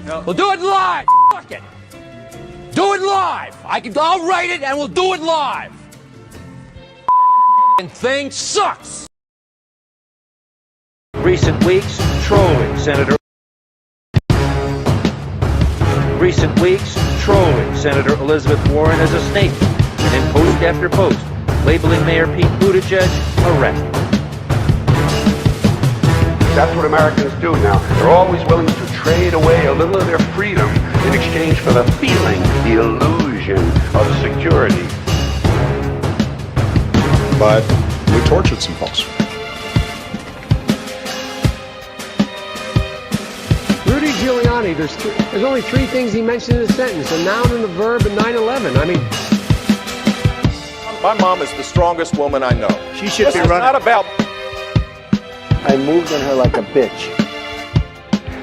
No. We'll do it live. Fuck it. Do it live. I'll write it and we'll do it live. And thing sucks. Recent weeks, trolling Senator. Recent weeks, trolling Senator Elizabeth Warren as a snake, and in post after post, labeling Mayor Pete Buttigieg a rat. That's what Americans do now. They're always willing to trade away a little of their freedom in exchange for the feeling, the illusion of security. But we tortured some folks. Rudy Giuliani, there's only three things he mentioned in a sentence, a noun and a verb and 9/11. I mean... My mom is the strongest woman I know. She should be running. It's not about... I moved on her like a bitch.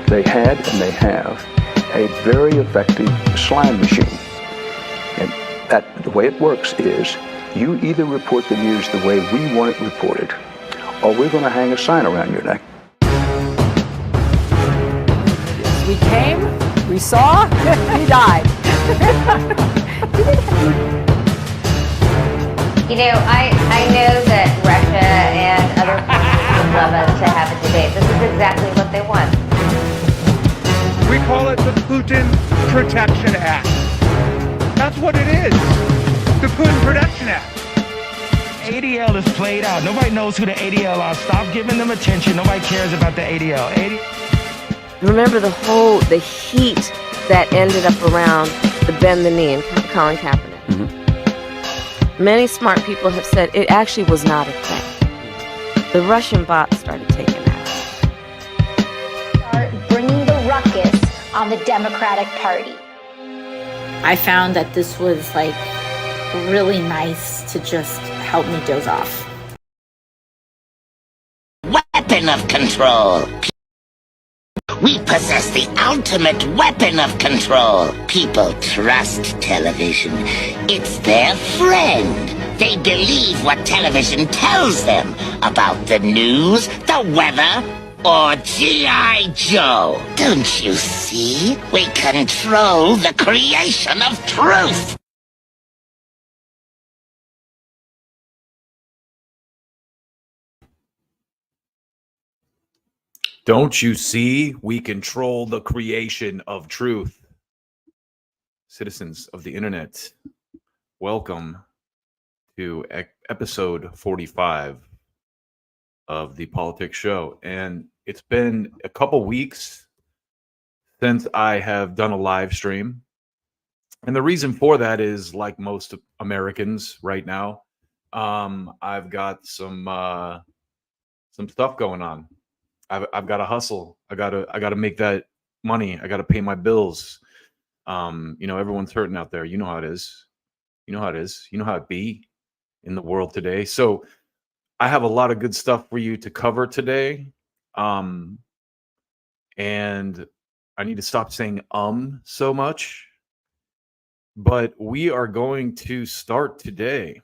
They had and they have a very effective slam machine. And that the way it works is you either report the news the way we want it reported, or we're going to hang a sign around your neck. We came, we saw, we died. You know, I know that Russia and other countries would love us to have a debate. This is exactly what they want. We call it the Putin Protection Act. That's what it is. The Putin Protection Act. ADL is played out. Nobody knows who the ADL are. Stop giving them attention. Nobody cares about the ADL. Remember the heat that ended up around the bend the knee and Colin Kaepernick. Mm-hmm. Many smart people have said it actually was not a thing. The Russian bots started taking that. Start bringing the ruckus on the Democratic Party. I found that this was like really nice to just help me doze off. Weapon of control. We possess the ultimate weapon of control. People trust television. It's their friend. They believe what television tells them about the news, the weather, or G.I. Joe. Don't you see? We control the creation of truth. Don't you see? We control the creation of truth. Citizens of the internet, welcome to episode 45 of the Polyticks show. And it's been a couple weeks since I have done a live stream. And the reason for that is, like most Americans right now, I've got some stuff going on. I've got to hustle. I gotta make that money. I gotta pay my bills. Everyone's hurting out there. You know how it is. You know how it is. You know how it be in the world today. So I have a lot of good stuff for you to cover today. And I need to stop saying so much. But we are going to start today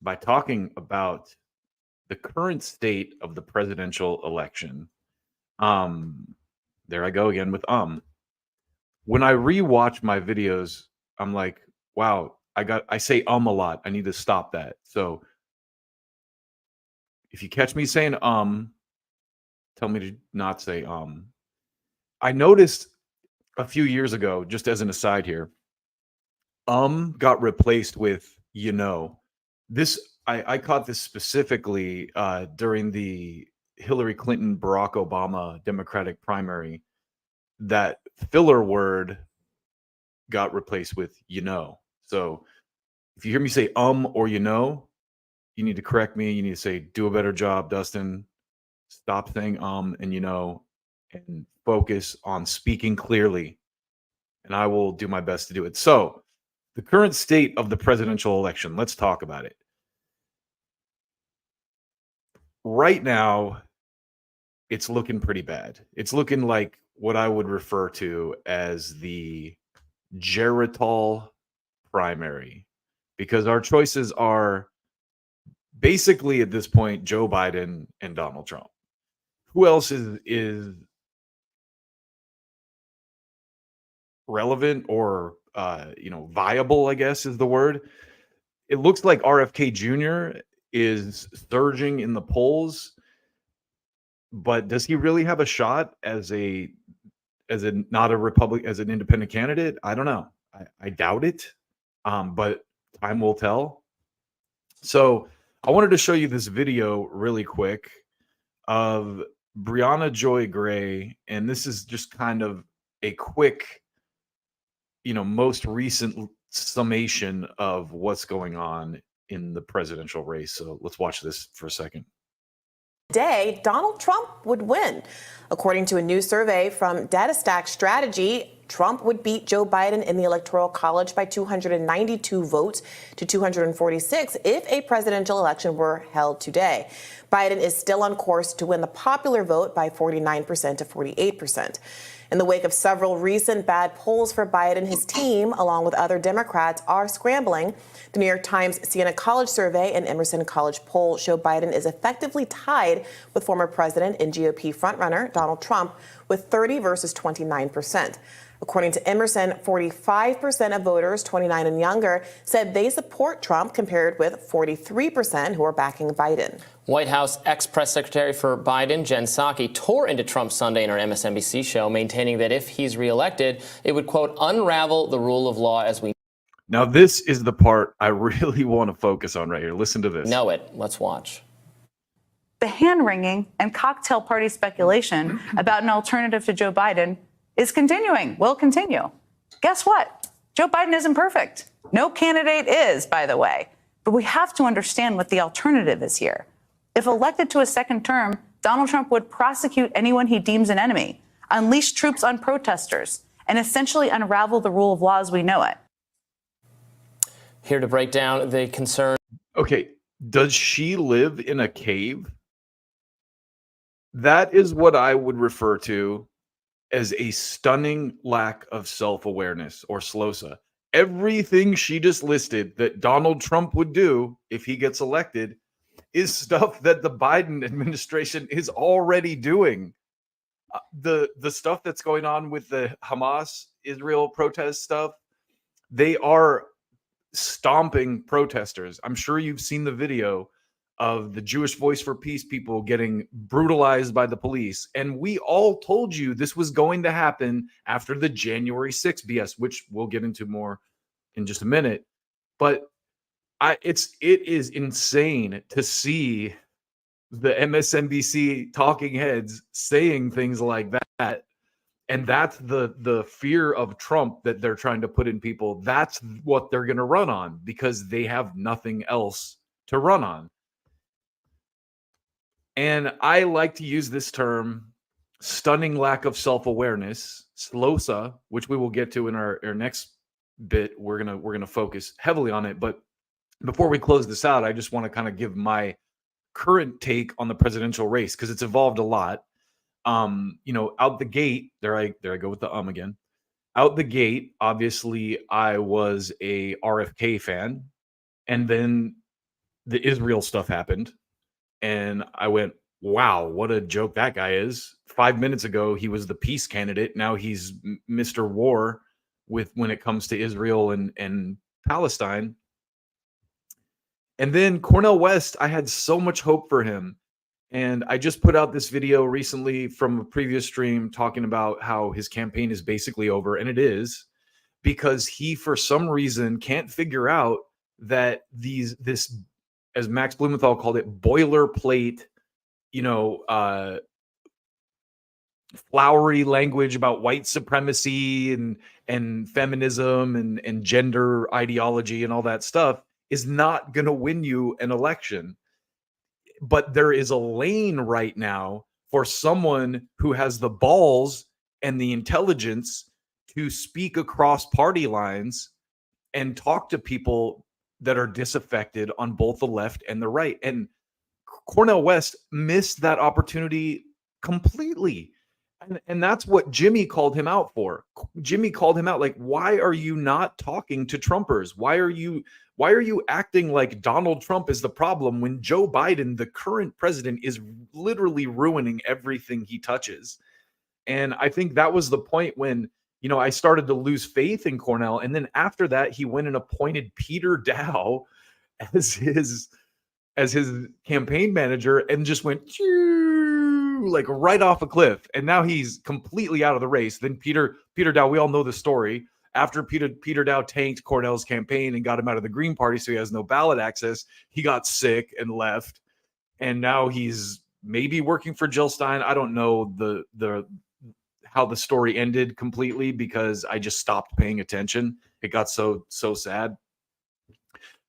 by talking about the current state of the presidential election. There I go again with When I rewatch my videos, I'm like, wow, I say a lot. I need to stop that. So if you catch me saying tell me to not say I noticed a few years ago, just as an aside here, got replaced with this. I caught this specifically during the Hillary Clinton, Barack Obama Democratic primary. That filler word got replaced with So if you hear me say or you need to correct me. You need to say, do a better job, Dustin. Stop saying and and focus on speaking clearly. And I will do my best to do it. So the current state of the presidential election, let's talk about it. Right now, it's looking pretty bad. It's looking like what I would refer to as the Geritol primary, because our choices are basically at this point Joe Biden and Donald Trump. Who else is relevant or viable, I guess is the word. It looks like RFK Jr. is surging in the polls, but does he really have a shot as an independent candidate? I don't know. I doubt it. But time will tell. So I wanted to show you this video really quick of Brianna Joy Gray, and this is just kind of a quick, most recent summation of what's going on in the presidential race. So let's watch this for a second. Today, Donald Trump would win. According to a new survey from DataStack Strategy, Trump would beat Joe Biden in the Electoral College by 292 votes to 246 if a presidential election were held today. Biden is still on course to win the popular vote by 49% to 48%. In the wake of several recent bad polls for Biden, his team, along with other Democrats, are scrambling. The New York Times Siena College survey and Emerson College poll show Biden is effectively tied with former president and GOP frontrunner Donald Trump with 30 versus 29%. According to Emerson, 45% of voters 29 and younger said they support Trump, compared with 43% who are backing Biden. White House ex-press secretary for Biden, Jen Psaki, tore into Trump Sunday in her MSNBC show, maintaining that if he's reelected, it would, quote, unravel the rule of law as we Now, this is the part I really want to focus on right here. Listen to this. know it. Let's watch. The hand-wringing and cocktail party speculation about an alternative to Joe Biden is continuing, will continue. Guess what? Joe Biden isn't perfect. No candidate is, by the way. But we have to understand what the alternative is here. If elected to a second term, Donald Trump would prosecute anyone he deems an enemy, unleash troops on protesters, and essentially unravel the rule of law as we know it. Here to break down the concern. Okay, does she live in a cave? That is what I would refer to as a stunning lack of self-awareness, or SLOSA. Everything she just listed that Donald Trump would do if he gets elected is stuff that the Biden administration is already doing. The stuff that's going on with the Hamas Israel protest stuff, they are stomping protesters. I'm sure you've seen the video of the Jewish Voice for Peace people getting brutalized by the police. And we all told you this was going to happen after the January 6th BS, which we'll get into more in just a minute. But it is insane to see the MSNBC talking heads saying things like that. And that's the fear of Trump that they're trying to put in people. That's what they're going to run on because they have nothing else to run on. And I like to use this term, stunning lack of self-awareness, SLOSA, which we will get to in our next bit. We're gonna focus heavily on it. But before we close this out, I just want to kind of give my current take on the presidential race because it's evolved a lot. Out the gate, there I go with the again. Out the gate, obviously, I was a RFK fan, and then the Israel stuff happened. And I went, wow, what a joke that guy is. 5 minutes ago, he was the peace candidate. Now he's Mr. War when it comes to Israel and Palestine. And then Cornel West, I had so much hope for him. And I just put out this video recently from a previous stream talking about how his campaign is basically over. And it is, because he, for some reason, can't figure out that this, as Max Blumenthal called it, boilerplate, flowery language about white supremacy and feminism and gender ideology and all that stuff is not going to win you an election. But there is a lane right now for someone who has the balls and the intelligence to speak across party lines and talk to people that are disaffected on both the left and the right. And Cornel West missed that opportunity completely. And that's what Jimmy called him out for. Jimmy called him out like, why are you not talking to Trumpers? Why are you acting like Donald Trump is the problem when Joe Biden, the current president, is literally ruining everything he touches? And I think that was the point when I started to lose faith in Cornel. And then after that, he went and appointed Peter Dow as his campaign manager and just went like right off a cliff. And now he's completely out of the race. Then Peter Dow, we all know the story. After Peter Dow tanked Cornel's campaign and got him out of the Green Party, so he has no ballot access, he got sick and left. And now he's maybe working for Jill Stein. I don't know the how the story ended completely because I just stopped paying attention. It got so sad.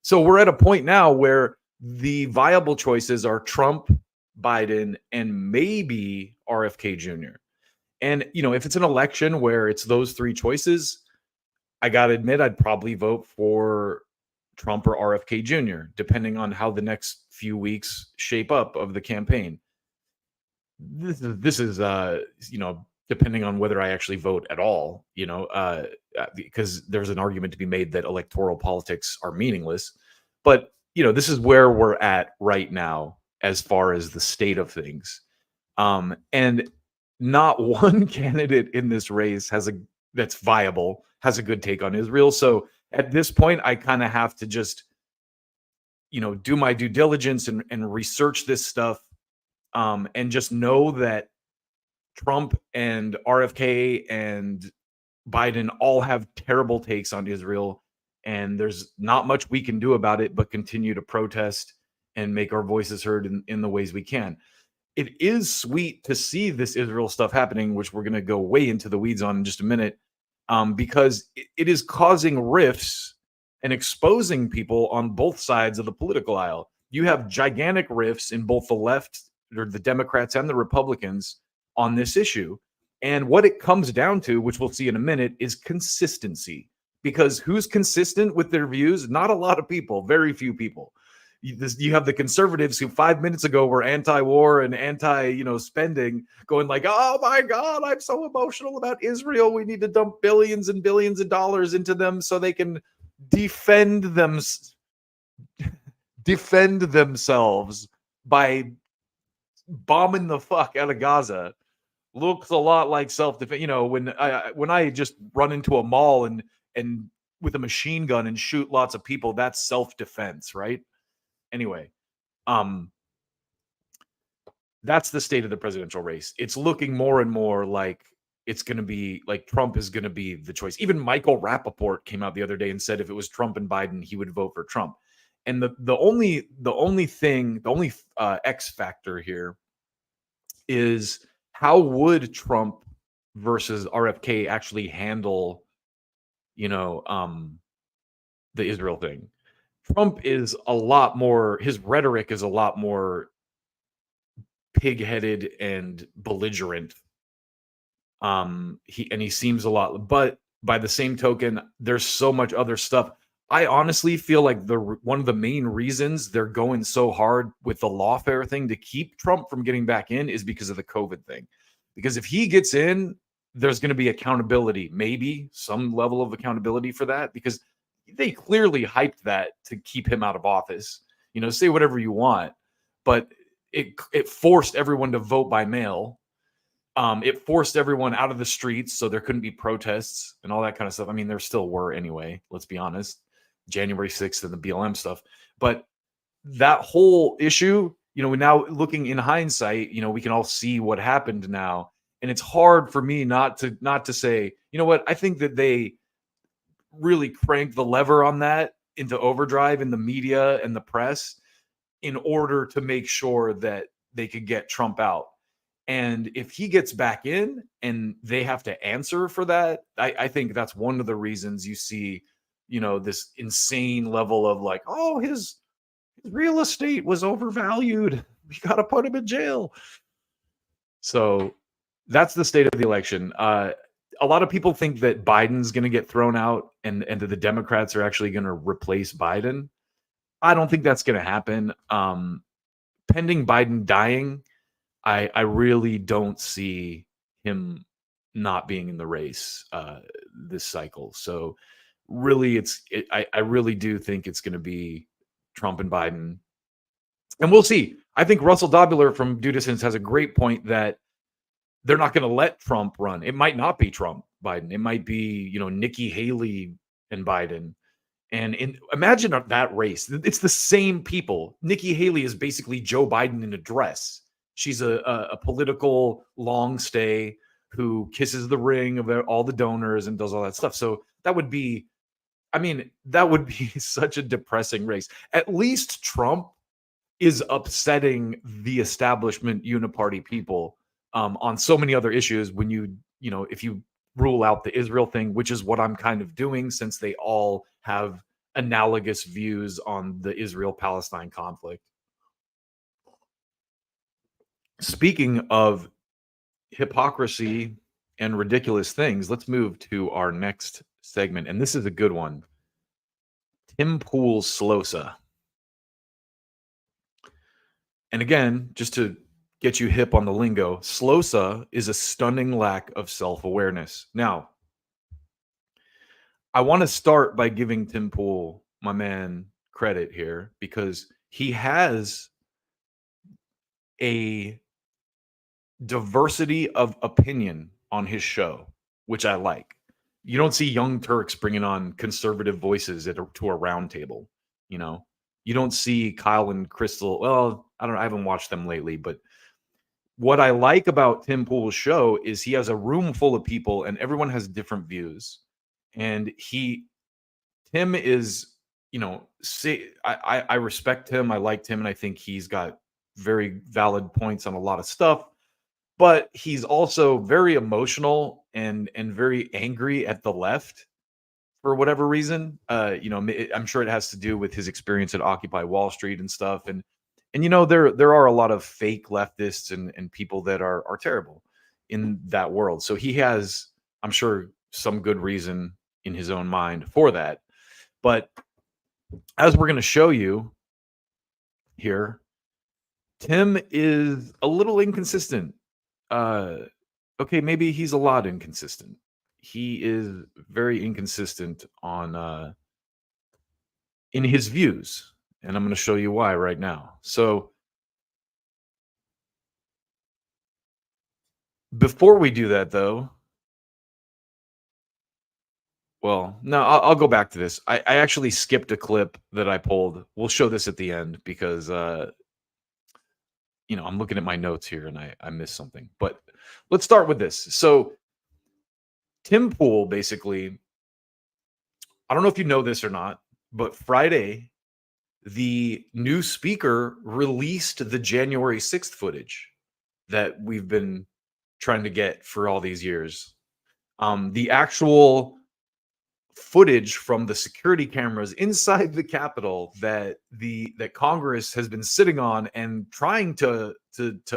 So we're at a point now where the viable choices are Trump, Biden, and maybe RFK Jr. And, if it's an election where it's those three choices, I got to admit, I'd probably vote for Trump or RFK Jr., depending on how the next few weeks shape up of the campaign. This is depending on whether I actually vote at all, because there's an argument to be made that electoral politics are meaningless. But, this is where we're at right now as far as the state of things. And not one candidate in this race that's viable has a good take on Israel. So at this point, I kind of have to just, do my due diligence and research this stuff, and just know that Trump and RFK and Biden all have terrible takes on Israel, and there's not much we can do about it but continue to protest and make our voices heard in the ways we can. It is sweet to see this Israel stuff happening, which we're going to go way into the weeds on in just a minute, because it is causing rifts and exposing people on both sides of the political aisle. You have gigantic rifts in both the left, or the Democrats and the Republicans, on this issue. And what it comes down to, which we'll see in a minute, is consistency. Because who's consistent with their views? Not a lot of people, very few people. You have the conservatives who 5 minutes ago were anti-war and anti-spending, going like, oh my God, I'm so emotional about Israel. We need to dump billions and billions of dollars into them so they can defend themselves by bombing the fuck out of Gaza. Looks a lot like self-defense. When I just run into a mall and with a machine gun and shoot lots of people, that's self-defense, right? Anyway, that's the state of the presidential race. It's looking more and more like it's going to be like Trump is going to be the choice. Even Michael Rappaport came out the other day and said if it was Trump and Biden, he would vote for Trump. And the only X factor here is how would Trump versus RFK actually handle, the Israel thing. Trump is a lot more, his rhetoric is a lot more pig-headed and belligerent. He seems a lot, but by the same token, there's so much other stuff. I honestly feel like one of the main reasons they're going so hard with the lawfare thing to keep Trump from getting back in is because of the COVID thing. Because if he gets in, there's going to be accountability, maybe some level of accountability for that, because they clearly hyped that to keep him out of office. Say whatever you want, but it forced everyone to vote by mail. It forced everyone out of the streets, so there couldn't be protests and all that kind of stuff. I mean, there still were anyway, let's be honest. January 6th and the BLM stuff. But that whole issue, now looking in hindsight, we can all see what happened now. And it's hard for me not to say, I think that they really cranked the lever on that into overdrive in the media and the press in order to make sure that they could get Trump out. And if he gets back in and they have to answer for that, I think that's one of the reasons you see, this insane level of like, oh, his real estate was overvalued. We got to put him in jail. So that's the state of the election. A lot of people think that Biden's going to get thrown out and that the Democrats are actually going to replace Biden. I don't think that's going to happen. Pending Biden dying, I really don't see him not being in the race this cycle. So really, I really do think it's going to be Trump and Biden. And we'll see. I think Russell Dobular from Due Distance has a great point that they're not going to let Trump run. It might not be Trump, Biden. It might be, Nikki Haley and Biden. And imagine that race. It's the same people. Nikki Haley is basically Joe Biden in a dress. She's a political long stay who kisses the ring of all the donors and does all that stuff. So that would be, such a depressing race. At least Trump is upsetting the establishment uniparty people on so many other issues when if you rule out the Israel thing, which is what I'm kind of doing since they all have analogous views on the Israel-Palestine conflict. Speaking of hypocrisy and ridiculous things, let's move to our next segment. And this is a good one. Tim Pool's SLOSA. And again, just to get you hip on the lingo, SLOSA is a stunning lack of self-awareness. Now, I want to start by giving Tim Pool, my man, credit here because he has a diversity of opinion on his show, which I like. You don't see Young Turks bringing on conservative voices to a round table, You don't see Kyle and Krystal. Well, I haven't watched them lately, but what I like about Tim Pool's show is he has a room full of people and everyone has different views. And Tim is, I respect him. I liked him. And I think he's got very valid points on a lot of stuff, but he's also very emotional and very angry at the left for whatever reason. I'm sure it has to do with his experience at Occupy Wall Street and stuff. And there are a lot of fake leftists and people that are terrible in that world. So he has, I'm sure, some good reason in his own mind for that. But as we're going to show you here, Tim is a little inconsistent. Okay, maybe he's a lot inconsistent. He is very inconsistent on in his views. And I'm going to show you why right now. So before we do that, though, well, no, I'll go back to this. I actually skipped a clip that I pulled. We'll show this at the end because, I'm looking at my notes here and I missed something. But let's start with this. So Tim Pool, basically, I don't know if you know this or not, but Friday, the new speaker released the January 6th footage that we've been trying to get for all these years. The actual footage from the security cameras inside the Capitol that Congress has been sitting on and trying to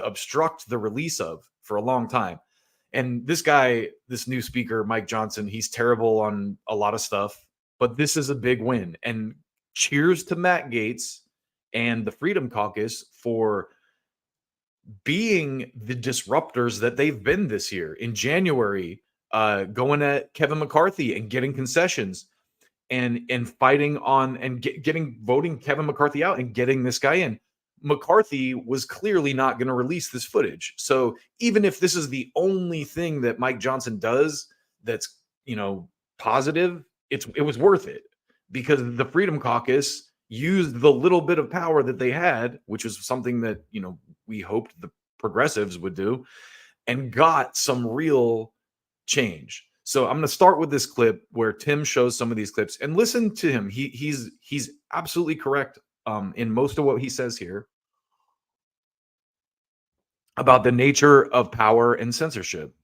obstruct the release of for a long time. And this new speaker, Mike Johnson, he's terrible on a lot of stuff, but this is a big win. And cheers to Matt Gaetz and the Freedom Caucus for being the disruptors that they've been this year. In January, going at Kevin McCarthy and getting concessions and fighting on and voting Kevin McCarthy out and getting this guy in. McCarthy was clearly not going to release this footage. So even if this is the only thing that Mike Johnson does that's, positive, it was worth it because the Freedom Caucus used the little bit of power that they had, which was something that, we hoped the progressives would do, and got some real change. So I'm going to start with this clip where Tim shows some of these clips and listen to him. He's absolutely correct in most of what he says here about the nature of power and censorship.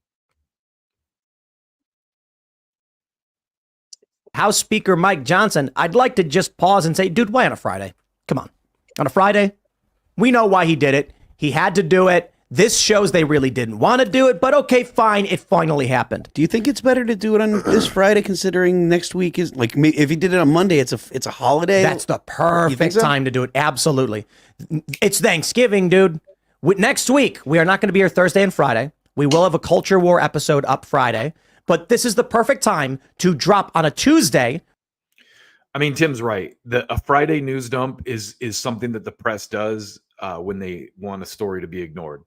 House Speaker Mike Johnson, I'd like to just pause and say, dude, why on a Friday? Come on. On a Friday? We know why he did it. He had to do it. This shows they really didn't want to do it, but okay, fine. It finally happened. Do you think it's better to do it on this Friday, considering next week is like if he did it on Monday, it's a holiday? That's the perfect time to do it. Absolutely. It's Thanksgiving, dude. Next week, we are not going to be here Thursday and Friday. We will have a Culture War episode up Friday, but this is the perfect time to drop on a Tuesday. I mean, Tim's right. A Friday news dump is something that the press does when they want a story to be ignored.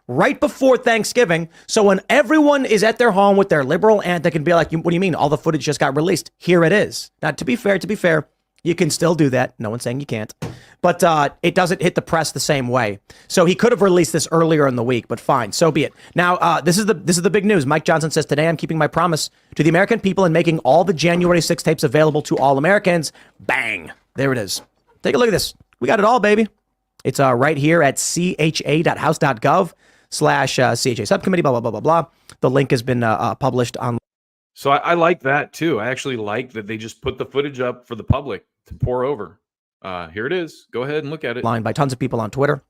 right before Thanksgiving. So when everyone is at their home with their liberal aunt, they can be like, what do you mean? All the footage just got released. Here it is. Now, to be fair, you can still do that. No one's saying you can't. But it doesn't hit the press the same way. So he could have released this earlier in the week, but fine, so be it. Now, this is the big news. Mike Johnson says, today I'm keeping my promise to the American people and making all the January 6 tapes available to all Americans. Bang. There it is. Take a look at this. We got it all, baby. It's right here at cha.house.gov/CHA subcommittee, blah, blah, blah, blah, blah. The link has been published on. So I like that too. I actually like that they just put the footage up for the public to pour over. Here it is. Go ahead and look at it. Line by tons of people on Twitter.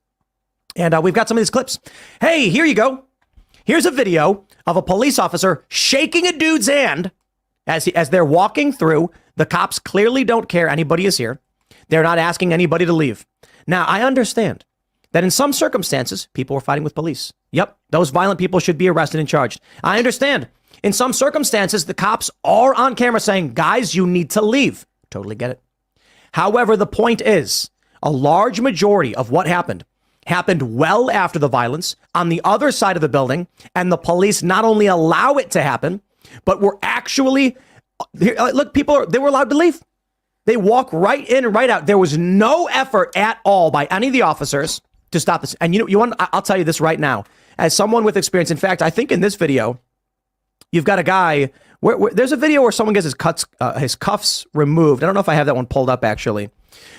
And we've got some of these clips. Hey, here you go. Here's a video of a police officer shaking a dude's hand as they're walking through. The cops clearly don't care anybody is here. They're not asking anybody to leave. Now, I understand that in some circumstances, people were fighting with police. Yep, those violent people should be arrested and charged. I understand. In some circumstances, the cops are on camera saying, guys, you need to leave. Totally get it. However, the point is, a large majority of what happened well after the violence on the other side of the building, and the police not only allow it to happen, but were actually, look, they were allowed to leave. They walk right in and right out. There was no effort at all by any of the officers to stop this. And I'll tell you this right now, as someone with experience. In fact, I think in this video, you've got a guy where there's a video where someone gets his cuffs removed. I don't know if I have that one pulled up actually,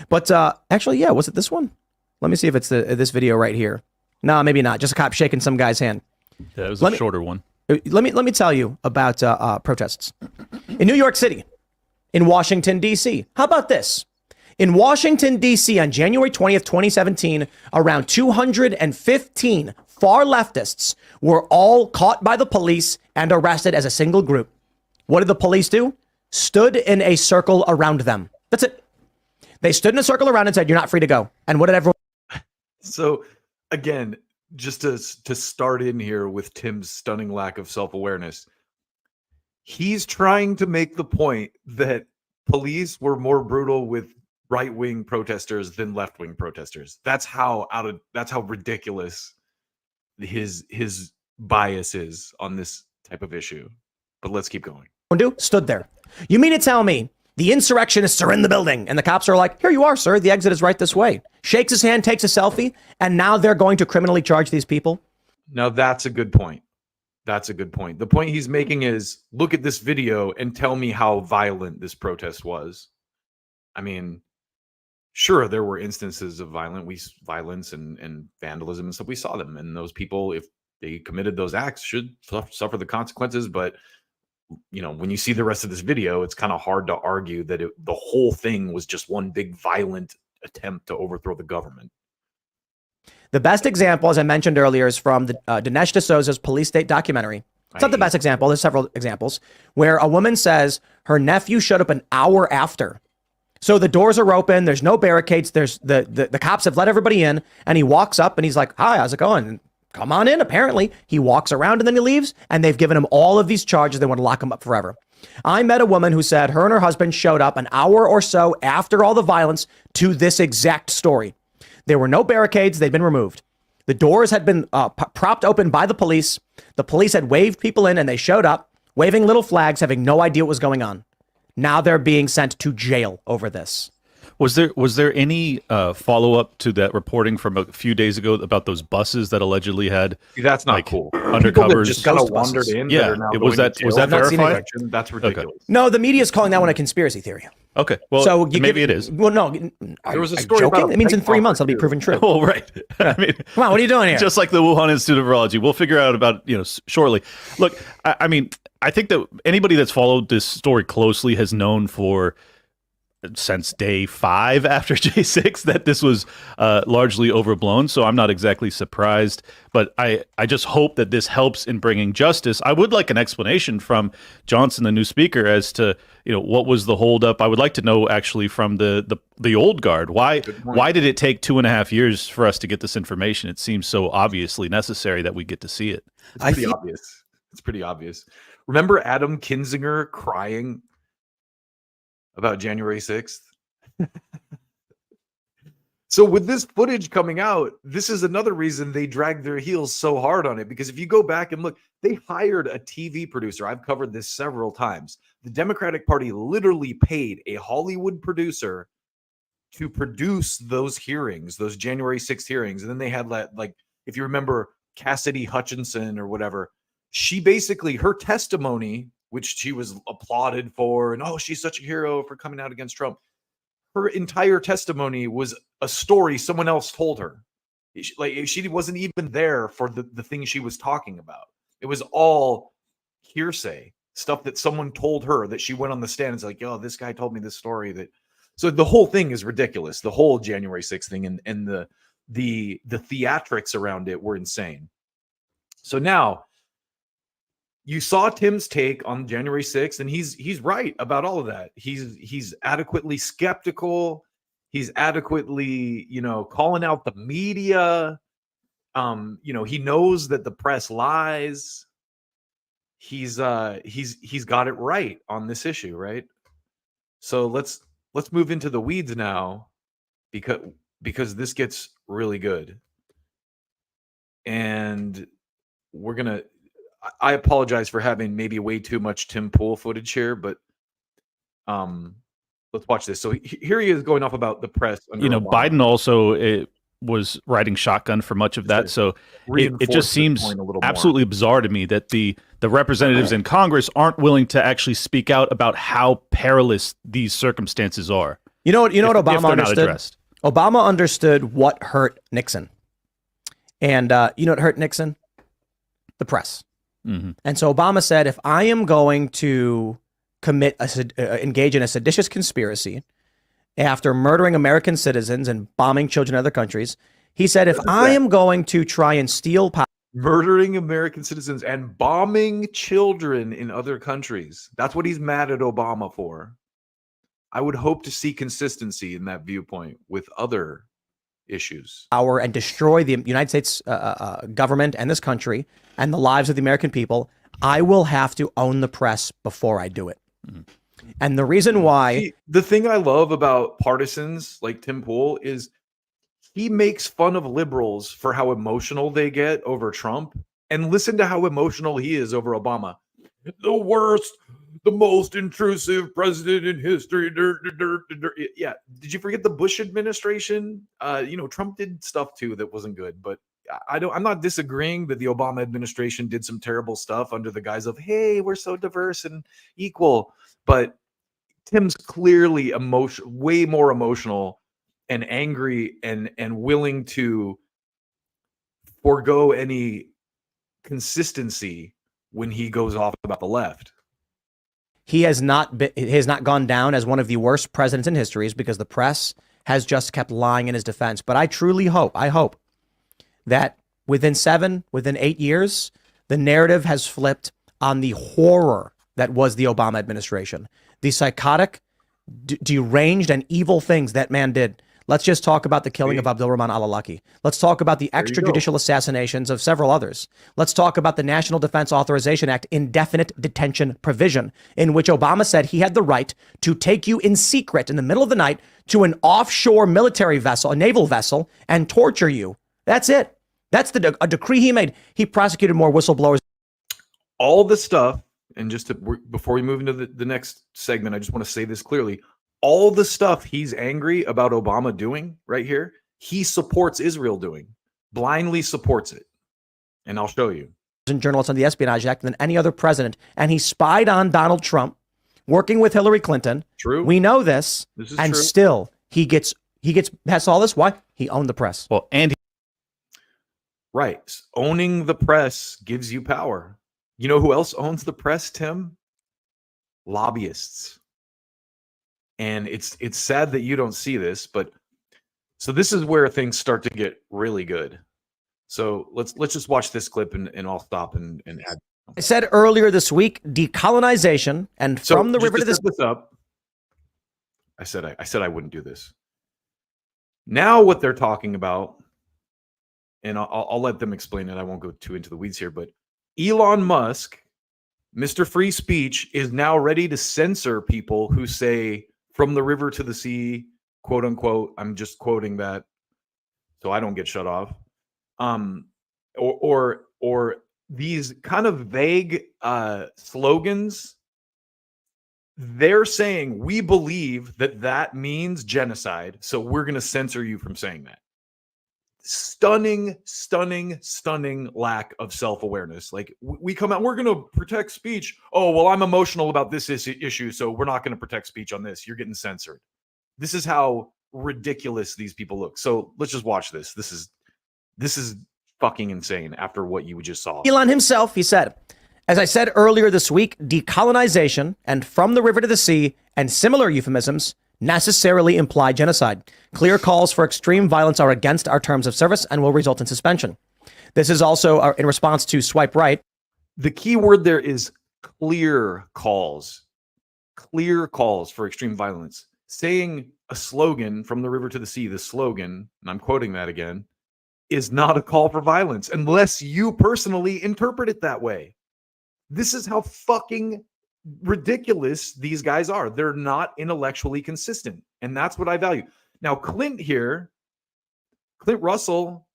but actually, yeah, was it this one? Let me see if it's this video right here. No, maybe not. Just a cop shaking some guy's hand. Yeah, it was a shorter one. Let me tell you about protests in New York City, in Washington, D.C. How about this? In Washington, D.C. on January 20th, 2017, around 215 far leftists were all caught by the police and arrested as a single group. What did the police do? Stood in a circle around them. That's it. They stood in a circle around and said, you're not free to go. And what did everyone? So again, just to start in here with Tim's stunning lack of self-awareness, he's trying to make the point that police were more brutal with right-wing protesters than left-wing protesters. That's how ridiculous his bias is on this type of issue. But let's keep going. Stood there. You mean to tell me the insurrectionists are in the building and the cops are like, here you are, sir. The exit is right this way. Shakes his hand, takes a selfie, and now they're going to criminally charge these people? Now that's a good point. That's a good point. The point he's making is, look at this video and tell me how violent this protest was. I mean, sure, there were instances of violence and vandalism and stuff. We saw them, and those people, if they committed those acts, should suffer the consequences. But when you see the rest of this video, it's kind of hard to argue that the whole thing was just one big violent attempt to overthrow the government. The best example, as I mentioned earlier, is from the Dinesh D'Souza's Police State documentary. It's not the best example. There's several examples where a woman says her nephew showed up an hour after. So the doors are open. There's no barricades. There's the cops have let everybody in, and he walks up and he's like, hi, how's it going? Come on in. Apparently he walks around and then he leaves, and they've given him all of these charges. They want to lock him up forever. I met a woman who said her and her husband showed up an hour or so after all the violence to this exact story. There were no barricades. They'd been removed. The doors had been propped open by the police. The police had waved people in, and they showed up waving little flags, having no idea what was going on. Now they're being sent to jail over this. Was there any follow-up to that reporting from a few days ago about those buses that allegedly had? That's not cool. Undercovers just kind of wandered in. Yeah, was that verified? That's ridiculous. Okay. No, the media is calling that one a conspiracy theory. Okay, well, so maybe it is. Well, no, there was a story about it means in 3 months it'll be proven true. Oh, right. I mean, come on, what are you doing here? Just like the Wuhan Institute of Virology, we'll figure out about shortly. Look, I mean, I think that anybody that's followed this story closely has known since day 5 after J6 that this was largely overblown. So I'm not exactly surprised, but I just hope that this helps in bringing justice. I would like an explanation from Johnson, the new speaker, as to what was the holdup. I would like to know actually from the old guard. Why did it take 2.5 years for us to get this information? It seems so obviously necessary that we get to see it. It's pretty obvious. Remember Adam Kinzinger crying about January 6th? So with this footage coming out, this is another reason they dragged their heels so hard on it. Because if you go back and look, they hired a TV producer. I've covered this several times. The Democratic Party literally paid a Hollywood producer to produce those hearings, those January 6th hearings. And then they had like, if you remember Cassidy Hutchinson or whatever, she basically, her testimony, which she was applauded for, and oh, she's such a hero for coming out against Trump. Her entire testimony was a story someone else told her. She wasn't even there for the thing she was talking about. It was all hearsay stuff that someone told her, that she went on the stand and was like, "Yo, this guy told me this story." So the whole thing is ridiculous. The whole January 6th thing and the theatrics around it were insane. So now you saw Tim's take on January 6th, and he's right about all of that. He's adequately skeptical. He's adequately, calling out the media. He knows that the press lies. He's got it right on this issue, right? So let's move into the weeds now, because this gets really good. And I apologize for having maybe way too much Tim Pool footage here, but let's watch this. So here he is going off about the press. Obama. Biden also was riding shotgun for much of that. So it just seems absolutely bizarre to me that the representatives in Congress aren't willing to actually speak out about how perilous these circumstances are. You know what Obama understood? Obama understood what hurt Nixon. And you know what hurt Nixon? The press. Mm-hmm. And so Obama said, if I am going to engage in a seditious conspiracy after murdering American citizens and bombing children in other countries, he said, if I am going to try and steal power, murdering American citizens and bombing children in other countries, that's what he's mad at Obama for. I would hope to see consistency in that viewpoint with other issues. Power and destroy the United States government and this country and the lives of the American people, I will have to own the press before I do it. Mm-hmm. And the reason why... the thing I love about partisans like Tim Pool is he makes fun of liberals for how emotional they get over Trump, and listen to how emotional he is over Obama. The worst, the most intrusive president in history. Yeah. Did you forget the Bush administration? Trump did stuff too that wasn't good, but I'm not disagreeing that the Obama administration did some terrible stuff under the guise of, hey, we're so diverse and equal. But Tim's clearly way more emotional and angry and willing to forego any consistency when he goes off about the left. He has not gone down as one of the worst presidents in history because the press has just kept lying in his defense. But I truly hope, that within 8 years, the narrative has flipped on the horror that was the Obama administration, the psychotic, deranged, and evil things that man did. Let's just talk about the killing of Abdulrahman al-Awlaki. Let's talk about the extrajudicial assassinations of several others. Let's talk about the National Defense Authorization Act indefinite detention provision, in which Obama said he had the right to take you in secret in the middle of the night to an offshore military vessel, a naval vessel, and torture you. That's it. That's a decree he made. He prosecuted more whistleblowers. All the stuff, and before we move into the next segment, I just want to say this clearly. All the stuff he's angry about Obama doing right here, he supports Israel doing, blindly supports it. And I'll show you. Journalists on the Espionage Act than any other president. And he spied on Donald Trump, working with Hillary Clinton. True. We know this. This is and true. Still, he gets past all this. Why? He owned the press. Well, and right. Owning the press gives you power. You know who else owns the press, Tim? Lobbyists. And it's sad that you don't see this, but so this is where things start to get really good. So let's just watch this clip and I'll stop and add. I said earlier this week, decolonization and from the river to this up. I said I wouldn't do this. Now what they're talking about, and I'll let them explain it. I won't go too into the weeds here, but Elon Musk, Mr. Free Speech, is now ready to censor people who say from the river to the sea, quote unquote. I'm just quoting that. so I don't get shut off. Or these kind of vague slogans. They're saying we believe that means genocide, so we're going to censor you from saying that. Stunning lack of self-awareness. Like we come out, we're going to protect speech. Oh, well, I'm emotional about this issue, so we're not going to protect speech on this. You're getting censored. This is how ridiculous these people look. So let's just watch this. This is fucking insane after what you just saw. Elon himself, he said, as I said earlier this week, decolonization and from the river to the sea and similar euphemisms necessarily imply genocide. Clear calls for extreme violence are against our terms of service and will result in suspension. This is also in response to Swipe Right. The key word there is clear calls. Clear calls for extreme violence. Saying a slogan from the river to the sea, the slogan, and I'm quoting that again, is not a call for violence unless you personally interpret it that way. This is how fucking ridiculous these guys are. They're not intellectually consistent. And that's what I value. Now, Clint Russell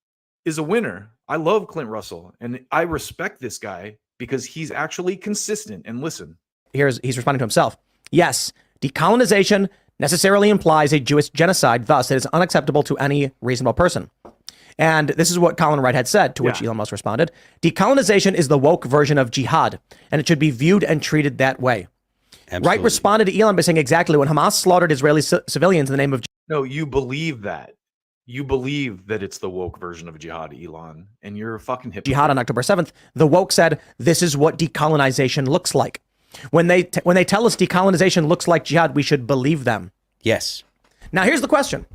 is a winner. I love Clint Russell. And I respect this guy because he's actually consistent. And listen. He's responding to himself. Yes, decolonization necessarily implies a Jewish genocide. Thus, it is unacceptable to any reasonable person. And this is what Colin Wright had said, to which Elon Musk responded. Decolonization is the woke version of jihad, and it should be viewed and treated that way. Absolutely. Wright responded to Elon by saying exactly when Hamas slaughtered Israeli civilians in the name of... No, you believe that. You believe that it's the woke version of jihad, Elon, and you're a fucking hypocrite. Jihad on October 7th, the woke said, this is what decolonization looks like. When they tell us decolonization looks like jihad, we should believe them. Yes. Now, here's the question.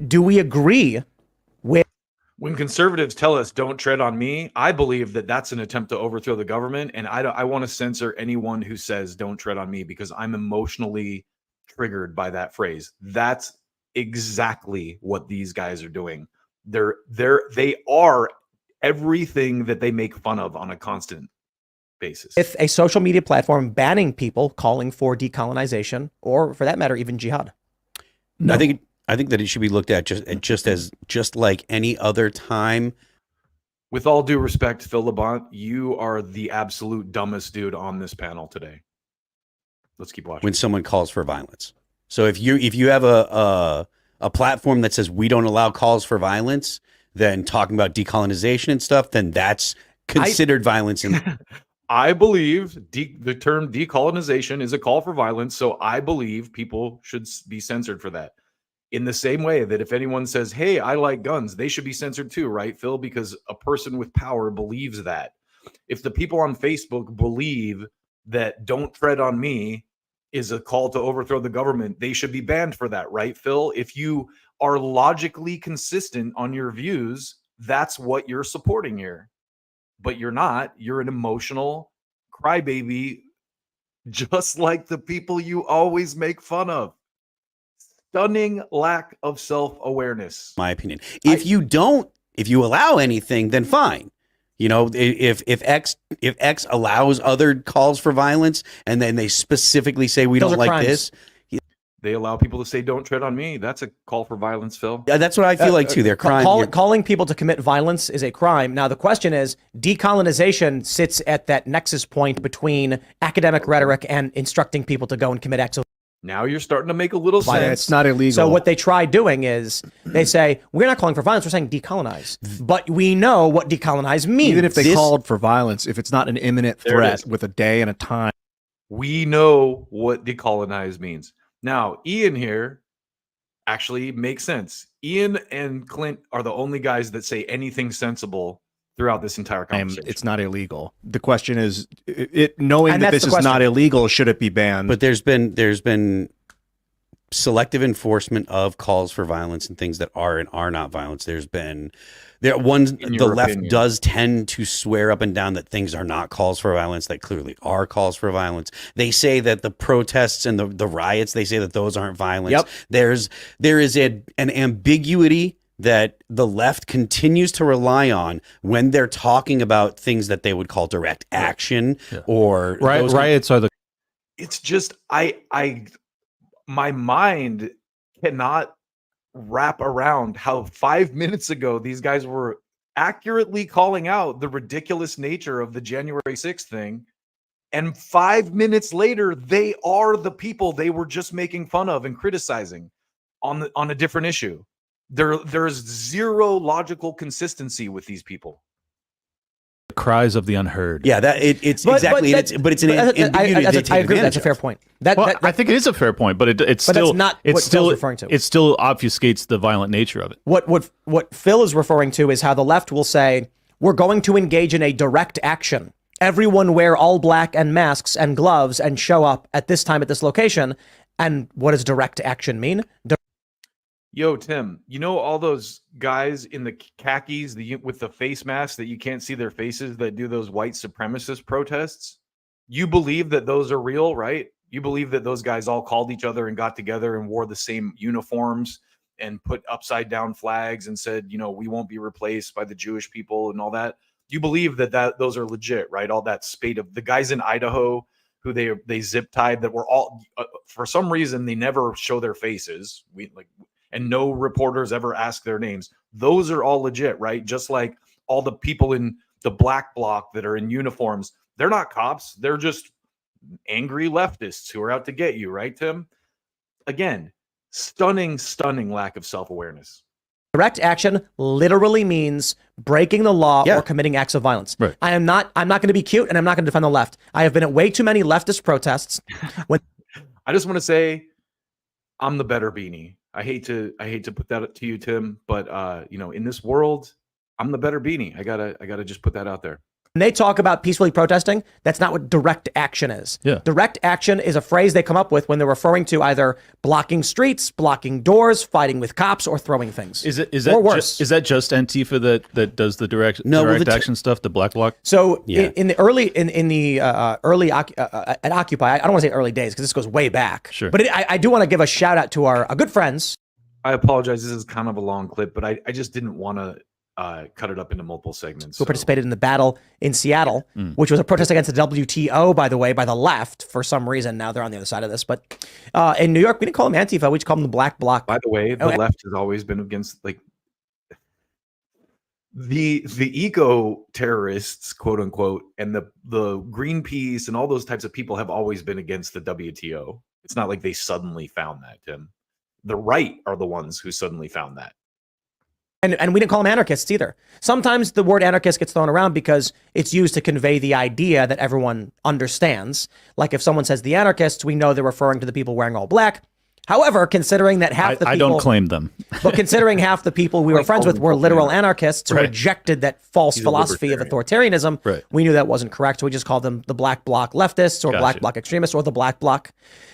Do we agree with... When conservatives tell us don't tread on me, I believe that that's an attempt to overthrow the government. And I want to censor anyone who says don't tread on me because I'm emotionally triggered by that phrase. That's exactly what these guys are doing. They are everything that they make fun of on a constant basis. If a social media platform banning people calling for decolonization, or for that matter, even jihad. No. I think that it should be looked at just like any other time. With all due respect, Phil Labonte, you are the absolute dumbest dude on this panel today. Let's keep watching. When someone calls for violence. So if you have a platform that says we don't allow calls for violence, then talking about decolonization and stuff, then that's considered violence. I believe the term decolonization is a call for violence, so I believe people should be censored for that. In the same way that if anyone says, hey, I like guns, they should be censored too, right, Phil? Because a person with power believes that. If the people on Facebook believe that don't tread on me is a call to overthrow the government, they should be banned for that, right, Phil? If you are logically consistent on your views, that's what you're supporting here. But you're not. You're an emotional crybaby, just like the people you always make fun of. Stunning lack of self-awareness. My opinion. If you allow anything, then fine. You know, if X allows other calls for violence and then they specifically say we don't like crimes. This. They allow people to say don't tread on me. That's a call for violence, Phil. Yeah, that's what I feel like too. They're crime. Calling people to commit violence is a crime. Now, the question is, decolonization sits at that nexus point between academic rhetoric and instructing people to go and commit acts of... Now you're starting to make a little sense. It's not illegal. So what they try doing is they say, we're not calling for violence, we're saying decolonize. But we know what decolonize means. Even if they called for violence, if it's not an imminent threat with a day and a time. We know what decolonize means. Now, Ian here actually makes sense. Ian and Clint are the only guys that say anything sensible throughout this entire conversation. It's not illegal. The question is, knowing that this is not illegal, should it be banned? But there's been selective enforcement of calls for violence and things that are and are not violence. The left does tend to swear up and down that things are not calls for violence, that clearly are calls for violence. They say that the protests and the riots, they say that those aren't violence. Yep. There is an ambiguity that the left continues to rely on when they're talking about things that they would call direct action or riots are the... It's just, my mind cannot wrap around how 5 minutes ago these guys were accurately calling out the ridiculous nature of the January 6th thing. And 5 minutes later, they are the people they were just making fun of and criticizing on a different issue. There's zero logical consistency with these people. The cries of the unheard. Yeah, it's exactly. It's an ambiguity. I agree. That's a fair point. I think it is a fair point, but it's still that's not it's what still Phil's referring to. It still obfuscates the violent nature of it. What Phil is referring to is how the left will say, we're going to engage in a direct action. Everyone wear all black and masks and gloves and show up at this time at this location. And what does direct action mean? Yo, Tim, you know all those guys in the khakis with the face masks that you can't see their faces that do those white supremacist protests? You believe that those are real, right? You believe that those guys all called each other and got together and wore the same uniforms and put upside down flags and said, we won't be replaced by the Jewish people and all that. You believe that those are legit, right? All that spate of the guys in Idaho who they zip tied that were all for some reason they never show their faces. And no reporters ever ask their names. Those are all legit, right? Just like all the people in the black bloc that are in uniforms, they're not cops. They're just angry leftists who are out to get you, right, Tim? Again, stunning lack of self-awareness. Direct action literally means breaking the law or committing acts of violence. Right. I'm not going to be cute, and I'm not going to defend the left. I have been at way too many leftist protests. I just want to say, I'm the better beanie. I hate to put that to you, Tim, but in this world, I'm the better beanie. I gotta just put that out there. When they talk about peacefully protesting, that's not what direct action is. Yeah. Direct action is a phrase they come up with when they're referring to either blocking streets, blocking doors, fighting with cops, or throwing things. Is that worse? Is that just Antifa that does the direct action stuff, the black bloc? So in the early at Occupy, I don't want to say early days because this goes way back. Sure. But I do want to give a shout out to our good friends. I apologize. This is kind of a long clip, but I just didn't want to cut it up into multiple segments. Who participated in the battle in Seattle, which was a protest against the WTO, by the way, by the left for some reason. Now they're on the other side of this. But in New York, we didn't call them Antifa. We just called them the Black Bloc. By the way, the left has always been against the eco terrorists, quote unquote, and the Greenpeace and all those types of people have always been against the WTO. It's not like they suddenly found that, Tim. The right are the ones who suddenly found that. And we didn't call them anarchists either. Sometimes the word anarchist gets thrown around because it's used to convey the idea that everyone understands. Like if someone says the anarchists, we know they're referring to the people wearing all black. However, considering that half the people... I don't claim them. But considering half the people we were friends with were literal anarchists who rejected that false philosophy of authoritarianism, we knew that wasn't correct. So we just called them the black bloc leftists or black bloc extremists or the black bloc.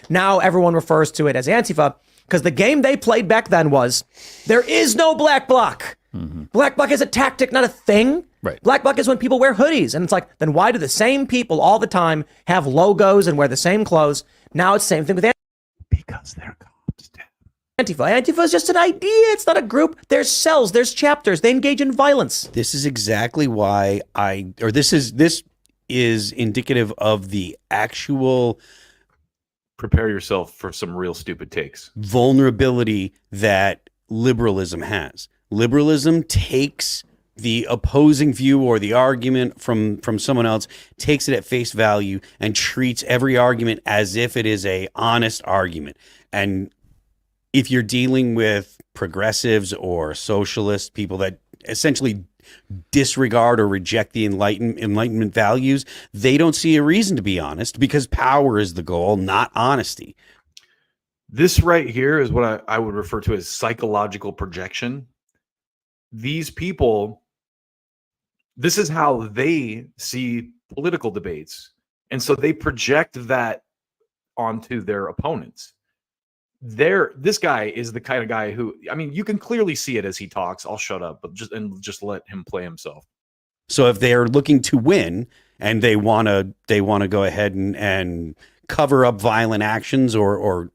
Now everyone refers to it as Antifa. Because the game they played back then was, there is no black bloc. Mm-hmm. Black bloc is a tactic, not a thing. Right. Black bloc is when people wear hoodies. And it's like, then why do the same people all the time have logos and wear the same clothes? Now it's the same thing with Antifa. Because they're cops. Antifa is just an idea. It's not a group. There's cells. There's chapters. They engage in violence. This is exactly why this is indicative of the actual... Prepare yourself for some real stupid takes. Vulnerability that liberalism has. Liberalism takes the opposing view or the argument from someone else, takes it at face value, and treats every argument as if it is a honest argument. And if you're dealing with progressives or socialist people that essentially disregard or reject the Enlightenment values, they don't see a reason to be honest because power is the goal, not honesty. This right here is what I would refer to as psychological projection. These people, this is how they see political debates. And so they project that onto their opponents. This guy is the kind of guy who, I mean, you can clearly see it as he talks. I'll shut up, but just let him play himself. So if they are looking to win and they want to go ahead and cover up violent actions or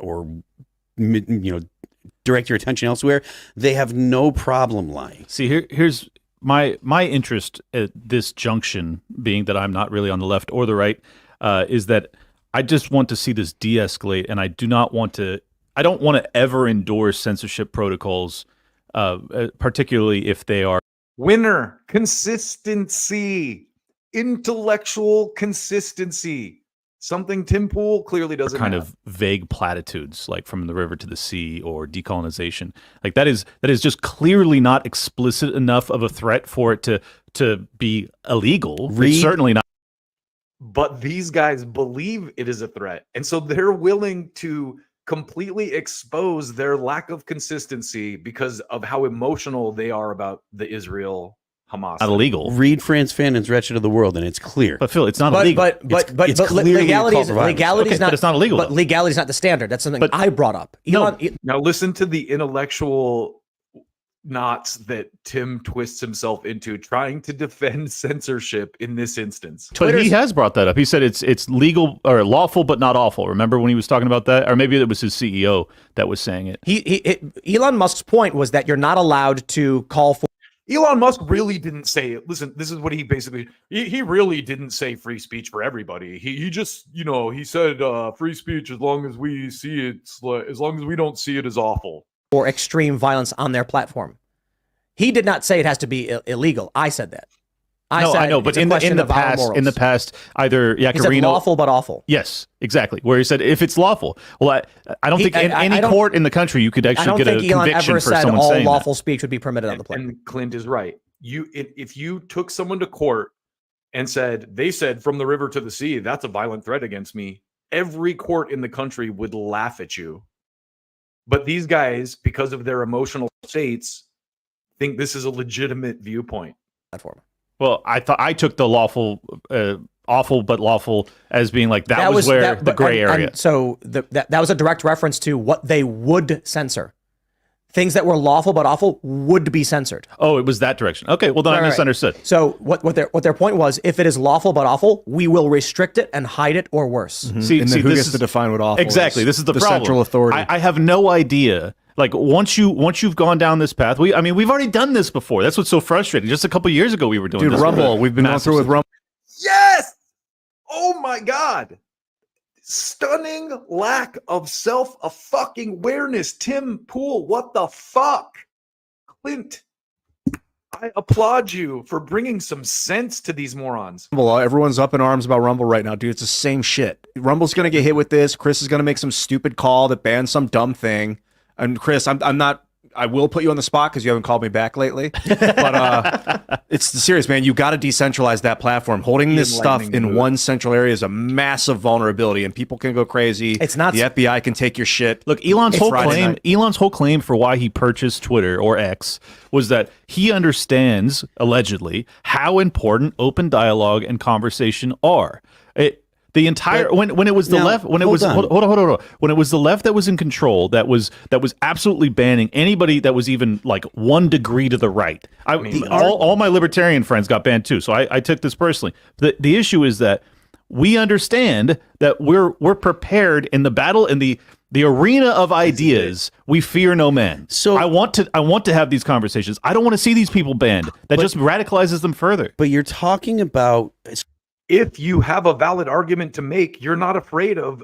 direct your attention elsewhere, they have no problem lying. See, here's my interest at this junction, being that I'm not really on the left or the right, is that I just want to see this de-escalate, and I do not want to I don't want to ever endorse censorship protocols, particularly if they are winner, consistency, intellectual consistency. Something Tim Pool clearly doesn't kind have. of vague platitudes, like from the river to the sea or decolonization. Like that is just clearly not explicit enough of a threat for it to be illegal. It's certainly not. But these guys believe it is a threat, and so they're willing to completely expose their lack of consistency because of how emotional they are about the Israel Hamas. Not illegal. Read Franz Fanon's Wretched of the World, and it's clear. But Phil, it's not illegal. It's clearly legality's Okay, not. but it's not illegal. But legality's not the standard. That's something I brought up. Now listen to the intellectual knots that Tim twists himself into trying to defend censorship in this instance. But he has brought that up. He said it's legal or lawful, but not awful. Remember when he was talking about that? Or maybe it was his CEO that was saying it. Elon Musk's point was that you're not allowed to call for. Elon Musk really didn't say it. Listen, this is what he basically, he really didn't say free speech for everybody. He just, he said free speech as long as we see it, as long as we don't see it as awful. Or extreme violence on their platform. He did not say it has to be illegal. I said that. I know, but in the past, either Yacarino, lawful but awful. Yes, exactly. Where he said if it's lawful. Well, I don't think in any court in the country you could actually get a conviction for someone saying all lawful speech would be permitted on the platform. And Clint is right. If you took someone to court and they said from the river to the sea, that's a violent threat against me, every court in the country would laugh at you. But these guys, because of their emotional states, think this is a legitimate viewpoint. Platform. Well, I took the lawful, awful but lawful as being like that was where the gray area. So that was a direct reference to what they would censor. Things that were lawful but awful would be censored. Oh, it was that direction. Okay, well then I misunderstood. So what their point was, if it is lawful but awful, we will restrict it and hide it or worse. Mm-hmm. See, who gets to define what awful exactly? is? This is the problem. Central authority. I have no idea. Like once you've gone down this path, we've already done this before. That's what's so frustrating. Just a couple years ago, we were doing this. Rumble. We've been going through with Rumble. Yes. Oh my God. Stunning lack of fucking awareness. Tim Pool, what the fuck? Clint, I applaud you for bringing some sense to these morons. Well, everyone's up in arms about Rumble right now, dude. It's the same shit. Rumble's going to get hit with this. Chris is going to make some stupid call that bans some dumb thing. And Chris, I'm not. I will put you on the spot because you haven't called me back lately. But it's serious, man. You got to decentralize that platform. Holding this stuff in one central area is a massive vulnerability, and people can go crazy. It's not. The FBI can take your shit. Look, Elon's whole claim for why he purchased Twitter or X was that he understands, allegedly, how important open dialogue and conversation are. The entire when it was the left when it was hold on when it was the left that was in control that was absolutely banning anybody that was even like 1 degree to the right. All my libertarian friends got banned too, so I took this personally. The issue is that we understand that we're prepared in the battle in the arena of ideas. We fear no man. So I want to have these conversations. I don't want to see these people banned. That just radicalizes them further. But you're talking about. If you have a valid argument to make, you're not afraid of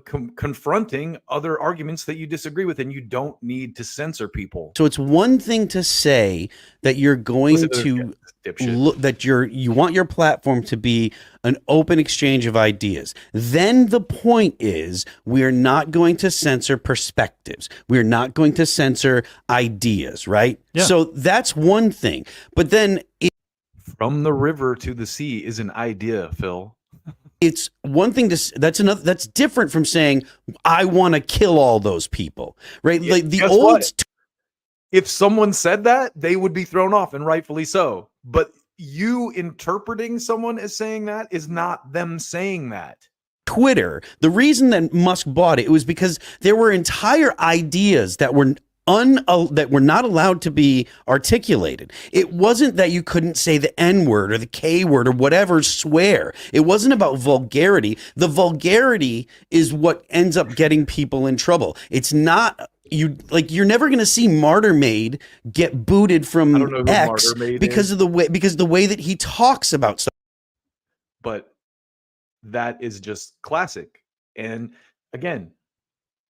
confronting other arguments that you disagree with, and you don't need to censor people. So it's one thing to say that you're going to look that you want your platform to be an open exchange of ideas. Then the point is we're not going to censor perspectives. We're not going to censor ideas, right? Yeah. So that's one thing. But then from the river to the sea is an idea, Phil. It's one thing that's different from saying I want to kill all those people, right? Yeah, like the old. If someone said that, they would be thrown off, and rightfully so. But you interpreting someone as saying that is not them saying that. Twitter, the reason that Musk bought it was because there were entire ideas that were that were not allowed to be articulated. It wasn't that you couldn't say the N-word or the K-word or whatever swear. It wasn't about vulgarity. The vulgarity is what ends up getting people in trouble. It's not you're never going to see Martyr Made get booted from X because of the way that he talks about stuff. But that is just classic. And again,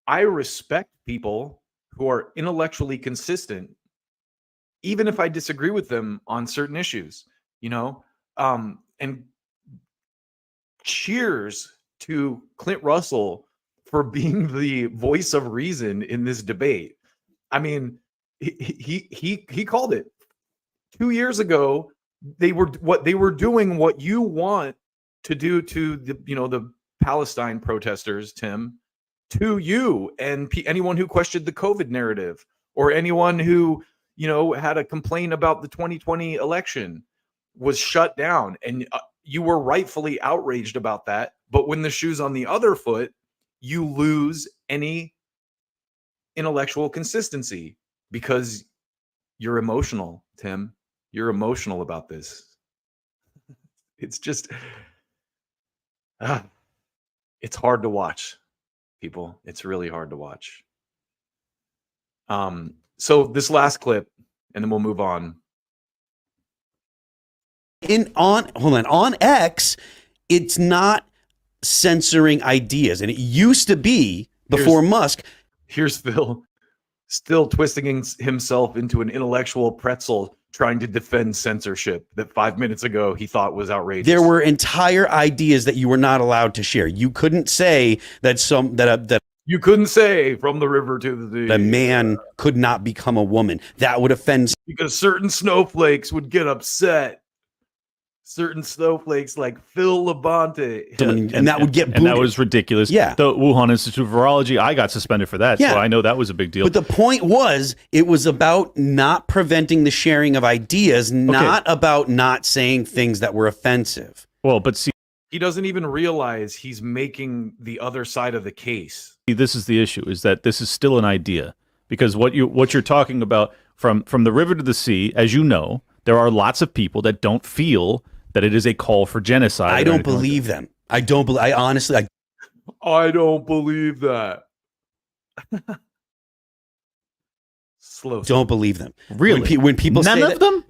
I respect people who are intellectually consistent, even if I disagree with them on certain issues, you know, and cheers to Clint Russell for being the voice of reason in this debate. I mean, he called it 2 years ago. They were doing what you want to do to the Palestine protesters, Tim, to you and anyone who questioned the COVID narrative, or anyone who had a complaint about the 2020 election was shut down, and you were rightfully outraged about that. But when the shoe's on the other foot, you lose any intellectual consistency because you're emotional, Tim. You're emotional about this. It's just, it's hard to watch, people. It's really hard to watch. So this last clip, and then we'll move on. On X, it's not censoring ideas, and it used to be before Musk. Here's Phil still twisting himself into an intellectual pretzel, trying to defend censorship that 5 minutes ago he thought was outrageous. There were entire ideas that you were not allowed to share. You couldn't say that that you couldn't say from the river to the a man could not become a woman. That would offend, because certain snowflakes would get upset. Certain snowflakes like Phil Labonte. And that would get booted. And that was ridiculous. Yeah. The Wuhan Institute of Virology, I got suspended for that. Yeah. So I know that was a big deal. But the point was, it was about not preventing the sharing of ideas, not about not saying things that were offensive. Well, but see, he doesn't even realize he's making the other side of the case. This is the issue, is that this is still an idea. Because what you're talking about from the river to the sea, as you know, there are lots of people that don't feel that it is a call for genocide. I don't believe them. I don't believe. I honestly, I don't believe that. Don't believe them. Really? When people none say of that, them?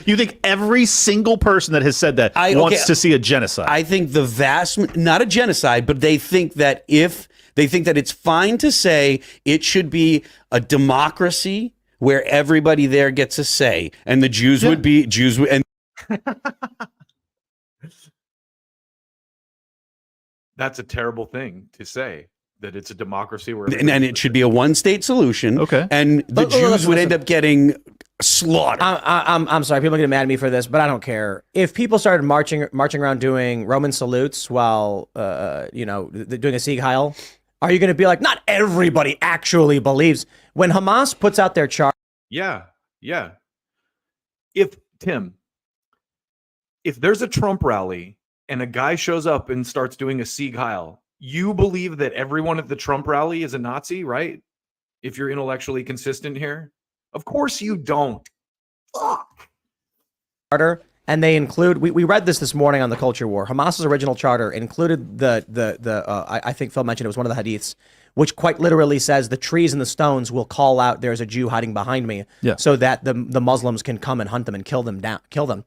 You think every single person that has said that wants to see a genocide? I think the vast, not a genocide, but they think that it's fine to say it should be a democracy where everybody there gets a say, and the Jews would be Jews and. That's a terrible thing to say, that it's a democracy where and it should be a one-state solution. Okay, and the Jews would end up getting slaughtered. I'm sorry, people get mad at me for this, but I don't care. If people started marching around doing Roman salutes while doing a Sieg Heil, are you going to be like, not everybody actually believes? When Hamas puts out their chart, yeah. If there's a Trump rally and a guy shows up and starts doing a Sieg Heil, you believe that everyone at the Trump rally is a Nazi, right? If you're intellectually consistent here, of course you don't. Fuck. Charter, and they include. We read this morning on the Culture War. Hamas's original charter included I think Phil mentioned it was one of the hadiths, which quite literally says the trees and the stones will call out, "There's a Jew hiding behind me," so that the Muslims can come and hunt them and kill them.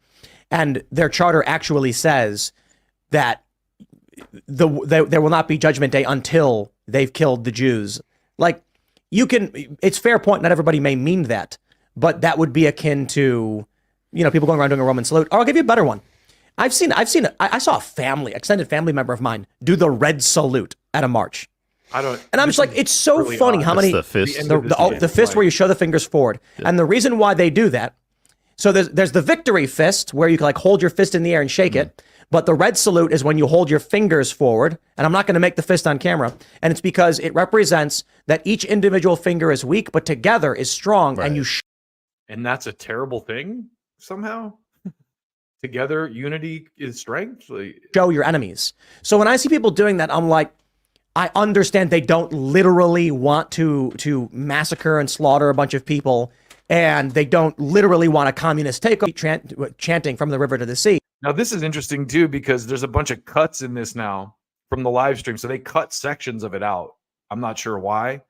And their charter actually says that there will not be Judgment Day until they've killed the Jews. Like, it's fair point. Not everybody may mean that, but that would be akin to, people going around doing a Roman salute. Or I'll give you a better one. I saw a extended family member of mine do the red salute at a march. And I'm just like, it's so really funny how many, the fist, the fist where you show the fingers forward. Yeah. And the reason why they do that, so there's the victory fist where you can hold your fist in the air and shake it. But the red salute is when you hold your fingers forward. And I'm not going to make the fist on camera. And it's because it represents that each individual finger is weak, but together is strong. Right. And and that's a terrible thing somehow. Together, unity is strength. Show your enemies. So when I see people doing that, I'm like, I understand they don't literally want to massacre and slaughter a bunch of people. And they don't literally want a communist takeover, chanting from the river to the sea. Now, this is interesting, too, because there's a bunch of cuts in this now from the live stream. So they cut sections of it out. I'm not sure why.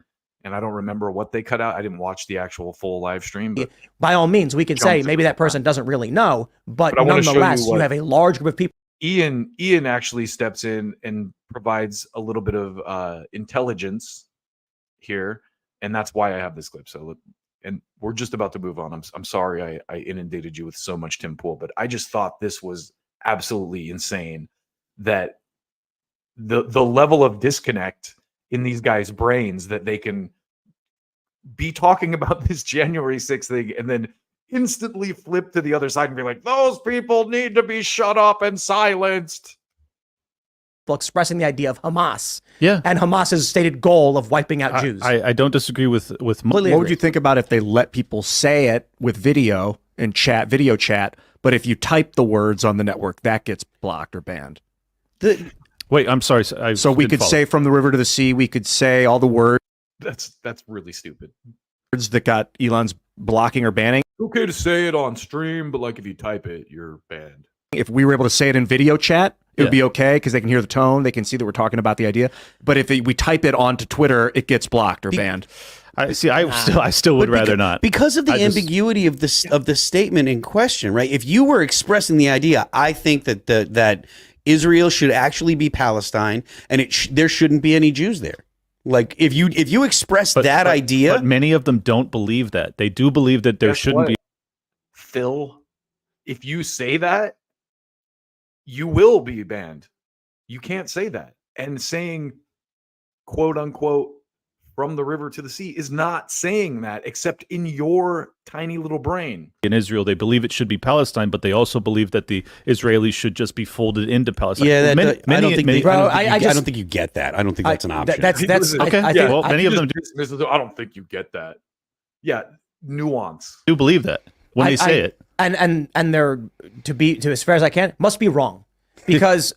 And I don't remember what they cut out. I didn't watch the actual full live stream. But by all means, we can say maybe that person doesn't really know. But nonetheless, you have a large group of people. Ian actually steps in and provides a little bit of intelligence here, and that's why I have this clip. So, and we're just about to move on. I'm sorry I inundated you with so much Tim Pool, but I just thought this was absolutely insane that the level of disconnect in these guys' brains that they can be talking about this January 6th thing and then instantly flip to the other side and be like, those people need to be shut up and silenced. Expressing the idea of Hamas. Yeah. And Hamas's stated goal of wiping out Jews. I don't disagree with what would you think about if they let people say it with video and video chat, but if you type the words on the network, that gets blocked or banned? Wait, I'm sorry. So we could say from the river to the sea, we could say all the words. That's really stupid. Words that got Elon's blocking or banning. Okay to say it on stream, but like if you type it, you're banned. If we were able to say it in video chat, it would be okay because they can hear the tone, they can see that we're talking about the idea. But if we type it onto Twitter, it gets blocked or banned. I still would rather not, because of the ambiguity of the statement in question, right? If you were expressing the idea, I think that that Israel should actually be Palestine, and there shouldn't be any Jews there. Like if you express that idea, but many of them don't believe that. They do believe that there shouldn't be. Phil, if you say that, you will be banned. You can't say that. And saying, quote unquote, from the river to the sea is not saying that, except in your tiny little brain. In Israel, they believe it should be Palestine, but they also believe that the Israelis should just be folded into Palestine. Yeah, I don't think you get that. I don't think that's an option. That's okay. Many of them do. I don't think you get that. Yeah, nuance. Do believe that when they say it, and they're to as far as I can must be wrong, because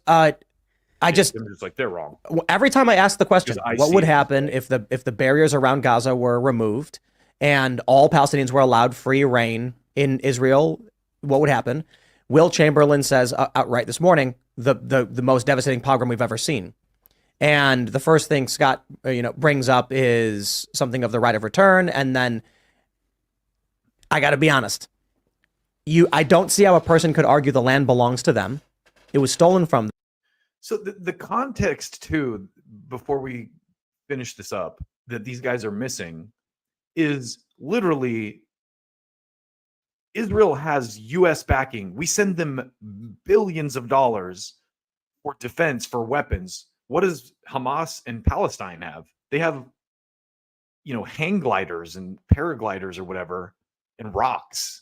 I'm just like they're wrong. Every time I ask the question, what would happen if the barriers around Gaza were removed and all Palestinians were allowed free reign in Israel? What would happen? Will Chamberlain says outright this morning, the most devastating pogrom we've ever seen. And the first thing Scott brings up is something of the right of return, and then I got to be honest, I don't see how a person could argue the land belongs to them. It was stolen from them. So the context too, before we finish this up, that these guys are missing is literally Israel has U.S. backing. We send them billions of dollars for defense, for weapons. What does Hamas and Palestine have? They have, hang gliders and paragliders or whatever, and rocks.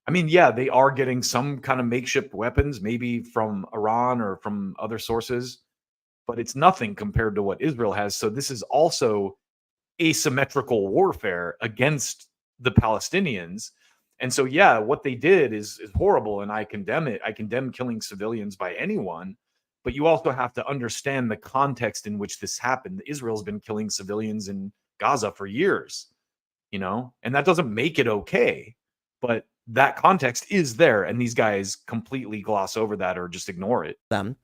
I mean, yeah, they are getting some kind of makeshift weapons, maybe from Iran or from other sources, but it's nothing compared to what Israel has. So this is also asymmetrical warfare against the Palestinians. And so, yeah, what they did is horrible, and I condemn it. I condemn killing civilians by anyone, but you also have to understand the context in which this happened. Israel's been killing civilians in Gaza for years, and that doesn't make it okay, but that context is there, and these guys completely gloss over that or just ignore it. And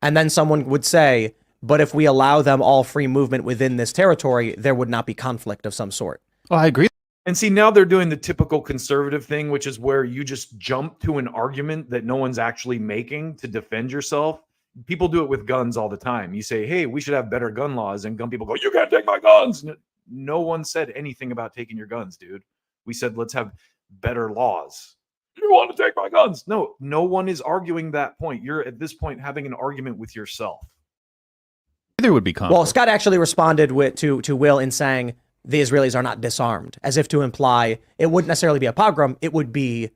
then someone would say, but if we allow them all free movement within this territory, there would not be conflict of some sort. Oh, I agree. And see, now they're doing the typical conservative thing, which is where you just jump to an argument that no one's actually making to defend yourself. People do it with guns all the time. You say, hey, we should have better gun laws, and gun people go, you can't take my guns. No one said anything about taking your guns, dude. We said, let's have better laws. You want to take my guns? No one is arguing that point. You're at this point having an argument with yourself. There would be conflict. Well, Scott actually responded to Will in saying the Israelis are not disarmed, as if to imply it wouldn't necessarily be a pogrom. It would be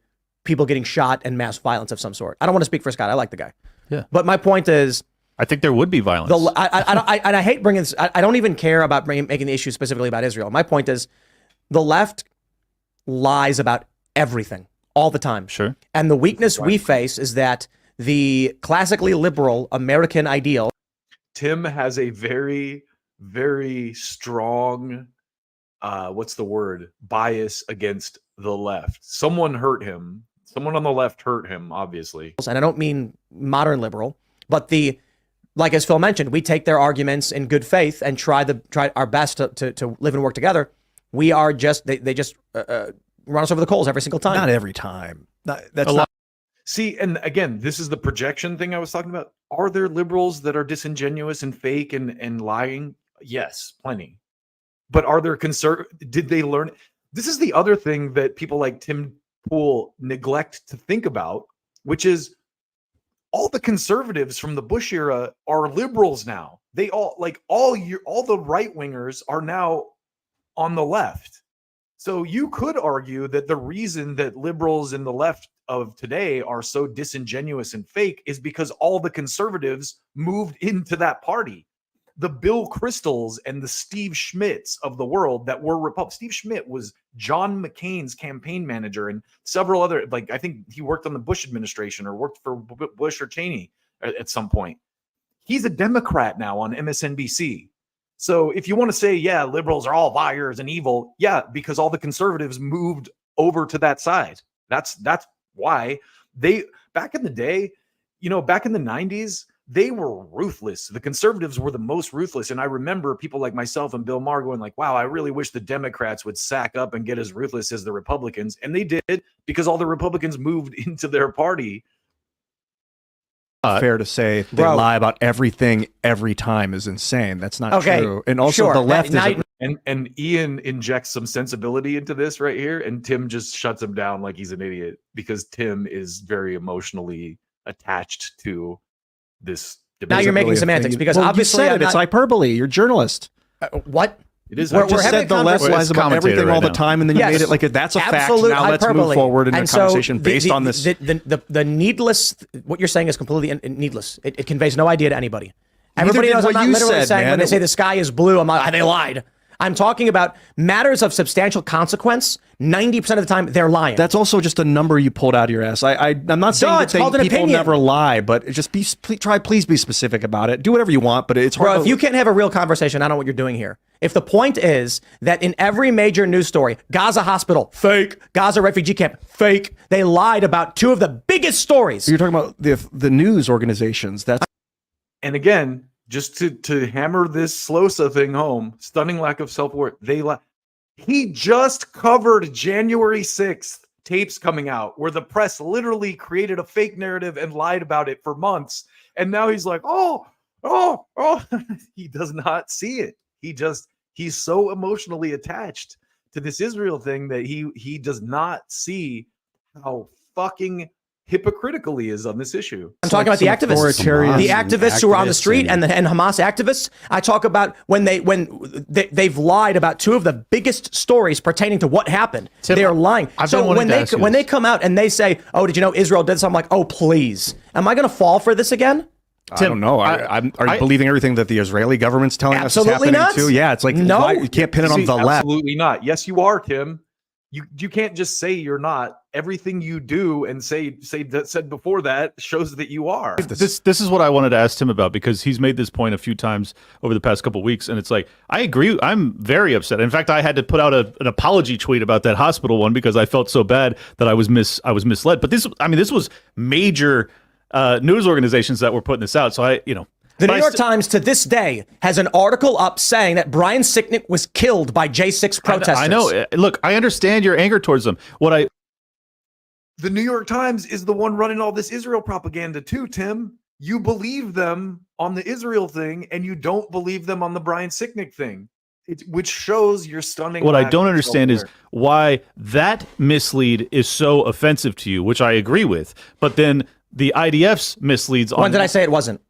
people getting shot and mass violence of some sort. I don't want to speak for Scott. I like the guy. Yeah. But my point is, I think there would be violence. I hate bringing this. I don't even care about making the issue specifically about Israel. My point is, the left lies about everything all the time. Sure. And the weakness we face is that the classically liberal American ideal. Tim has a very, very strong, bias against the left. Someone hurt him. Someone on the left hurt him, obviously. And I don't mean modern liberal, but like as Phil mentioned, we take their arguments in good faith and try our best to live and work together. We are just, they just run us over the coals every single time. Not every time. That's a lot. See, and again, this is the projection thing I was talking about. Are there liberals that are disingenuous and fake and lying? Yes, plenty. But are there did they learn? This is the other thing that people like Tim Pool neglect to think about, which is all the conservatives from the Bush era are liberals now. They all all the right wingers are now on the left. So you could argue that the reason that liberals in the left of today are so disingenuous and fake is because all the conservatives moved into that party. The Bill Krystals and the Steve Schmidts of the world that were Republicans. Steve Schmidt was John McCain's campaign manager and several other, I think he worked on the Bush administration or worked for Bush or Cheney at some point. He's a Democrat now on MSNBC. So if you want to say, yeah, liberals are all liars and evil, yeah, because all the conservatives moved over to that side. That's why they, back in the day, back in the 90s, they were ruthless. The conservatives were the most ruthless. And I remember people like myself and Bill Maher going like, wow, I really wish the Democrats would sack up and get as ruthless as the Republicans. And they did, because all the Republicans moved into their party. Fair to say they lie about everything every time is insane. That's not true. And also the left is and Ian injects some sensibility into this right here, and Tim just shuts him down like he's an idiot because Tim is very emotionally attached to this debate. Now you're making semantics because obviously you said it's hyperbole. You're a journalist. What? It is. We're said the left lies about everything all the time, and then you made it like that's a fact. Now let's move forward in a conversation based on this. The needless. What you're saying is completely needless. It conveys no idea to anybody. Everybody knows I'm not literally saying when they say the sky is blue, I'm not. They lied. I'm talking about matters of substantial consequence. 90% of the time, they're lying. That's also just a number you pulled out of your ass. I'm not saying that people never lie, but just please be specific about it. Do whatever you want, but it's hard. Bro, if you can't have a real conversation, I don't know what you're doing here. If the point is that in every major news story, Gaza hospital, fake, Gaza refugee camp, fake, they lied about two of the biggest stories. You're talking about the news organizations. And again, just to hammer this SLOSA thing home, stunning lack of self-worth. He just covered January 6th tapes coming out where the press literally created a fake narrative and lied about it for months. And now he's like, oh, he does not see it. He's so emotionally attached to this Israel thing that he does not see how fucking hypocritical he is on this issue. I'm talking about the activists who are on the street and Hamas activists. I talk about when they've lied about two of the biggest stories pertaining to what happened. They are lying. So when they come out and they say, "Oh, did you know Israel did something?" I'm like, "Oh, please." Am I going to fall for this again? Tim, I don't know. Are you believing everything that the Israeli government's telling us is happening too? Yeah, it's like no, you can't pin it on the left. Absolutely not. Yes, you are, Tim. You can't just say you're not. Everything you do and say that said before that shows that you are. This is what I wanted to ask Tim about, because he's made this point a few times over the past couple of weeks, and it's like, I agree. I'm very upset. In fact, I had to put out an apology tweet about that hospital one because I felt so bad that I was misled. But this was major news organizations that were putting this out. So The New York Times to this day has an article up saying that Brian Sicknick was killed by J6 protesters. I know. Look, I understand your anger towards them. The New York Times is the one running all this Israel propaganda too, Tim. You believe them on the Israel thing and you don't believe them on the Brian Sicknick thing, which shows your stunning. What I don't understand is why that mislead is so offensive to you, which I agree with. But then the IDF's misleads on. When did I say it wasn't?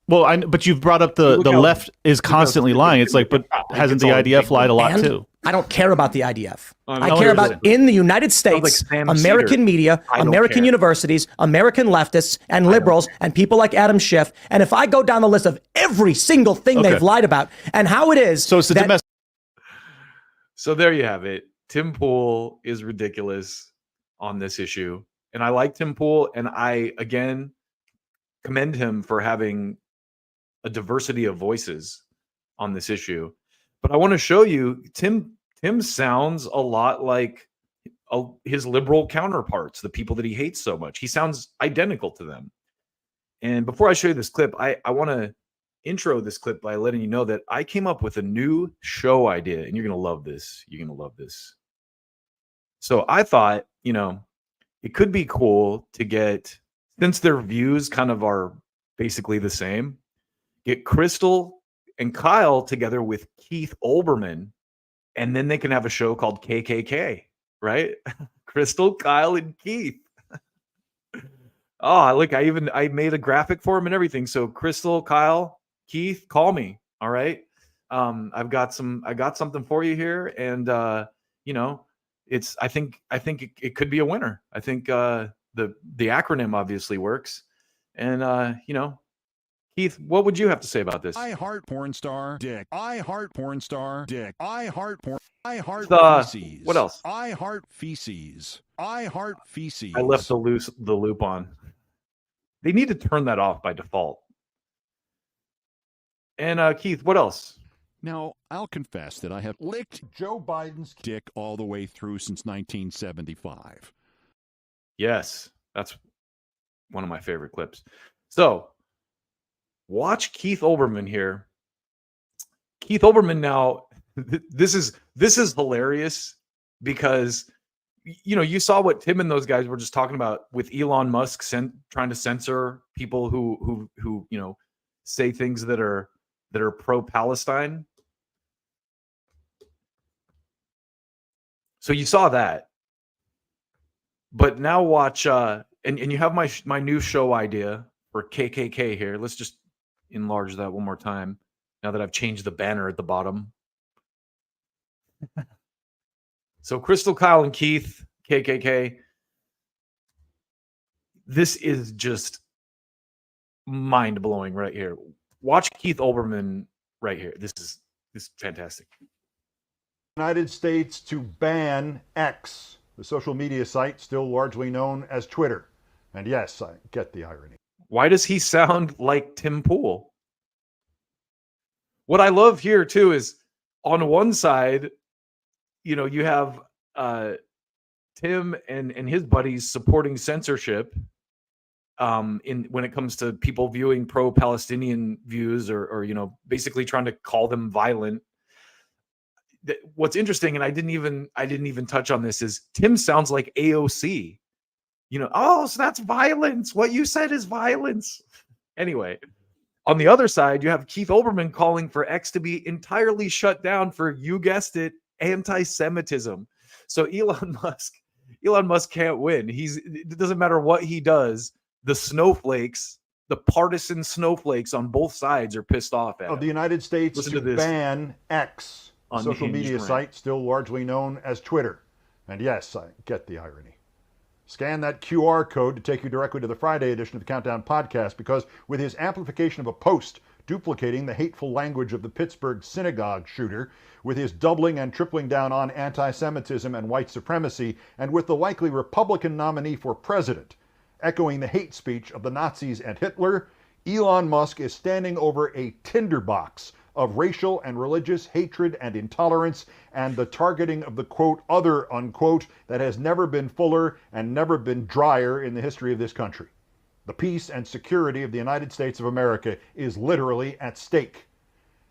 Well, but you've brought up the left is constantly lying. It's like, but hasn't the IDF lied a lot too? I don't care about the IDF. I care about in the United States, American media, American universities, American leftists and liberals and people like Adam Schiff. And if I go down the list of every single thing they've lied about and how it is. So it's the domestic. So there you have it. Tim Pool is ridiculous on this issue. And I like Tim Pool. And I, again, commend him for having a diversity of voices on this issue. But I want to show you, Tim sounds a lot like his liberal counterparts, the people that he hates so much. He sounds identical to them. And before I show you this clip, I want to intro this clip by letting you know that I came up with a new show idea, and you're going to love this. You're going to love this. So I thought, it could be cool to get, since their views kind of are basically the same, get Krystal and Kyle together with Keith Olbermann, and then they can have a show called KKK, right? Krystal, Kyle, and Keith. Oh, look, I made a graphic for him and everything. So Krystal, Kyle, Keith, call me. All right. I got something for you here. And I think it could be a winner. I think the acronym obviously works. And Keith, what would you have to say about this? I heart porn star dick. I heart porn star dick. I heart porn. I heart feces. What else? I heart feces. I heart feces. I left the loop on. They need to turn that off by default. And Keith, what else? Now, I'll confess that I have licked Joe Biden's dick all the way through since 1975. Yes, that's one of my favorite clips. So, watch Keith Olbermann here. Keith Olbermann now, this is hilarious because you saw what Tim and those guys were just talking about with Elon Musk trying to censor people who say things that are pro-Palestine. So you saw that. But now watch and you have my new show idea for KKK here. Let's just enlarge that one more time now that I've changed the banner at the bottom. So Krystal, Kyle, and Keith, KKK. This is just mind-blowing right here. Watch Keith Olbermann right here. This is fantastic. United States to ban X, the social media site still largely known as Twitter. And yes, I get the irony. Why does he sound like Tim Pool? What I love here too is on one side, you have Tim and his buddies supporting censorship when it comes to people viewing pro-Palestinian views or basically trying to call them violent. What's interesting, and I didn't even touch on this, is Tim sounds like AOC. So that's violence. What you said is violence. Anyway, on the other side, you have Keith Olbermann calling for X to be entirely shut down for, you guessed it, anti-Semitism. So Elon Musk can't win. It doesn't matter what he does. The snowflakes, the partisan snowflakes on both sides are pissed off at him. The United States to ban X, a social media site still largely known as Twitter. And yes, I get the irony. Scan that QR code to take you directly to the Friday edition of the Countdown Podcast, because with his amplification of a post duplicating the hateful language of the Pittsburgh synagogue shooter, with his doubling and tripling down on anti-Semitism and white supremacy, and with the likely Republican nominee for president echoing the hate speech of the Nazis and Hitler, Elon Musk is standing over a tinderbox of racial and religious hatred and intolerance, and the targeting of the, quote, other, unquote, that has never been fuller and never been drier in the history of this country. The peace and security of the United States of America is literally at stake.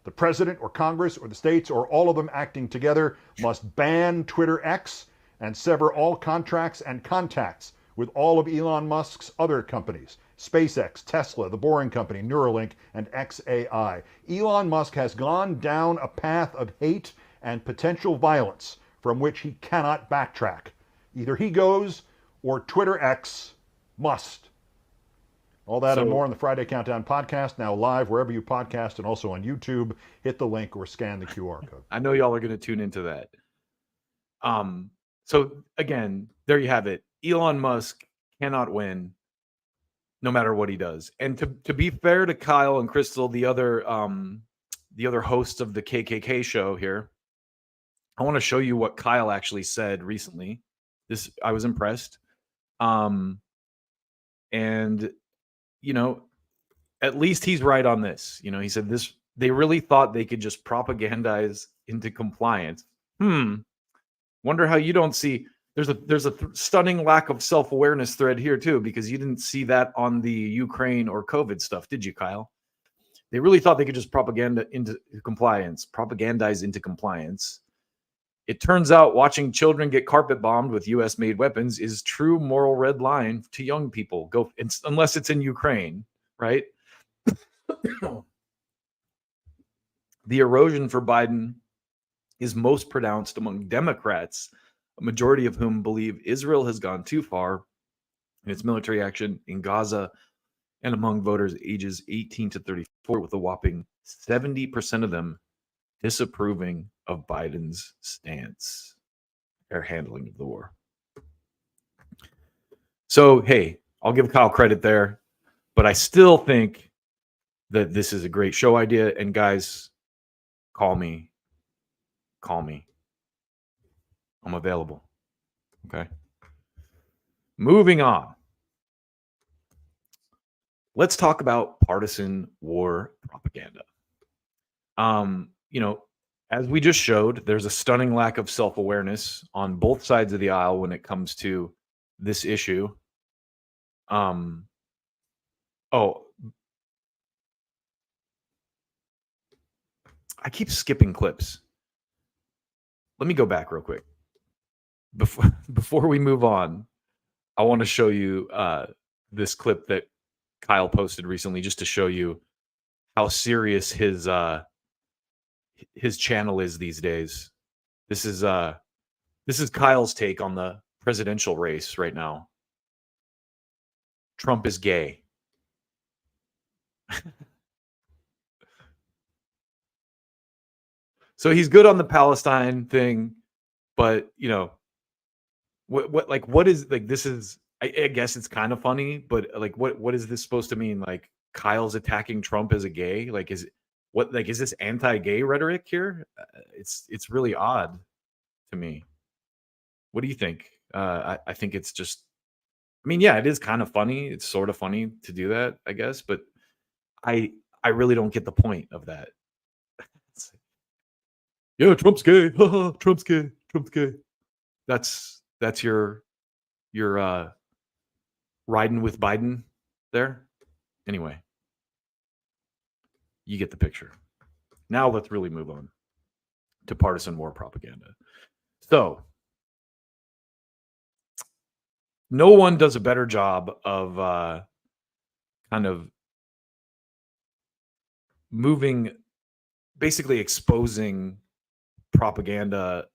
The president or Congress or the states or all of them acting together must ban Twitter X and sever all contracts and contacts with all of Elon Musk's other companies, SpaceX, Tesla, The Boring Company, Neuralink, and XAI. Elon Musk has gone down a path of hate and potential violence from which he cannot backtrack. Either he goes or Twitter X must. All that and more on the Friday Countdown Podcast, now live wherever you podcast and also on YouTube. Hit the link or scan the QR code. I know y'all are going to tune into that. So again, there you have it. Elon Musk cannot win no matter what he does. And to be fair to Kyle and Krystal, the other hosts of the KKK show here, I want to show you what Kyle actually said recently. I was impressed. And at least he's right on this. He said they really thought they could just propagandize into compliance. Wonder how you don't see. There's a stunning lack of self-awareness thread here too, because you didn't see that on the Ukraine or COVID stuff, did you, Kyle? They really thought they could just propagandize into compliance. It turns out watching children get carpet bombed with U.S. made weapons is true moral red line to young people. Unless it's in Ukraine, right? The erosion for Biden is most pronounced among Democrats, a majority of whom believe Israel has gone too far in its military action in Gaza, and among voters ages 18 to 34, with a whopping 70% of them disapproving of Biden's stance or handling of the war. So, hey, I'll give Kyle credit there, but I still think that this is a great show idea. And guys, call me. I'm available. Okay. Moving on. Let's talk about partisan war propaganda. As we just showed, there's a stunning lack of self-awareness on both sides of the aisle when it comes to this issue. I keep skipping clips. Let me go back real quick. Before we move on, I want to show you this clip that Kyle posted recently, just to show you how serious his channel is these days. This is Kyle's take on the presidential race right now. Trump is gay. So he's good on the Palestine thing, but what is this is I guess it's kind of funny, but what is this supposed to mean? Like Kyle's attacking Trump as a gay? Is this anti-gay rhetoric here? It's really odd to me. What do you think? I think it's just, it is kind of funny. It's sort of funny to do that, I guess, but I really don't get the point of that. Yeah, Trump's gay. Trump's gay. Trump's gay. That's your riding with Biden there. Anyway, you get the picture. Now let's really move on to partisan war propaganda. So, no one does a better job of kind of basically exposing propaganda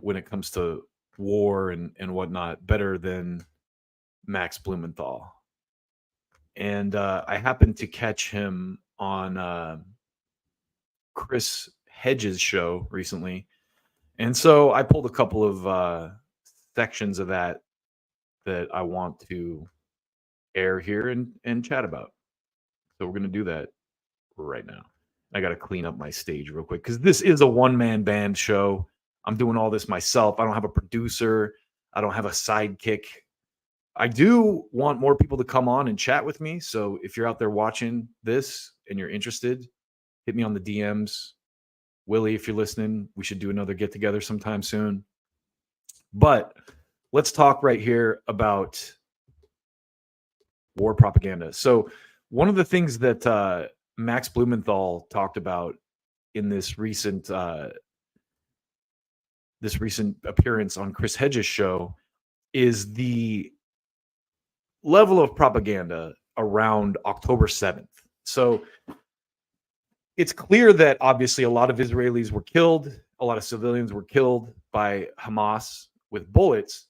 when it comes to war and whatnot, better than Max Blumenthal. And I happened to catch him on Chris Hedges' show recently. And so I pulled a couple of sections of that I want to air here and chat about. So we're going to do that right now. I got to clean up my stage real quick because this is a one-man band show. I'm doing all this myself. I don't have a producer. I don't have a sidekick. I do want more people to come on and chat with me. So if you're out there watching this and you're interested, hit me on the DMs. Willie, if you're listening, we should do another get together sometime soon. But let's talk right here about war propaganda. So one of the things that Max Blumenthal talked about in this recent appearance on Chris Hedges' show is the level of propaganda around October 7th. So it's clear that obviously a lot of Israelis were killed, a lot of civilians were killed by Hamas with bullets.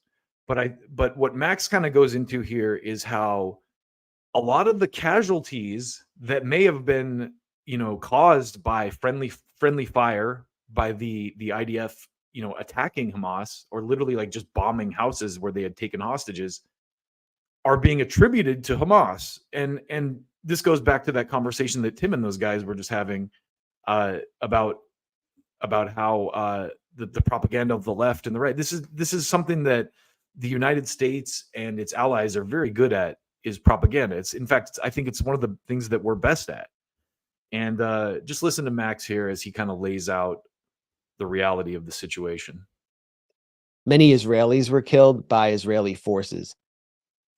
But what Max kind of goes into here is how a lot of the casualties that may have been, caused by friendly fire by the IDF, attacking Hamas or literally just bombing houses where they had taken hostages are being attributed to Hamas. And this goes back to that conversation that Tim and those guys were just having about how the propaganda of the left and the right. This is something that the United States and its allies are very good at, is propaganda. In fact, I think it's one of the things that we're best at. And just listen to Max here as he kind of lays out the reality of the situation. Many Israelis were killed by Israeli forces,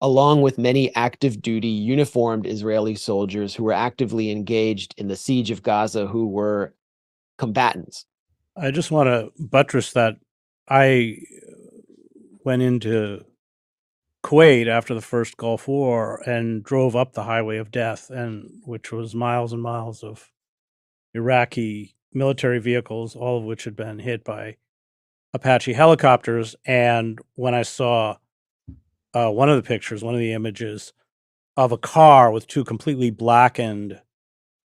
along with many active duty uniformed Israeli soldiers who were actively engaged in the siege of Gaza, who were combatants. I just want to buttress that I went into Kuwait after the first Gulf War and drove up the highway of death, and which was miles and miles of Iraqi military vehicles, all of which had been hit by Apache helicopters. And when I saw one of the pictures, one of the images of a car with two completely blackened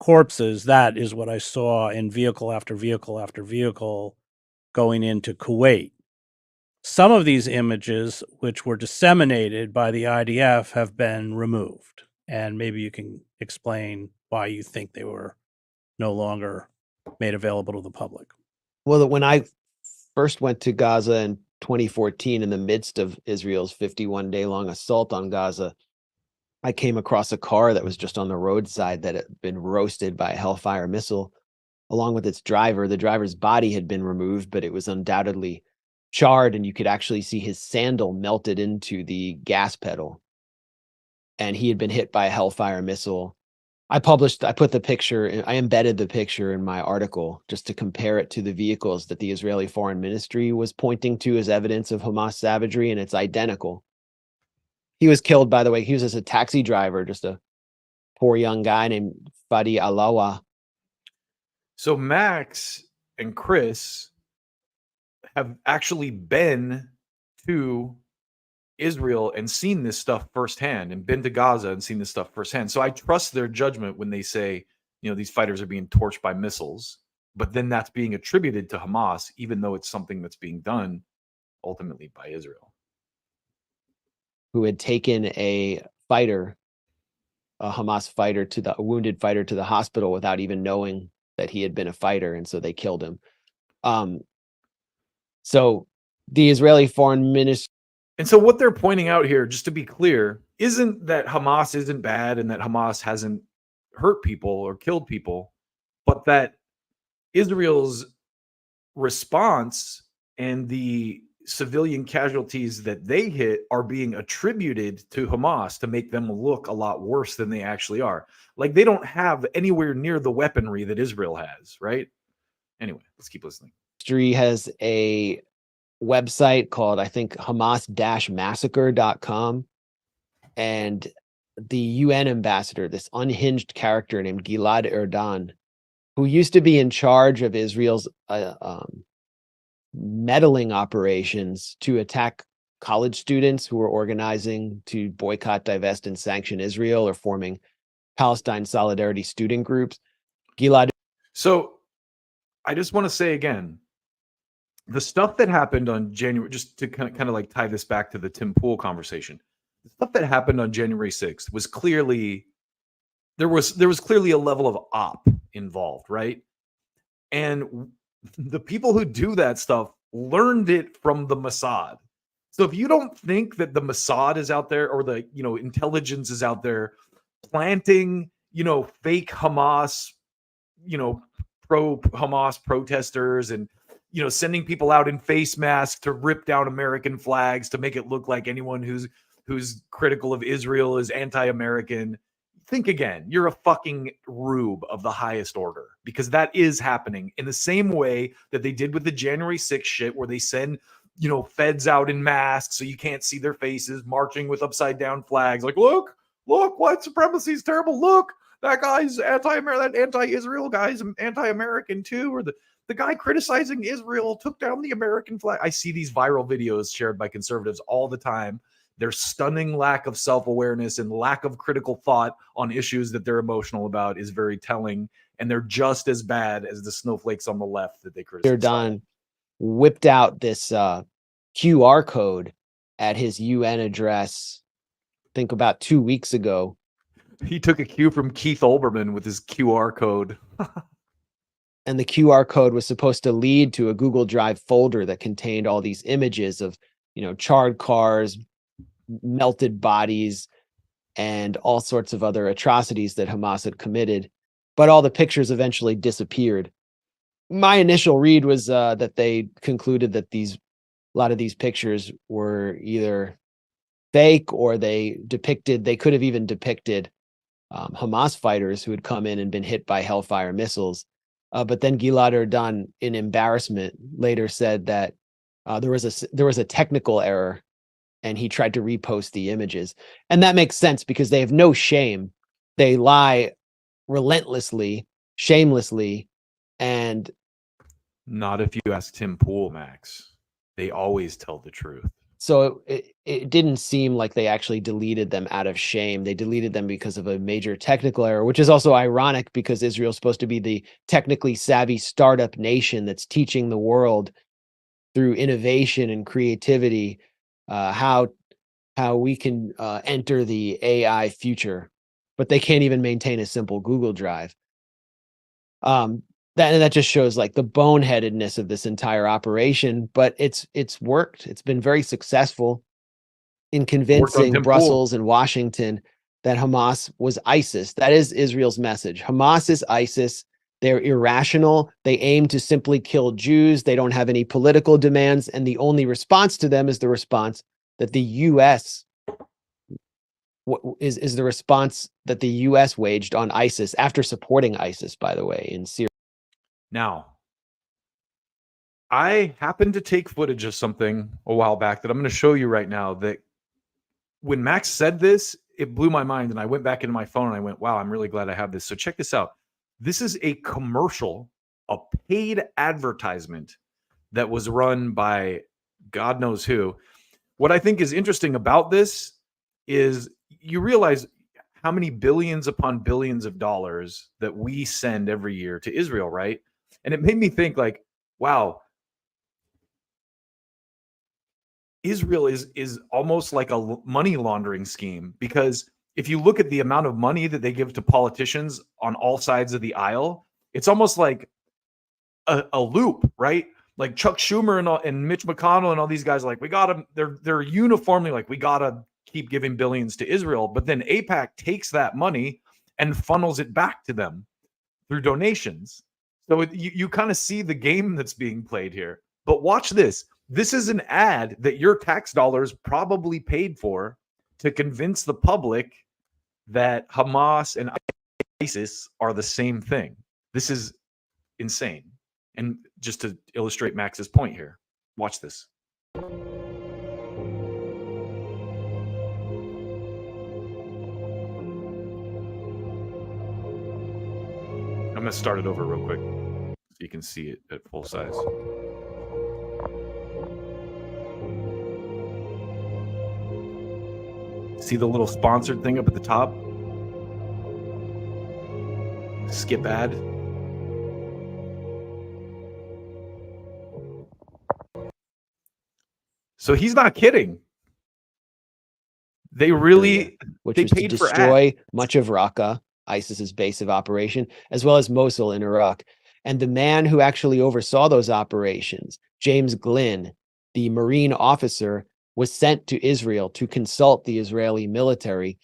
corpses, that is what I saw in vehicle after vehicle after vehicle going into Kuwait. Some of these images, which were disseminated by the IDF, have been removed. And maybe you can explain why you think they were no longer made available to the public. Well, when I first went to Gaza in 2014, in the midst of Israel's 51-day-long assault on Gaza, I came across a car that was just on the roadside that had been roasted by a Hellfire missile, along with its driver. The driver's body had been removed, but it was undoubtedly charred, and you could actually see his sandal melted into the gas pedal. And he had been hit by a Hellfire missile. I put the picture, I embedded the picture in my article just to compare it to the vehicles that the Israeli Foreign Ministry was pointing to as evidence of Hamas savagery, and it's identical. He was killed, by the way. He was just a taxi driver, just a poor young guy named Fadi Alawa. So Max and Chris have actually been to Israel and seen this stuff firsthand, and been to Gaza and seen this stuff firsthand. So I trust their judgment when they say, these fighters are being torched by missiles, but then that's being attributed to Hamas, even though it's something that's being done ultimately by Israel. Who had taken a Hamas fighter, a wounded fighter, to the hospital without even knowing that he had been a fighter, and so they killed him. So the Israeli Foreign Ministry. And so what they're pointing out here, just to be clear, isn't that Hamas isn't bad and that Hamas hasn't hurt people or killed people, but that Israel's response and the civilian casualties that they hit are being attributed to Hamas to make them look a lot worse than they actually are. Like, they don't have anywhere near the weaponry that Israel has, right? Anyway, let's keep listening. Ministry has a website called, I think, Hamas-massacre.com, and the UN ambassador, this unhinged character named Gilad Erdan, who used to be in charge of Israel's meddling operations to attack college students who were organizing to boycott, divest, and sanction Israel, or forming Palestine Solidarity student groups. Gilad. So I just want to say again, the stuff that happened on January, just to kind of like tie this back to the Tim Pool conversation, the stuff that happened on January 6th was clearly, there was clearly a level of op involved, right? And the people who do that stuff learned it from the Mossad. So if you don't think that the Mossad is out there, or the, intelligence is out there planting, fake Hamas, pro-Hamas protesters, and, sending people out in face masks to rip down American flags to make it look like anyone who's critical of Israel is anti-American, think again. You're a fucking rube of the highest order, because that is happening in the same way that they did with the January 6th shit, where they send, feds out in masks so you can't see their faces, marching with upside down flags. Like, look, white supremacy is terrible. Look, that guy's anti-American, that anti-Israel guy's anti-American too. Or the guy criticizing Israel took down the American flag. I see these viral videos shared by conservatives all the time. Their stunning lack of self-awareness and lack of critical thought on issues that they're emotional about is very telling. And they're just as bad as the snowflakes on the left that they criticize. Erdogan whipped out this QR code at his UN address, I think about 2 weeks ago. He took a cue from Keith Olbermann with his QR code. And the QR code was supposed to lead to a Google Drive folder that contained all these images of, charred cars, melted bodies, and all sorts of other atrocities that Hamas had committed. But all the pictures eventually disappeared. My initial read was that they concluded that a lot of these pictures were either fake, or they could have even depicted Hamas fighters who had come in and been hit by Hellfire missiles. But then Gilad Erdan, in embarrassment, later said that There was a technical error, and he tried to repost the images, and that makes sense because they have no shame. They lie relentlessly, shamelessly, and not if you ask Tim Pool, Max. They always tell the truth. So it didn't seem like they actually deleted them out of shame. They deleted them because of a major technical error, which is also ironic because Israel's supposed to be the technically savvy startup nation that's teaching the world through innovation and creativity how we can enter the AI future, but they can't even maintain a simple Google Drive. That just shows like the boneheadedness of this entire operation, but it's worked. It's been very successful in convincing Brussels and Washington that Hamas was ISIS. That is Israel's message. Hamas is ISIS. They're irrational. They aim to simply kill Jews. They don't have any political demands, and the only response to them is the response that the U.S. is the response that the U.S. waged on ISIS after supporting ISIS, by the way, in Syria. Now, I happened to take footage of something a while back that I'm going to show you right now that when Max said this, it blew my mind. And I went back into my phone and I went, wow, I'm really glad I have this. So check this out. This is a commercial, a paid advertisement that was run by God knows who. What I think is interesting about this is you realize how many billions upon billions of dollars that we send every year to Israel, right? And it made me think like, wow, Israel is almost like a money laundering scheme, because if you look at the amount of money that they give to politicians on all sides of the aisle, it's almost like a loop, right? Like Chuck Schumer and Mitch McConnell and all these guys, like we gotta, they're uniformly like, we gotta keep giving billions to Israel. But then AIPAC takes that money and funnels it back to them through donations. So you kind of see the game that's being played here. But watch this. This is an ad that your tax dollars probably paid for to convince the public that Hamas and ISIS are the same thing. This is insane. And just to illustrate Max's point here, watch this. I'm going to start it over real quick so you can see it at full size. See the little sponsored thing up at the top? Skip ad. So he's not kidding. They really which they was to paid for destroy much of Raqqa, ISIS's base of operation, as well as Mosul in Iraq. And the man who actually oversaw those operations, James Glynn, the Marine officer, was sent to Israel to consult the Israeli military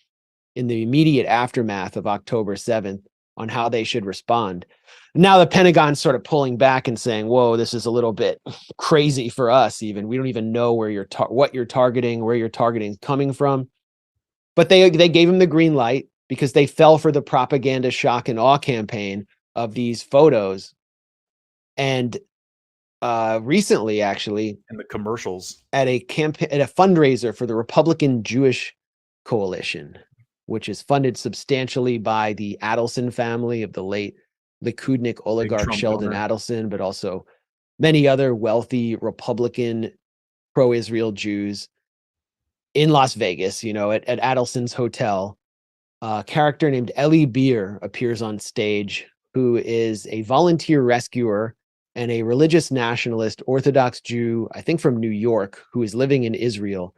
in the immediate aftermath of October 7th on how they should respond. Now the Pentagon's sort of pulling back and saying, whoa, this is a little bit crazy for us even. We don't even know where what you're targeting, where your targeting is coming from. But they gave him the green light because they fell for the propaganda shock and awe campaign of these photos. And recently, actually, and the commercials at a fundraiser for the Republican Jewish Coalition, which is funded substantially by the Adelson family of the late Likudnik oligarch Sheldon Adelson, but also many other wealthy Republican pro-Israel Jews in Las Vegas, at Adelson's hotel. A character named Eli Beer appears on stage, who is a volunteer rescuer and a religious nationalist Orthodox Jew, I think from New York, who is living in Israel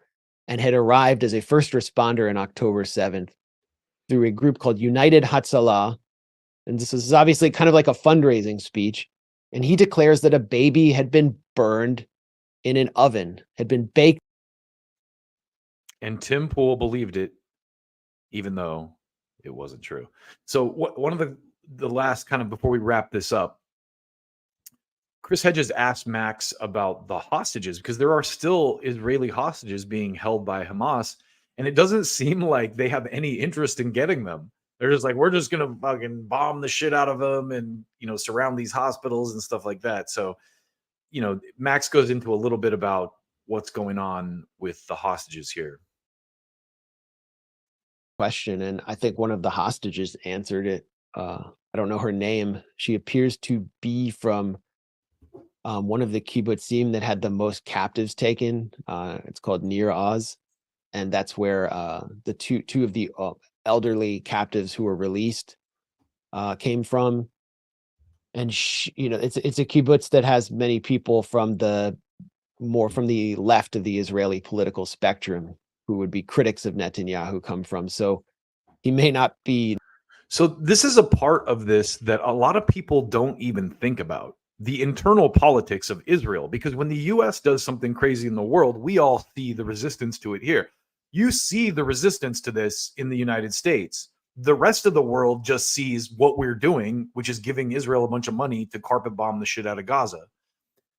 and had arrived as a first responder on October 7th through a group called United Hatzalah. And this is obviously kind of like a fundraising speech. And he declares that a baby had been burned in an oven, had been baked. And Tim Pool believed it, even though it wasn't true. So one of the last kind of before we wrap this up, Chris Hedges asked Max about the hostages, because there are still Israeli hostages being held by Hamas, and it doesn't seem like they have any interest in getting them. They're just like, we're just going to fucking bomb the shit out of them and, surround these hospitals and stuff like that. So Max goes into a little bit about what's going on with the hostages here. Question, and I think one of the hostages answered it. I don't know her name. She appears to be from one of the kibbutzim that had the most captives taken. It's called Nir Oz, and that's where the two of the elderly captives who were released came from. And it's a kibbutz that has many people from the left of the Israeli political spectrum who would be critics of Netanyahu come from. So he may not be. So this is a part of this that a lot of people don't even think about, the internal politics of Israel, because when the US does something crazy in the world, we all see the resistance to it here. You see the resistance to this in the United States. The rest of the world just sees what we're doing, which is giving Israel a bunch of money to carpet bomb the shit out of Gaza.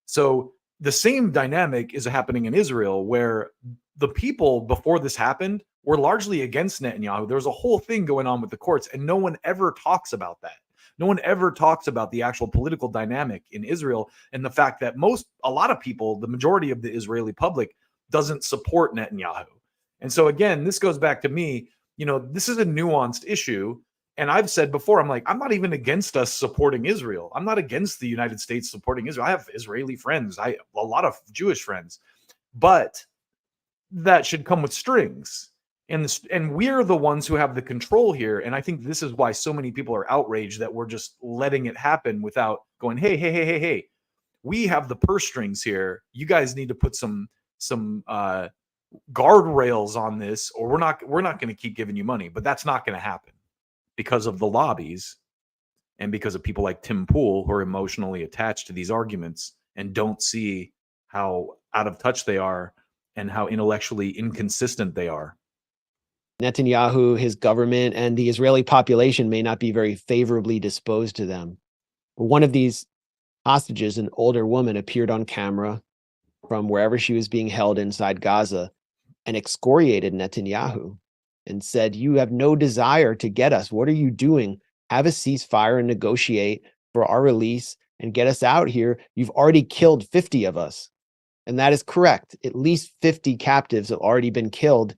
So the same dynamic is happening in Israel, where the people before this happened were largely against Netanyahu. There was a whole thing going on with the courts, and no one ever talks about that. No one ever talks about the actual political dynamic in Israel and the fact that a lot of people, the majority of the Israeli public, doesn't support Netanyahu. And so again, this goes back to me, this is a nuanced issue. And I've said before, I'm like, I'm not even against us supporting Israel. I'm not against the United States supporting Israel. I have Israeli friends. A lot of Jewish friends, but that should come with strings. And we're the ones who have the control here. And I think this is why so many people are outraged that we're just letting it happen without going, hey, we have the purse strings here. You guys need to put some guardrails on this, or we're not going to keep giving you money. But that's not going to happen because of the lobbies and because of people like Tim Pool who are emotionally attached to these arguments and don't see how out of touch they are and how intellectually inconsistent they are. Netanyahu, his government, and the Israeli population may not be very favorably disposed to them. One of these hostages, an older woman, appeared on camera from wherever she was being held inside Gaza and excoriated Netanyahu and said, "You have no desire to get us. What are you doing? Have a ceasefire and negotiate for our release and get us out here. You've already killed 50 of us." And that is correct. At least 50 captives have already been killed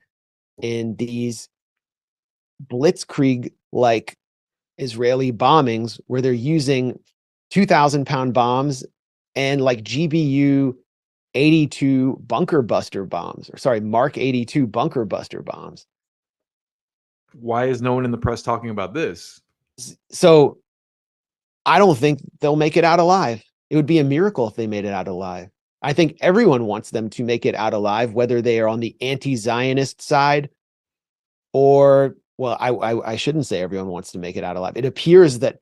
in these blitzkrieg-like Israeli bombings where they're using 2,000-pound bombs and like GBU 82 bunker buster bombs, or sorry, Mark 82 bunker buster bombs. Why is no one in the press talking about this? So I don't think they'll make it out alive. It would be a miracle if they made it out alive. I think everyone wants them to make it out alive, whether they are on the anti-Zionist side or, well, I shouldn't say everyone wants to make it out alive. It appears that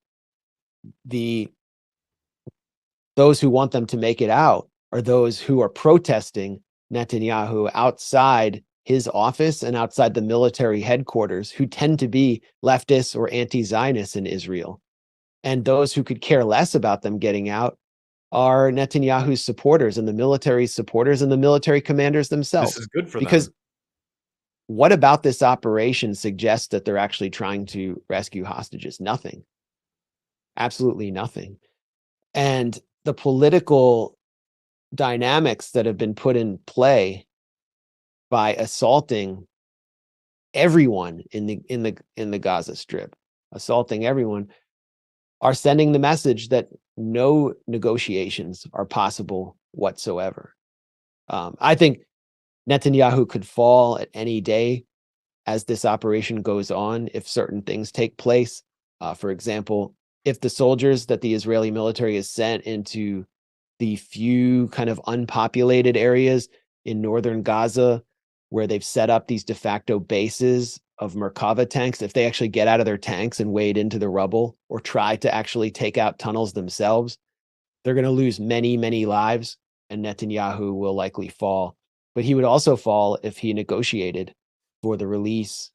those who want them to make it out are those who are protesting Netanyahu outside his office and outside the military headquarters, who tend to be leftists or anti-Zionists in Israel. And those who could care less about them getting out are Netanyahu's supporters and the military supporters and the military commanders themselves. This is good for because them. What about this operation suggests that they're actually trying to rescue hostages? Nothing. Absolutely nothing. And the political dynamics that have been put in play by assaulting everyone in the Gaza Strip, assaulting everyone, are sending the message that no negotiations are possible whatsoever. I think Netanyahu could fall at any day as this operation goes on if certain things take place. For example, if the soldiers that the Israeli military has sent into the few kind of unpopulated areas in northern Gaza where they've set up these de facto bases of Merkava tanks, if they actually get out of their tanks and wade into the rubble or try to actually take out tunnels themselves, they're going to lose many, many lives, and Netanyahu will likely fall. But he would also fall if he negotiated for the release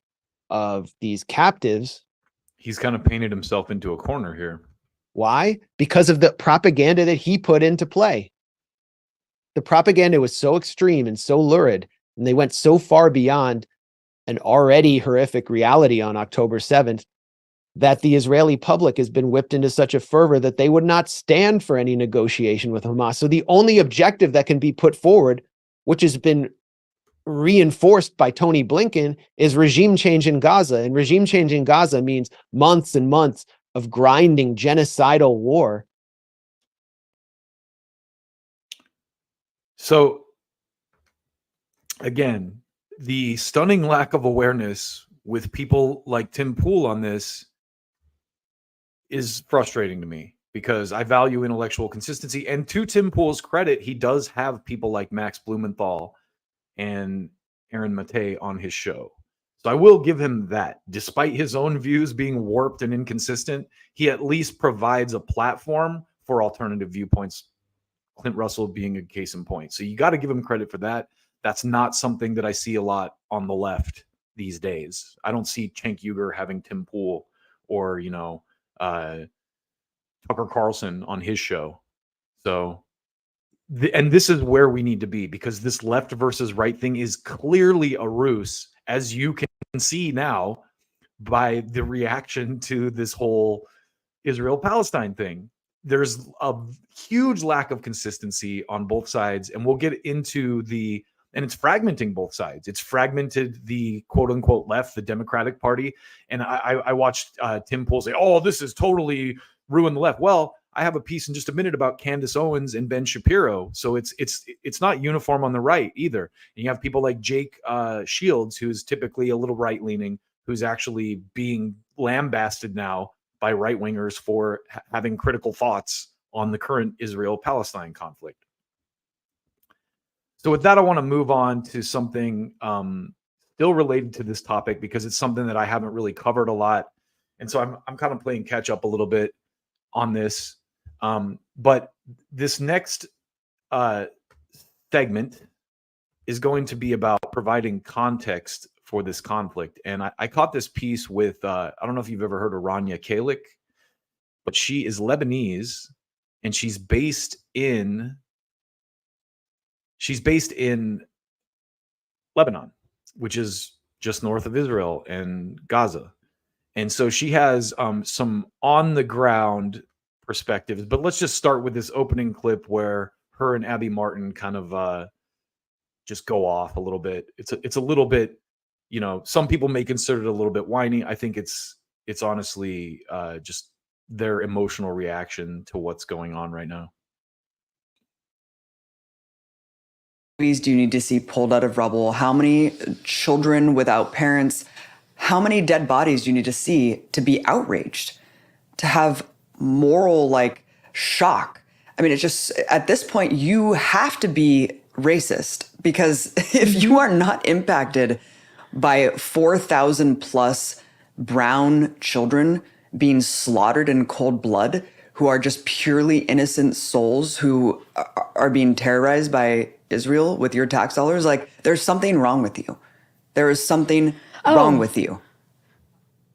of these captives. He's kind of painted himself into a corner here. Why? Because of the propaganda that he put into play. The propaganda was so extreme and so lurid, and they went so far beyond an already horrific reality on October 7th that the Israeli public has been whipped into such a fervor that they would not stand for any negotiation with Hamas. So the only objective that can be put forward, which has been reinforced by Tony Blinken, is regime change in Gaza. And regime change in Gaza means months and months of grinding genocidal war. So, again, the stunning lack of awareness with people like Tim Pool on this is frustrating to me, because I value intellectual consistency. And to Tim Pool's credit, he does have people like Max Blumenthal and Aaron Mate on his show. So I will give him that. Despite his own views being warped and inconsistent, he at least provides a platform for alternative viewpoints, Clint Russell being a case in point. So you got to give him credit for that. That's not something that I see a lot on the left these days. I don't see Cenk Uygur having Tim Pool or, Tucker Carlson on his show. So, and this is where we need to be, because this left versus right thing is clearly a ruse, as you can see now by the reaction to this whole Israel-Palestine thing. There's a huge lack of consistency on both sides, and we'll get into and it's fragmenting both sides. It's fragmented the quote unquote left, the Democratic Party. And I watched Tim Pool say, "Oh, this is totally ruined the left." Well, I have a piece in just a minute about Candace Owens and Ben Shapiro. So it's not uniform on the right either. And you have people like Jake Shields, who's typically a little right leaning, who's actually being lambasted now by right wingers for having critical thoughts on the current Israel-Palestine conflict. So with that, I want to move on to something still related to this topic, because it's something that I haven't really covered a lot. And so I'm kind of playing catch up a little bit on this. But this next segment is going to be about providing context for this conflict. And I caught this piece with, I don't know if you've ever heard of Rania Kalek, but she is Lebanese, and she's based in Lebanon, which is just north of Israel and Gaza. And so she has some on the ground perspectives, but let's just start with this opening clip where her and Abby Martin kind of just go off a little bit. It's a little bit, some people may consider it a little bit whiny. I think it's honestly just their emotional reaction to what's going on right now. Do you need to see pulled out of rubble? How many children without parents? How many dead bodies do you need to see to be outraged, to have moral shock? I mean, it's just, at this point, you have to be racist, because if you are not impacted by 4,000 plus brown children being slaughtered in cold blood, who are just purely innocent souls who are being terrorized by Israel with your tax dollars, there's something wrong with you. There is something wrong with you.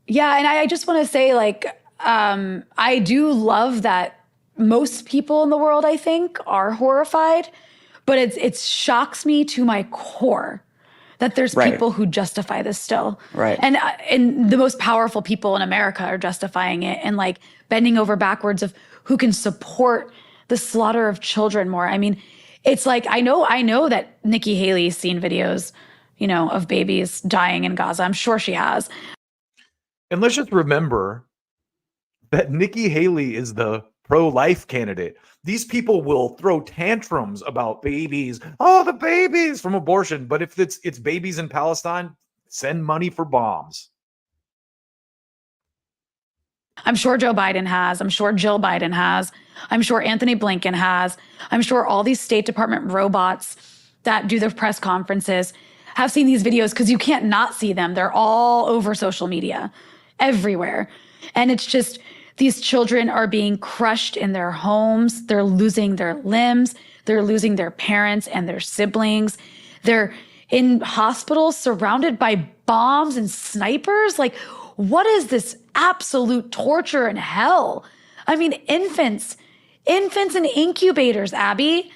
Yeah, and I just want to say, I do love that most people in the world, I think, are horrified, but it shocks me to my core that there's people who justify this still. Right. And the most powerful people in America are justifying it and bending over backwards of who can support the slaughter of children more. I mean, it's I know that Nikki Haley's seen videos, of babies dying in Gaza. I'm sure she has. And let's just remember that Nikki Haley is the pro-life candidate. These people will throw tantrums about babies. Oh, the babies from abortion. But if it's babies in Palestine, send money for bombs. I'm sure Joe Biden has. I'm sure Jill Biden has. I'm sure Anthony Blinken has. I'm sure all these State Department robots that do their press conferences have seen these videos, because you can't not see them. They're all over social media, everywhere. And it's just, these children are being crushed in their homes. They're losing their limbs. They're losing their parents and their siblings. They're in hospitals surrounded by bombs and snipers. What is this absolute torture and hell? I mean, infants in incubators, Abby.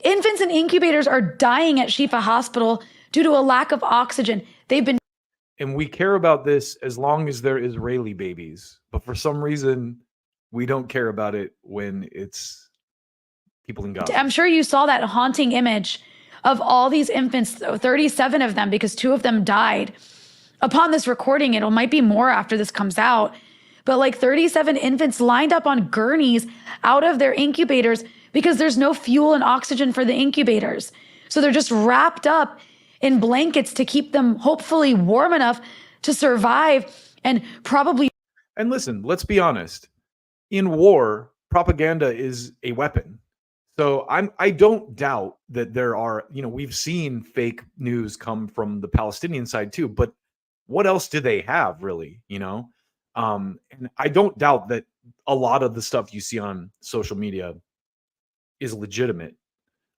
Infants in incubators are dying at Shifa Hospital due to a lack of oxygen. They've been And we care about this as long as they're Israeli babies. But for some reason, we don't care about it when it's people in Gaza. I'm sure you saw that haunting image of all these infants, 37 of them, because 2 of them died. Upon this recording, it might be more after this comes out, but like 37 infants lined up on gurneys out of their incubators because there's no fuel and oxygen for the incubators. So they're just wrapped up in blankets to keep them hopefully warm enough to survive and probably. And listen, let's be honest. In war, propaganda is a weapon. So I don't doubt that there are, we've seen fake news come from the Palestinian side too, but what else do they have really, And I don't doubt that a lot of the stuff you see on social media is legitimate.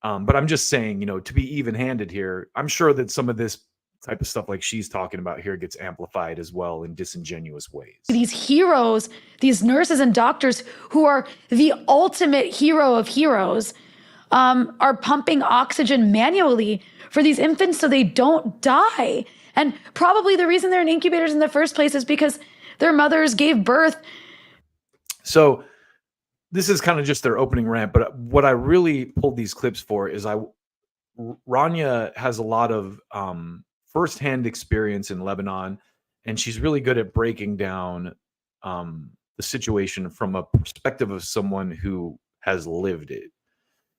But I'm just saying, to be even-handed here, I'm sure that some of this type of stuff like she's talking about here gets amplified as well in disingenuous ways. These heroes, these nurses and doctors who are the ultimate hero of heroes, are pumping oxygen manually for these infants so they don't die. And probably the reason they're in incubators in the first place is because their mothers gave birth. So this is kind of just their opening rant, but what I really pulled these clips for is Rania has a lot of firsthand experience in Lebanon, and she's really good at breaking down the situation from a perspective of someone who has lived it.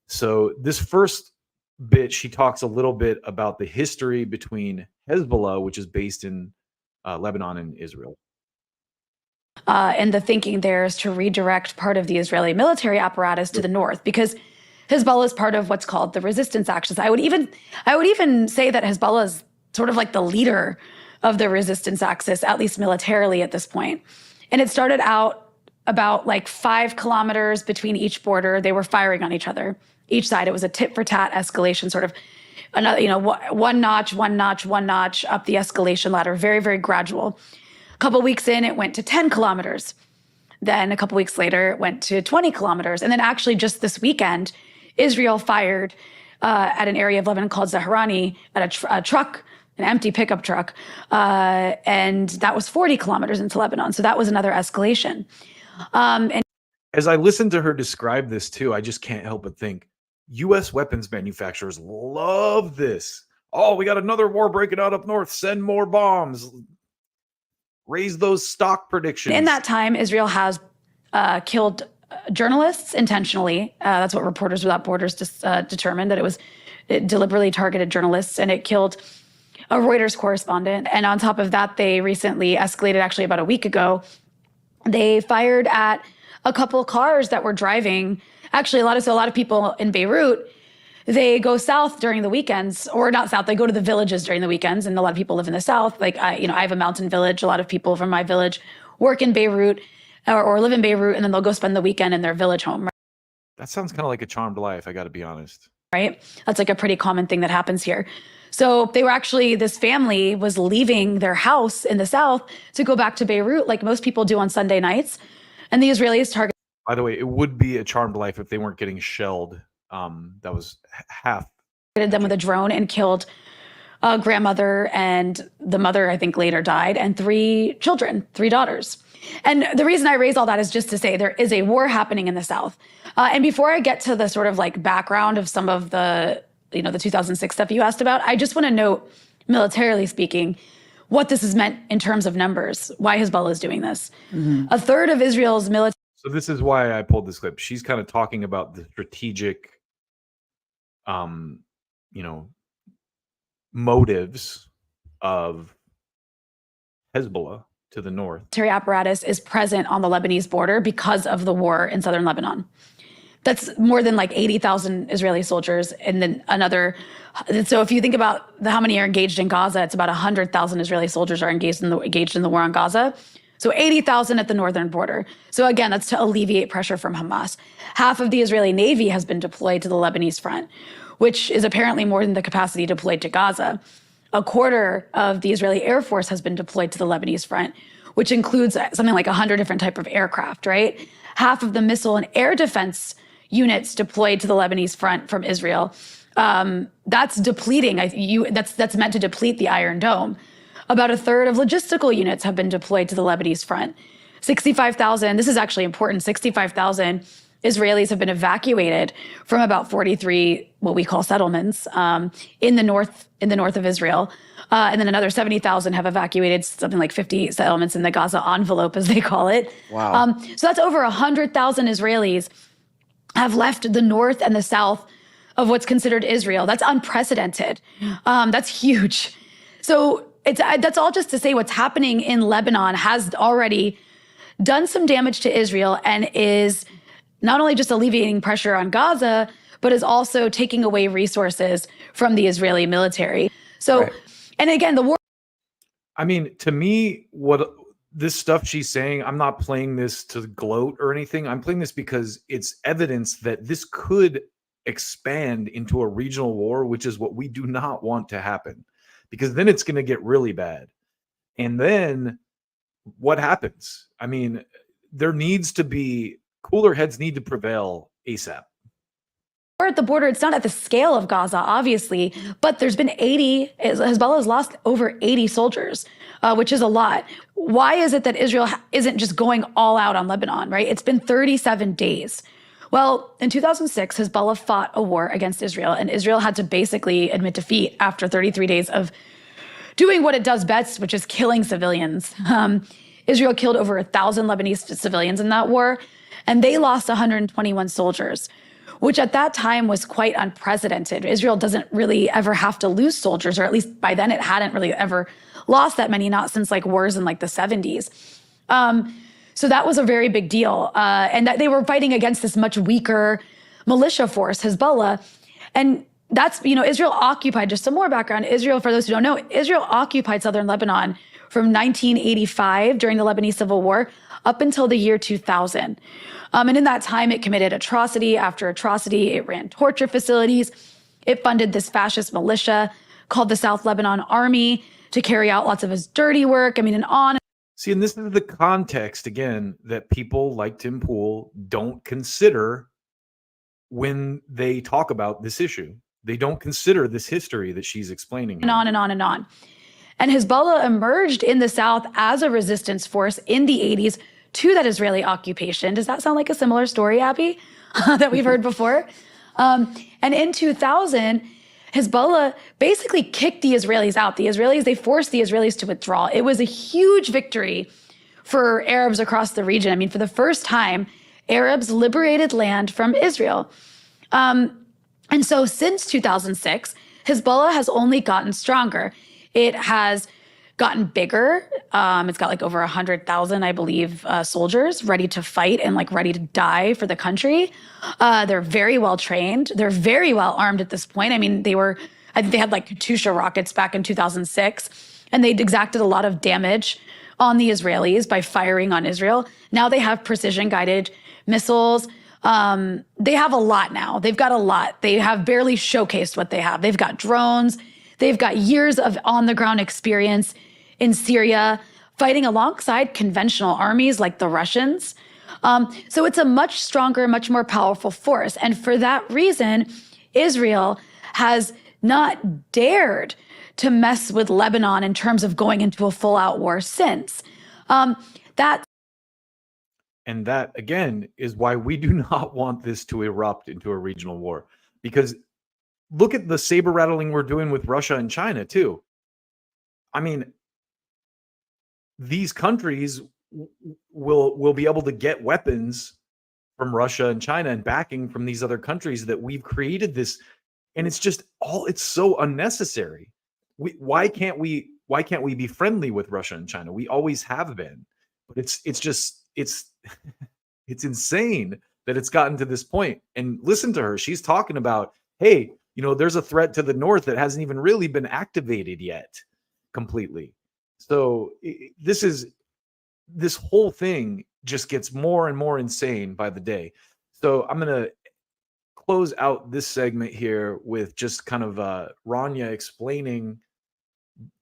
So this first bit, she talks a little bit about the history between Hezbollah, which is based in Lebanon and Israel. And the thinking there is to redirect part of the Israeli military apparatus to the north, because Hezbollah is part of what's called the resistance axis. I would even say that Hezbollah is sort of like the leader of the resistance axis, at least militarily at this point. And it started out about like 5 kilometers between each border. They were firing on each other. Each side, it was a tit for tat escalation, sort of another, one notch up the escalation ladder, very, very gradual. A couple weeks in, it went to 10 kilometers. Then a couple weeks later, it went to 20 kilometers. And then actually just this weekend, Israel fired at an area of Lebanon called Zahrani at a truck, an empty pickup truck. And that was 40 kilometers into Lebanon. So that was another escalation. And as I listened to her describe this too, I just can't help but think U.S. weapons manufacturers love this. Oh, we got another war breaking out up north. Send more bombs. Raise those stock predictions. in that time, Israel has killed journalists intentionally. That's what Reporters Without Borders determined, that it deliberately targeted journalists, and it killed a Reuters correspondent. And on top of that, they recently escalated, actually about a week ago, they fired at a couple cars that were driving. Actually, a lot of people in Beirut, they go south during the weekends, or not south, they go to the villages during the weekends, and a lot of people live in the south. Like, I have a mountain village. A lot of people from my village work in Beirut or live in Beirut, and then they'll go spend the weekend in their village home. That sounds kind of like a charmed life, I got to be honest. Right? That's like a pretty common thing that happens here. So this family was leaving their house in the south to go back to Beirut, like most people do on Sunday nights. And the Israelis targeted. By the way, it would be a charmed life if they weren't getting shelled. That was half. Them with a drone and killed a grandmother, and the mother, I think, later died, and 3 children, 3 daughters. And the reason I raise all that is just to say there is a war happening in the South. And before I get to the sort of like background of some of the, the 2006 stuff you asked about, I just want to note, militarily speaking, what this has meant in terms of numbers, why Hezbollah is doing this. Mm-hmm. A third of Israel's military. So this is why I pulled this clip. She's kind of talking about the strategic motives of Hezbollah to the north. Military apparatus is present on the Lebanese border because of the war in southern Lebanon. That's more than like 80,000 Israeli soldiers, and then another. So if you think about how many are engaged in Gaza, it's about 100,000 Israeli soldiers are engaged in the war on Gaza. So 80,000 at the northern border. So again, that's to alleviate pressure from Hamas. Half of the Israeli Navy has been deployed to the Lebanese front, which is apparently more than the capacity deployed to Gaza. A quarter of the Israeli Air Force has been deployed to the Lebanese front, which includes something like 100 different type of aircraft, right? Half of the missile and air defense units deployed to the Lebanese front from Israel. That's depleting. That's meant to deplete the Iron Dome. About a third of logistical units have been deployed to the Lebanese front. 65,000, this is actually important, 65,000 Israelis have been evacuated from about 43 what we call settlements in the north of Israel. And then another 70,000 have evacuated, something like 50 settlements in the Gaza envelope, as they call it. Wow. So that's over 100,000 Israelis have left the north and the south of what's considered Israel. That's unprecedented. That's huge. So that's all just to say what's happening in Lebanon has already done some damage to Israel and is not only just alleviating pressure on Gaza, but is also taking away resources from the Israeli military. So, and again, the war. I mean, to me, what this stuff she's saying, I'm not playing this to gloat or anything. I'm playing this because it's evidence that this could expand into a regional war, which is what we do not want to happen, because then it's going to get really bad. And then what happens? I mean, there needs to be cooler heads need to prevail ASAP. At the border, it's not at the scale of Gaza, obviously, but there's been Hezbollah has lost over 80 soldiers, which is a lot. Why is it that Israel isn't just going all out on Lebanon, right? It's been 37 days. Well, in 2006, Hezbollah fought a war against Israel, and Israel had to basically admit defeat after 33 days of doing what it does best, which is killing civilians. Israel killed over 1,000 Lebanese civilians in that war, and they lost 121 soldiers, which at that time was quite unprecedented. Israel doesn't really ever have to lose soldiers, or at least by then it hadn't really ever lost that many, not since like wars in like the 70s. So that was a very big deal. And that they were fighting against this much weaker militia force, Hezbollah. And that's, Israel occupied, just some more background, Israel, for those who don't know, Israel occupied southern Lebanon from 1985 during the Lebanese Civil War up until the year 2000. And in that time, it committed atrocity after atrocity. It ran torture facilities. It funded this fascist militia called the South Lebanon Army to carry out lots of his dirty work. I mean, and on. See, and this is the context, again, that people like Tim Pool don't consider when they talk about this issue. They don't consider this history that she's explaining. And on and on and on. And Hezbollah emerged in the South as a resistance force in the 80s to that Israeli occupation. Does that sound like a similar story, Abby, that we've heard before? And in 2000, Hezbollah basically kicked the Israelis out. The Israelis, they forced the Israelis to withdraw. It was a huge victory for Arabs across the region. I mean, for the first time, Arabs liberated land from Israel. And so since 2006, Hezbollah has only gotten stronger. It has gotten bigger. It's got like over 100,000, I believe, soldiers ready to fight and like ready to die for the country. They're very well trained. They're very well armed at this point. I mean, I think they had like Katyusha rockets back in 2006, and they'd exacted a lot of damage on the Israelis by firing on Israel. Now they have precision guided missiles. They have a lot now. They've got a lot. They have barely showcased what they have. They've got drones. They've got years of on-the-ground experience in Syria, fighting alongside conventional armies like the Russians. So it's a much stronger, much more powerful force. And for that reason, Israel has not dared to mess with Lebanon in terms of going into a full-out war since. And that, again, is why we do not want this to erupt into a regional war. Because look at the saber rattling we're doing with Russia and China, too. I mean, these countries will be able to get weapons from Russia and China and backing from these other countries that we've created this. And it's just it's so unnecessary. Why can't we be friendly with Russia and China? We always have been. But it's insane that it's gotten to this point. And listen to her. She's talking about, hey, there's a threat to the north that hasn't even really been activated yet completely. So this whole thing just gets more and more insane by the day. So I'm going to close out this segment here with just kind of Rania explaining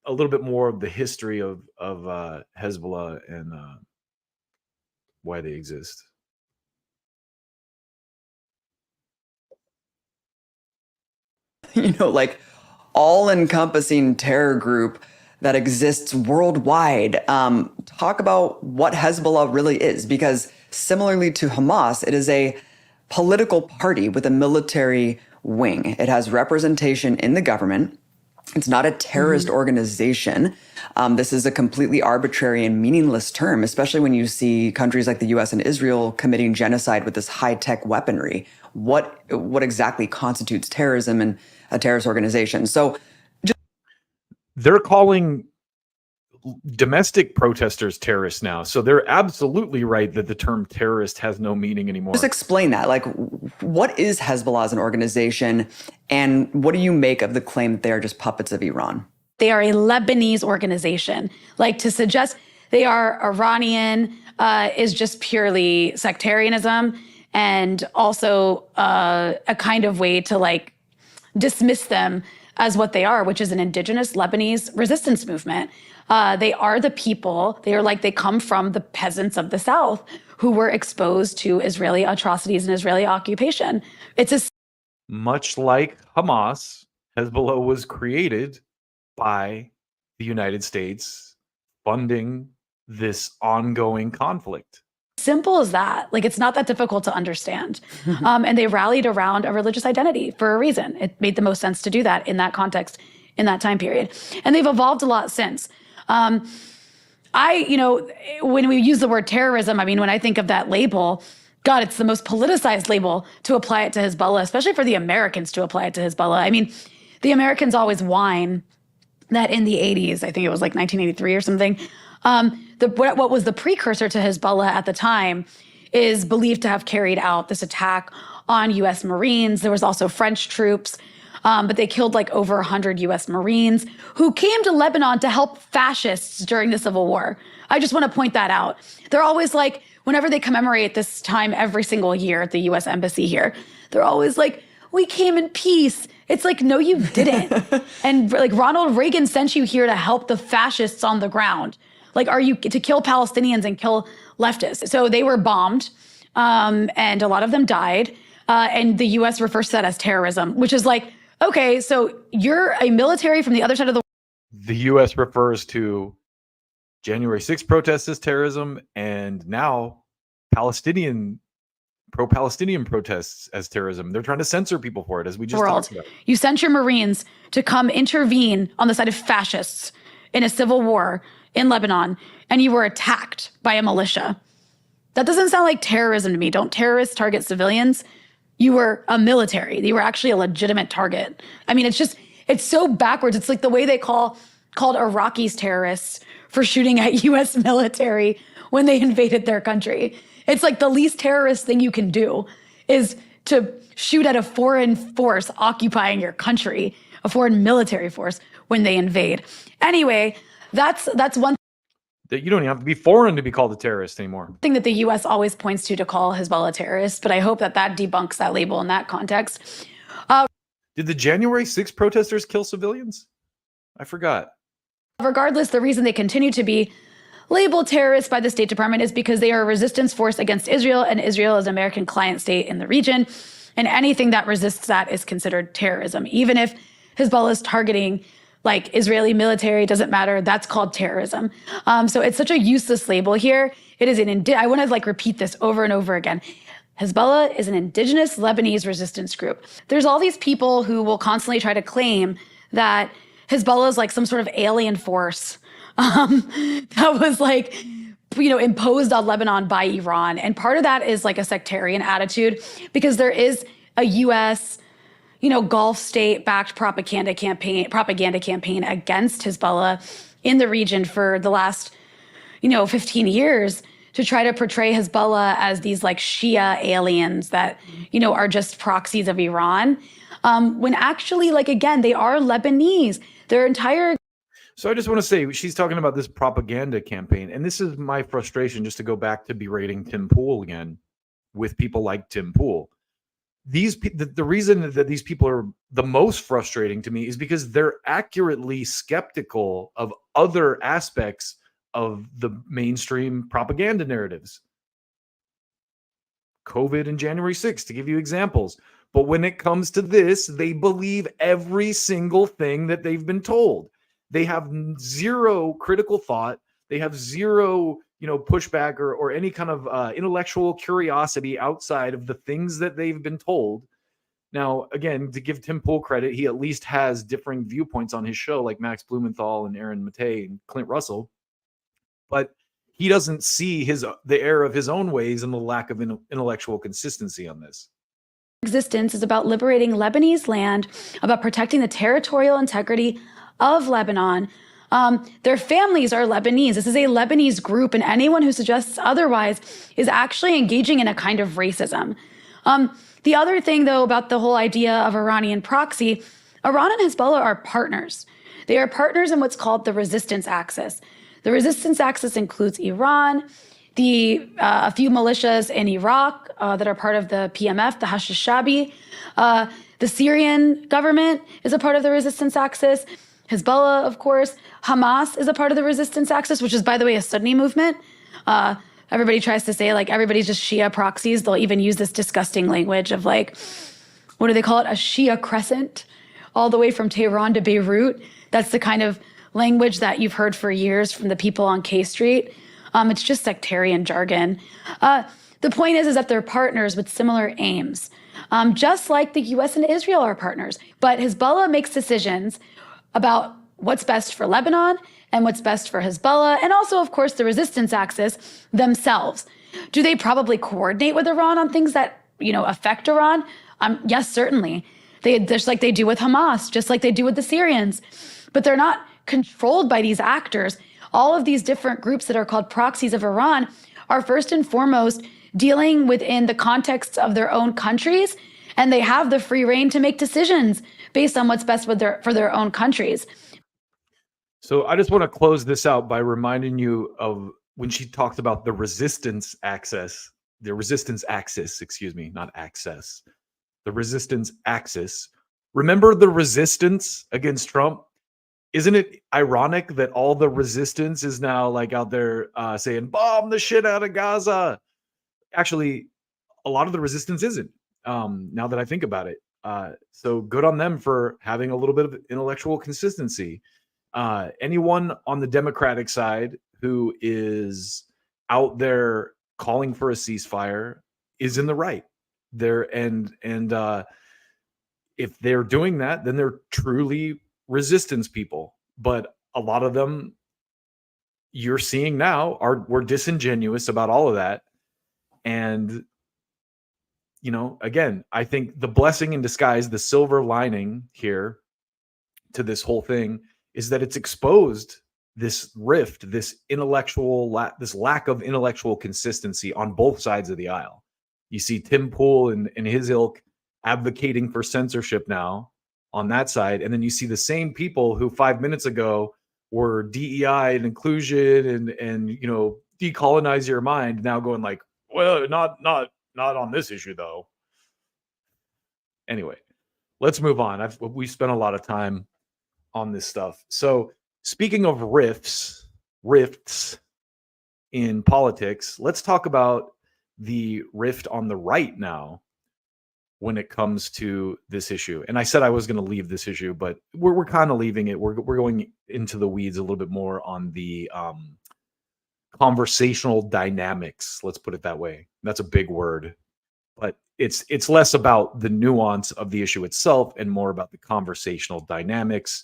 a little bit more of the history of Hezbollah and why they exist. Like all-encompassing terror group that exists worldwide. Talk about what Hezbollah really is, because similarly to Hamas, it is a political party with a military wing. It has representation in the government. It's not a terrorist organization. This is a completely arbitrary and meaningless term, especially when you see countries like the US and Israel committing genocide with this high-tech weaponry. What exactly constitutes terrorism and a terrorist organization? So they're calling domestic protesters terrorists now. So they're absolutely right that the term terrorist has no meaning anymore. just explain that. Like, what is Hezbollah as an organization, and what do you make of the claim that they are just puppets of Iran? They are a Lebanese organization. Like, to suggest they are Iranian is just purely sectarianism, and also a kind of way to like dismiss them as what they are, which is an indigenous Lebanese resistance movement. They are the people, they come from the peasants of the South who were exposed to Israeli atrocities and Israeli occupation. It's a Much like Hamas, Hezbollah was created by the United States funding this ongoing conflict. simple as that. Like, it's not that difficult to understand. And they rallied around a religious identity for a reason. It made the most sense to do that in that context, in that time period. And they've evolved a lot since. When we use the word terrorism, I mean, when I think of that label, God, it's the most politicized label to apply it to Hezbollah, especially for the Americans to apply it to Hezbollah. I mean, the Americans always whine that in the 80s, I think it was like 1983 or something, what was the precursor to Hezbollah at the time is believed to have carried out this attack on U.S. Marines. There was also French troops, but they killed like over 100 U.S. Marines who came to Lebanon to help fascists during the Civil War. I just want to point that out. They're always like, whenever they commemorate this time every single year at the U.S. Embassy here, they're always like, we came in peace. It's like, no, you didn't. And like, Ronald Reagan sent you here to help the fascists on the ground. Like, are you to kill Palestinians and kill leftists? So they were bombed, and a lot of them died. And the U.S. refers to that as terrorism, which is like, okay, so you're a military from the other side of the world. The U.S. refers to January 6th protests as terrorism, and now pro-Palestinian protests as terrorism. They're trying to censor people for it, as we just talked about. You sent your Marines to come intervene on the side of fascists in a civil war in Lebanon, and you were attacked by a militia. That doesn't sound like terrorism to me. Don't terrorists target civilians? You were a military. You were actually a legitimate target. I mean, it's so backwards. It's like the way they called Iraqis terrorists for shooting at U.S. military when they invaded their country. It's like the least terrorist thing you can do is to shoot at a foreign force occupying your country, a foreign military force when they invade. Anyway, that's one That you don't even have to be foreign to be called a terrorist anymore. thing that the U.S. always points to call Hezbollah terrorists, but I hope that debunks that label in that context. Did the January 6th protesters kill civilians? I forgot. Regardless, the reason they continue to be labeled terrorists by the State Department is because they are a resistance force against Israel, and Israel is an American client state in the region. And anything that resists that is considered terrorism. Even if Hezbollah is targeting like Israeli military, doesn't matter, that's called terrorism. So it's such a useless label here. It is I want to like repeat this over and over again. Hezbollah is an indigenous Lebanese resistance group. There's all these people who will constantly try to claim that Hezbollah is like some sort of alien force that was like, imposed on Lebanon by Iran. And part of that is like a sectarian attitude because there is a U.S., Gulf state-backed propaganda campaign against Hezbollah in the region for the last, 15 years to try to portray Hezbollah as these like Shia aliens that, are just proxies of Iran. When actually, like, again, they are Lebanese. Their entire... So I just want to say, she's talking about this propaganda campaign, and this is my frustration, just to go back to berating Tim Pool again, with people like Tim Pool. The reason that these people are the most frustrating to me is because they're accurately skeptical of other aspects of the mainstream propaganda narratives. COVID and January 6th, to give you examples. But when it comes to this, they believe every single thing that they've been told. They have zero critical thought. They have zero, pushback or any kind of intellectual curiosity outside of the things that they've been told. Now, again, to give Tim Pool credit, he at least has differing viewpoints on his show, like Max Blumenthal and Aaron Matei and Clint Russell. But he doesn't see the error of his own ways and the lack of intellectual consistency on this. Existence is about liberating Lebanese land, about protecting the territorial integrity of Lebanon. Their families are Lebanese. This is a Lebanese group, and anyone who suggests otherwise is actually engaging in a kind of racism. The other thing, though, about the whole idea of Iranian proxy, Iran and Hezbollah are partners. They are partners in what's called the resistance axis. The resistance axis includes Iran, a few militias in Iraq that are part of the PMF, the Hashd al-Shabi. The Syrian government is a part of the resistance axis. Hezbollah, of course. Hamas is a part of the resistance axis, which is, by the way, a Sunni movement. Everybody tries to say, like, everybody's just Shia proxies. They'll even use this disgusting language of, like, what do they call it? A Shia crescent, all the way from Tehran to Beirut. That's the kind of language that you've heard for years from the people on K Street. It's just sectarian jargon. The point is that they're partners with similar aims, just like the US and Israel are partners. But Hezbollah makes decisions about what's best for Lebanon and what's best for Hezbollah, and also, of course, the resistance axis themselves. Do they probably coordinate with Iran on things that, affect Iran? Yes, certainly. Just like they do with Hamas, just like they do with the Syrians. But they're not controlled by these actors. All of these different groups that are called proxies of Iran are first and foremost dealing within the context of their own countries, and they have the free reign to make decisions based on what's best for their own countries. So I just want to close this out by reminding you of when she talked about the resistance axis, not access, the resistance axis. Remember the resistance against Trump? Isn't it ironic that all the resistance is now like out there saying, bomb the shit out of Gaza? Actually, a lot of the resistance isn't, now that I think about it. So good on them for having a little bit of intellectual consistency. Anyone on the Democratic side who is out there calling for a ceasefire is in the right. If they're doing that, then they're truly resistance people. But a lot of them you're seeing now were disingenuous about all of that. And again, I think the blessing in disguise, the silver lining here to this whole thing, is that it's exposed this rift, this lack of intellectual consistency on both sides of the aisle. You see Tim Pool and his ilk advocating for censorship now on that side, and then you see the same people who 5 minutes ago were DEI and inclusion and decolonize your mind, now going like, well, not on this issue though. Anyway, let's move on. We spent a lot of time on this stuff. So speaking of rifts in politics, let's talk about the rift on the right now when it comes to this issue. And I said I was going to leave this issue, but we're kind of leaving it. We're going into the weeds a little bit more on the conversational dynamics. Let's put it that way. That's a big word, but it's less about the nuance of the issue itself and more about the conversational dynamics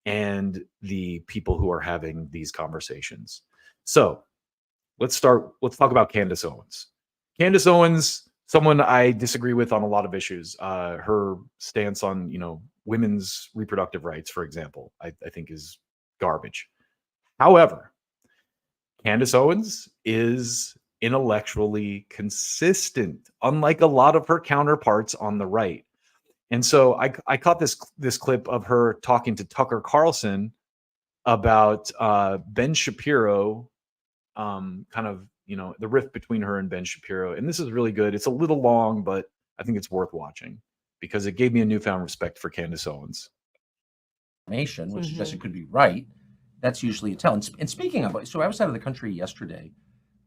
and the people who are having these conversations. So let's talk about Candace Owens. Candace Owens, someone I disagree with on a lot of issues. Her stance on, women's reproductive rights, for example, I think is garbage. However, Candace Owens is intellectually consistent, unlike a lot of her counterparts on the right. And so I caught this clip of her talking to Tucker Carlson about Ben Shapiro, kind of, the rift between her and Ben Shapiro. And this is really good. It's a little long, but I think it's worth watching because it gave me a newfound respect for Candace Owens. Which suggests it could be right. That's usually a tell. And speaking of, so I was out of the country yesterday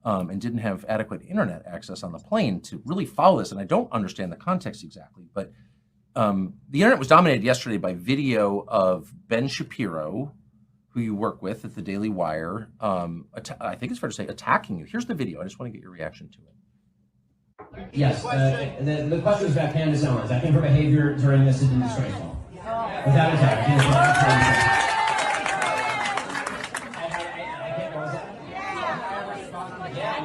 and didn't have adequate internet access on the plane to really follow this. And I don't understand the context exactly, but the internet was dominated yesterday by video of Ben Shapiro, who you work with at the Daily Wire, I think it's fair to say, attacking you. Here's the video. I just want to get your reaction to it. Yes, the question is about Candace Owens. I think her behavior during this has been disgraceful. Without a doubt.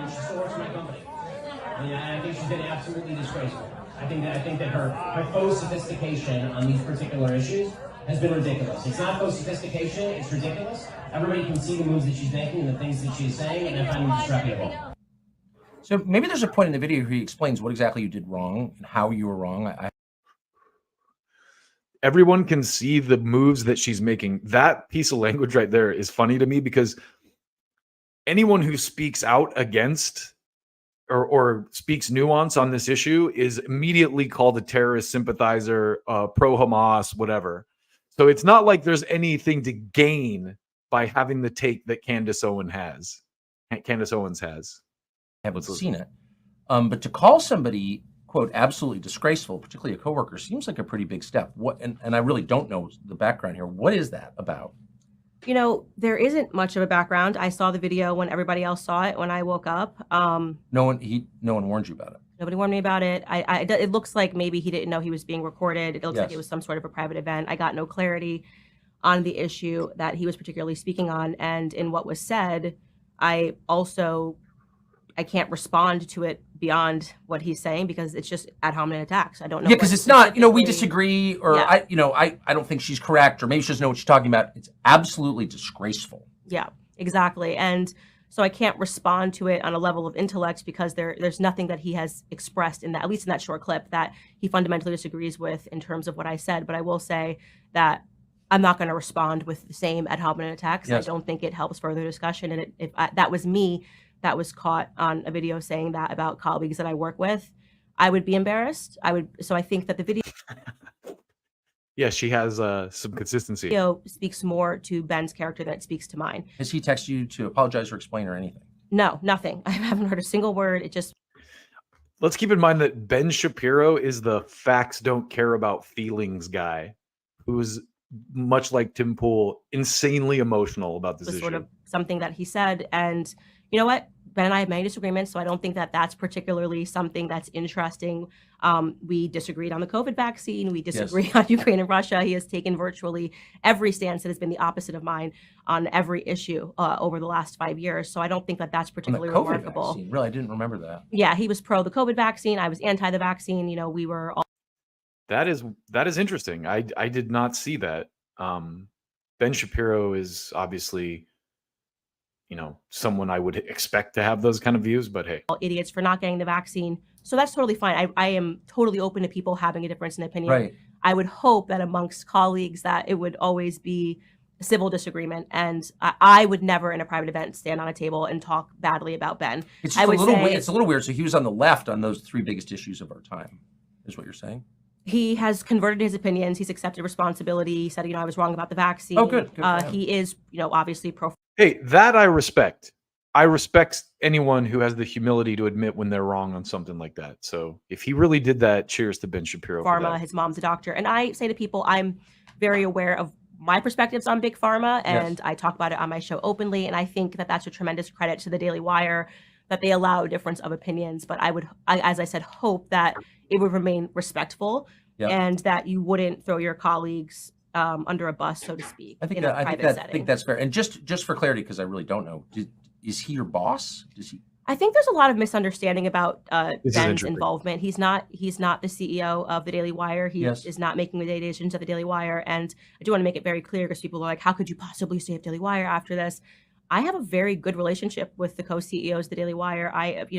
She still works for my company. I think she's been absolutely disgraceful. I think that her faux sophistication on these particular issues has been ridiculous. It's not faux sophistication, it's ridiculous. Everybody can see the moves that she's making and the things that she's saying, and I find them disreputable. So maybe there's a point in the video where he explains what exactly you did wrong and how you were wrong. Everyone can see the moves that she's making. That piece of language right there is funny to me because anyone who speaks out against or speaks nuance on this issue is immediately called a terrorist sympathizer, pro-Hamas, whatever. So it's not like there's anything to gain by having the take that Candace Owens has. Haven't seen it. But to call somebody, quote, absolutely disgraceful, particularly a coworker, seems like a pretty big step. And I really don't know the background here. What is that about? You know, there isn't much of a background. I saw the video when everybody else saw it when I woke up. No one warned you about it. Nobody warned me about it. It looks like maybe he didn't know he was being recorded. It looks like it was some sort of a private event. I got no clarity on the issue that he was particularly speaking on. And in what was said, I can't respond to it beyond what he's saying because it's just ad hominem attacks. I don't know. Yeah, because it's not, we disagree or I don't think she's correct or maybe she doesn't know what she's talking about. It's absolutely disgraceful. Yeah, exactly. And so I can't respond to it on a level of intellect because there's nothing that he has expressed in that, at least in that short clip, that he fundamentally disagrees with in terms of what I said. But I will say that I'm not going to respond with the same ad hominem attacks. Yes. I don't think it helps further discussion. And if that was me that was caught on a video saying that about colleagues that I work with, I would be embarrassed. So I think that the video Yeah, she has some consistency. Speaks more to Ben's character than it speaks to mine. Has he texted you to apologize or explain or anything? No, nothing. I haven't heard a single word. It just... Let's keep in mind that Ben Shapiro is the facts don't care about feelings guy who's, much like Tim Pool, insanely emotional about this issue. Sort of something that he said. And you know what? Ben and I have many disagreements, so I don't think that that's particularly something that's interesting. We disagreed on the COVID vaccine. We disagree on Ukraine and Russia. He has taken virtually every stance that has been the opposite of mine on every issue over the last 5 years. So I don't think that that's particularly on the COVID remarkable. Vaccine. Really, I didn't remember that. Yeah, he was pro the COVID vaccine. I was anti the vaccine. We were all... That is interesting. I did not see that. Ben Shapiro is obviously, someone I would expect to have those kind of views, but hey. All idiots for not getting the vaccine. So that's totally fine. I am totally open to people having a difference in opinion. Right. I would hope that amongst colleagues that it would always be a civil disagreement. And I would never in a private event stand on a table and talk badly about Ben. It's a little weird. So he was on the left on those three biggest issues of our time, is what you're saying? He has converted his opinions. He's accepted responsibility. He said, I was wrong about the vaccine. Oh, good. He is, obviously pro. Hey, that I respect. I respect anyone who has the humility to admit when they're wrong on something like that. So if he really did that, cheers to Ben Shapiro. Pharma, his mom's a doctor. And I say to people, I'm very aware of my perspectives on Big Pharma, and I talk about it on my show openly. And I think that that's a tremendous credit to the Daily Wire that they allow a difference of opinions. But I as I said, hope that it would remain respectful and that you wouldn't throw your colleagues under a bus, so to speak. I think that's fair. And just for clarity, because I really don't know, is he your boss? I think there's a lot of misunderstanding about Ben's involvement. He's not the CEO of the Daily Wire. He is not making the daily decisions at the Daily Wire. And I do want to make it very clear because people are like, how could you possibly save Daily Wire after this? I have a very good relationship with the co-CEOs of the Daily Wire.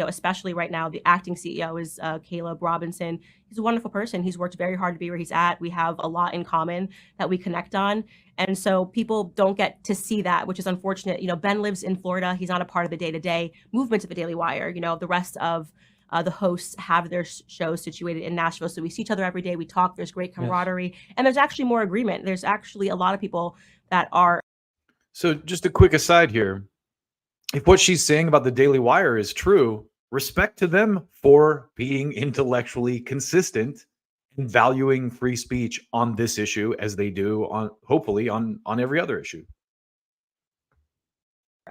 Especially right now, the acting CEO is Caleb Robinson. He's a wonderful person. He's worked very hard to be where he's at. We have a lot in common that we connect on. And so people don't get to see that, which is unfortunate. Ben lives in Florida. He's not a part of the day-to-day movement of the Daily Wire. The rest of the hosts have their shows situated in Nashville. So we see each other every day. We talk. There's great camaraderie. And there's actually more agreement. There's actually a lot of people that are... So just a quick aside here. If what she's saying about the Daily Wire is true, respect to them for being intellectually consistent and valuing free speech on this issue as they do hopefully on every other issue.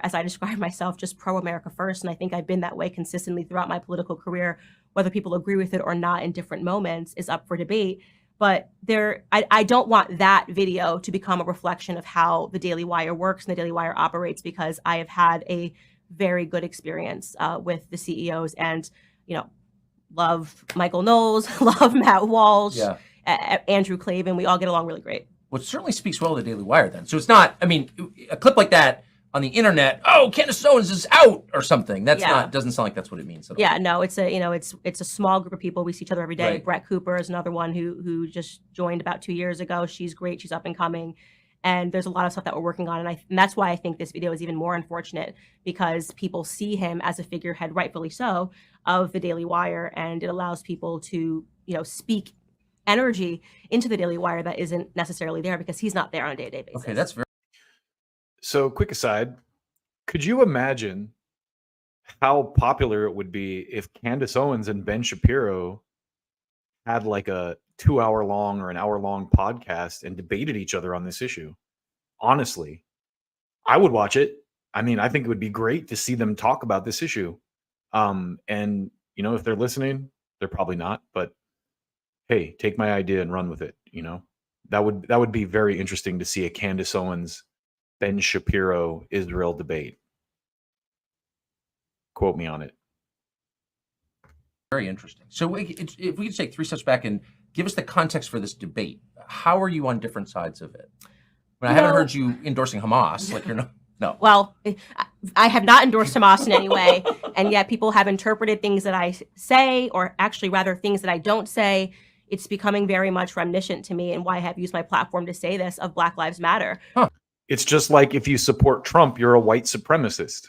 as I describe myself, just pro-America first. And I think I've been that way consistently throughout my political career. Whether people agree with it or not in different moments is up for debate. But I don't want that video to become a reflection of how the Daily Wire works and the Daily Wire operates, because I have had a very good experience with the CEOs, and, you know, love Michael Knowles, love Matt Walsh, Andrew Klavan. We all get along really great. Well, it certainly speaks well of the Daily Wire then. So it's not, I mean, a clip like that on the internet, oh, Candace Owens is out or something. That's not, doesn't sound like that's what it means at all. Yeah, no, it's a, you know, it's a small group of people. We see each other every day. Right. Brett Cooper is another one who just joined about 2 years ago. She's great. She's up and coming. And there's a lot of stuff that we're working on. And that's why I think this video is even more unfortunate, because people see him as a figurehead, rightfully so, of the Daily Wire. And it allows people to, you know, speak energy into the Daily Wire that isn't necessarily there, because he's not there on a day-to-day basis. Okay, that's very... So, quick aside, could you imagine how popular it would be if Candace Owens and Ben Shapiro had like a 2-hour long or an hour-long podcast and debated each other on this issue? Honestly, I would watch it. I mean, I think it would be great to see them talk about this issue. And, you know, if they're listening, they're probably not, but hey, take my idea and run with it. You know, that would be very interesting to see a Candace Owens, Ben Shapiro, Israel debate. Quote me on it. Very interesting. So if we could take 3 steps back and give us the context for this debate, how are you on different sides of it? I mean, I haven't heard you endorsing Hamas. Like you're no. Well, I have not endorsed Hamas in any way, and yet people have interpreted things that I say, or actually rather things that I don't say. It's becoming very much reminiscent to me, and why I have used my platform to say this, of Black Lives Matter. Huh. It's just like if you support Trump, you're a white supremacist.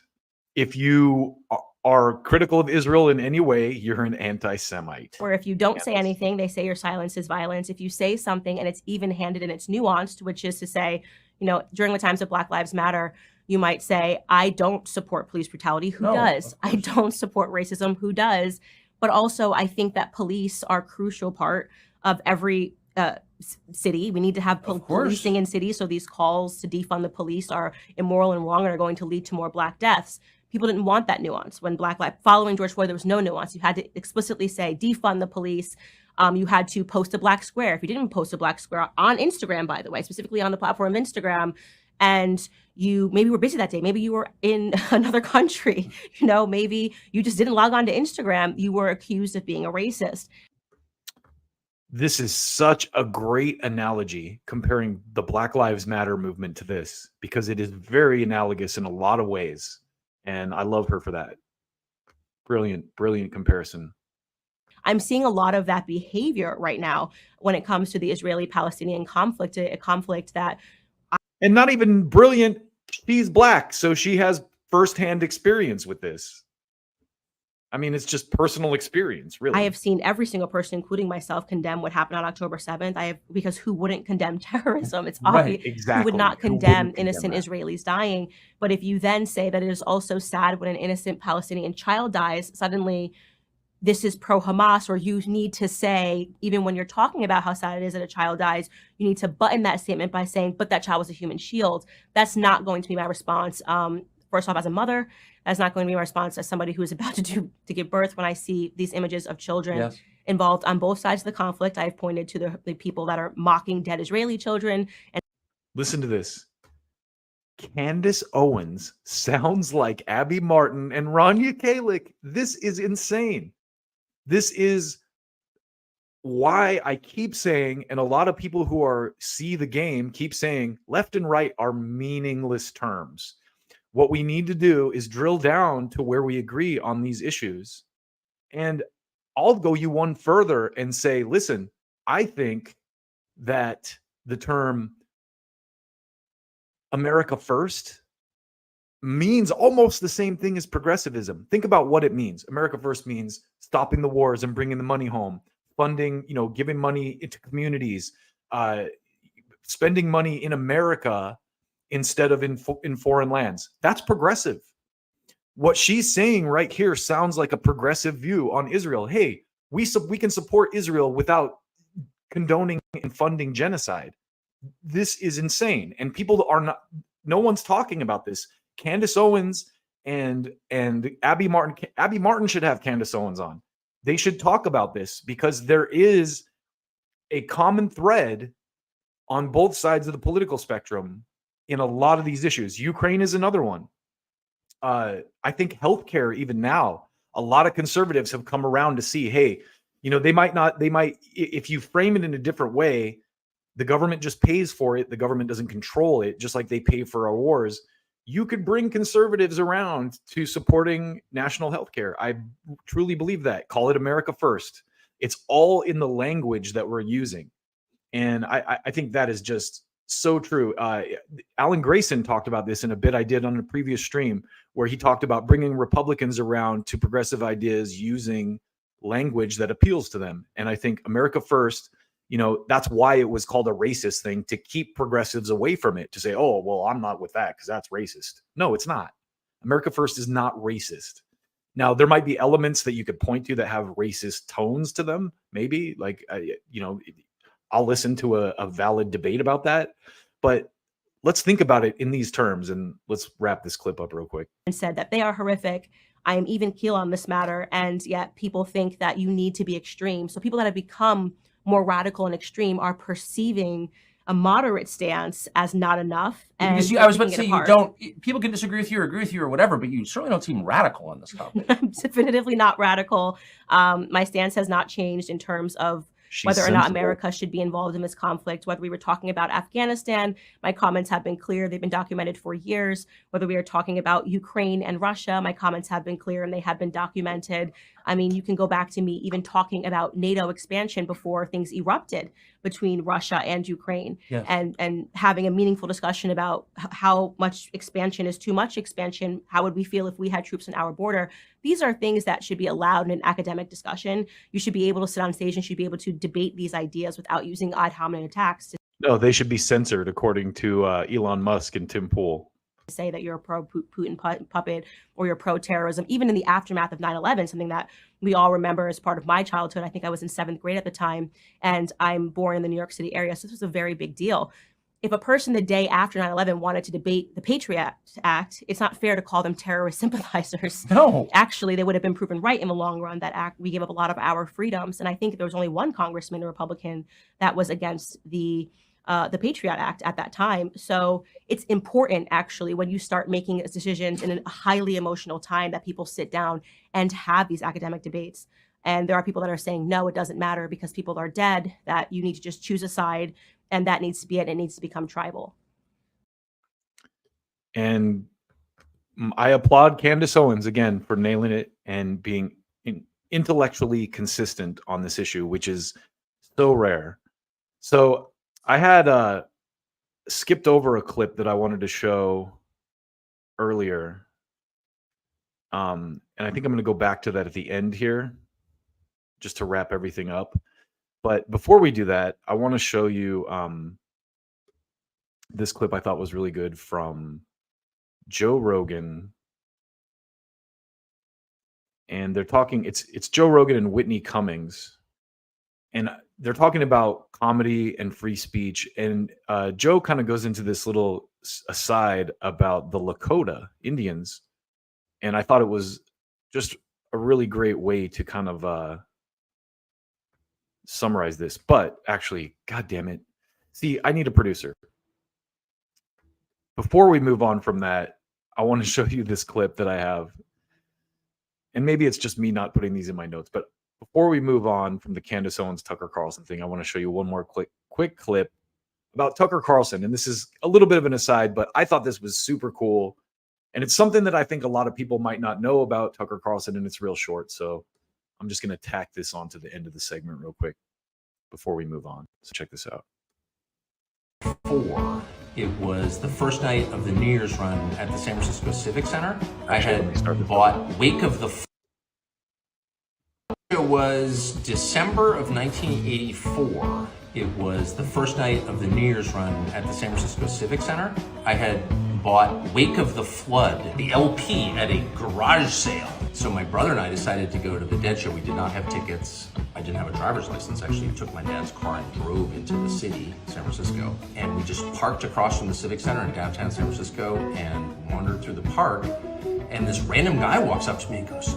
If you are critical of Israel in any way, you're an anti-Semite. Or if you don't say anything, they say your silence is violence. If you say something and it's even-handed and it's nuanced, which is to say, you know, during the times of Black Lives Matter, you might say, I don't support police brutality. Who does? I don't support racism. Who does? But also, I think that police are a crucial part of every city. We need to have policing in cities. So these calls to defund the police are immoral and wrong and are going to lead to more Black deaths. People didn't want that nuance. When following George Floyd, there was no nuance. You had to explicitly say, defund the police. You had to post a Black square. If you didn't post a Black square on Instagram, by the way, specifically on the platform of Instagram, and you maybe were busy that day, maybe you were in another country, you know, maybe you just didn't log on to Instagram, you were accused of being a racist. This is such a great analogy, comparing the Black Lives Matter movement to this, because it is very analogous in a lot of ways. And I love her for that. Brilliant, brilliant comparison. I'm seeing a lot of that behavior right now when it comes to the Israeli-Palestinian conflict, a conflict that... And not even brilliant, she's Black, so she has firsthand experience with this. I mean, it's just personal experience, really. I have seen every single person, including myself, condemn what happened on October 7th. Because who wouldn't condemn terrorism? It's obvious. Exactly. Who would not condemn innocent Israelis dying? But if you then say that it is also sad when an innocent Palestinian child dies, suddenly this is pro-Hamas, or you need to say, even when you're talking about how sad it is that a child dies, you need to button that statement by saying, but that child was a human shield. That's not going to be my response. First off, as a mother, that's not going to be my response as somebody who is about to give birth. When I see these images of children involved on both sides of the conflict, I've pointed to the people that are mocking dead Israeli children. And listen to this. Candace Owens sounds like Abby Martin and Rania Kalek. This is insane. This is why I keep saying, and a lot of people who see the game keep saying, left and right are meaningless terms. What we need to do is drill down to where we agree on these issues. And I'll go you one further and say, listen, I think that the term America First means almost the same thing as progressivism. Think about what it means. America First means stopping the wars and bringing the money home, funding, you know, giving money into communities, spending money in America instead of in foreign lands. That's progressive. What she's saying right here sounds like a progressive view on Israel. Hey, we can support Israel without condoning and funding genocide. This is insane. And people are not, no one's talking about this. Candace Owens and Abby Martin should have Candace Owens on. They should talk about this because there is a common thread on both sides of the political spectrum in a lot of these issues. Ukraine is another one. I think healthcare, even now, a lot of conservatives have come around to see, hey, they might, if you frame it in a different way, the government just pays for it. The government doesn't control it, just like they pay for our wars. You could bring conservatives around to supporting national health care. I truly believe that. Call it America First. It's all in the language that we're using. And I think that is just so true. Alan Grayson talked about this in a bit I did on a previous stream, where he talked about bringing Republicans around to progressive ideas using language that appeals to them. And I think America First, that's why it was called a racist thing, to keep progressives away from it, to say, oh, well, I'm not with that because that's racist. No, it's not. America First is not racist. Now, there might be elements that you could point to that have racist tones to them, maybe, like, I'll listen to a valid debate about that. But let's think about it in these terms, and let's wrap this clip up real quick. And said that they are horrific. I am even keel on this matter, and yet people think that you need to be extreme. So people that have become more radical and extreme are perceiving a moderate stance as not enough. And because I was about to say, people can disagree with you or agree with you or whatever, but you certainly don't seem radical on this topic. I'm definitively not radical. My stance has not changed in terms of whether or not America should be involved in this conflict. Whether we were talking about Afghanistan, my comments have been clear. They've been documented for years. Whether we are talking about Ukraine and Russia, my comments have been clear and they have been documented. I mean, you can go back to me even talking about NATO expansion before things erupted between Russia and Ukraine, yes, and having a meaningful discussion about how much expansion is too much expansion. How would we feel if we had troops on our border? These are things that should be allowed in an academic discussion. You should be able to sit on stage and should be able to debate these ideas without using ad hominem attacks. No, they should be censored, according to Elon Musk and Tim Pool. Say that you're a pro-Putin puppet or you're pro-terrorism, even in the aftermath of 9/11, something that we all remember as part of my childhood. I think I was in 7th grade at the time, and I'm born in the New York City area, so this was a very big deal. If a person the day after 9/11 wanted to debate the Patriot Act, it's not fair to call them terrorist sympathizers. No. Actually, they would have been proven right in the long run. That act, we gave up a lot of our freedoms, and I think there was only one congressman, a Republican, that was against the Patriot Act at that time. So it's important, actually, when you start making decisions in a highly emotional time, that people sit down and have these academic debates. And there are people that are saying, no, it doesn't matter because people are dead, that you need to just choose a side, and that needs to be it. It needs to become tribal. And I applaud Candace Owens again for nailing it and being intellectually consistent on this issue, which is so rare. So I had skipped over a clip that I wanted to show earlier. And I think I'm going to go back to that at the end here, just to wrap everything up. But before we do that, I want to show you this clip I thought was really good from Joe Rogan. And they're talking, it's Joe Rogan and Whitney Cummings. And they're talking about comedy and free speech. And Joe kind of goes into this little aside about the Lakota Indians. And I thought it was just a really great way to kind of summarize this. But actually, God damn it. See, I need a producer. Before we move on from that, I want to show you this clip that I have. And maybe it's just me not putting these in my notes, but before we move on from the Candace Owens Tucker Carlson thing, I want to show you one more quick clip about Tucker Carlson. And this is a little bit of an aside, but I thought this was super cool. And it's something that I think a lot of people might not know about Tucker Carlson, and it's real short. So I'm just going to tack this on to the end of the segment real quick before we move on. So check this out. It was the first night of the New Year's run at the San Francisco Civic Center. I had bought Wake of the Flood. It was December of 1984. It was the first night of the New Year's run at the San Francisco Civic Center. I had bought Wake of the Flood, the LP, at a garage sale. So my brother and I decided to go to the Dead show. We did not have tickets. I didn't have a driver's license. Actually, we took my dad's car and drove into the city, San Francisco. And we just parked across from the Civic Center in downtown San Francisco and wandered through the park. And this random guy walks up to me and goes,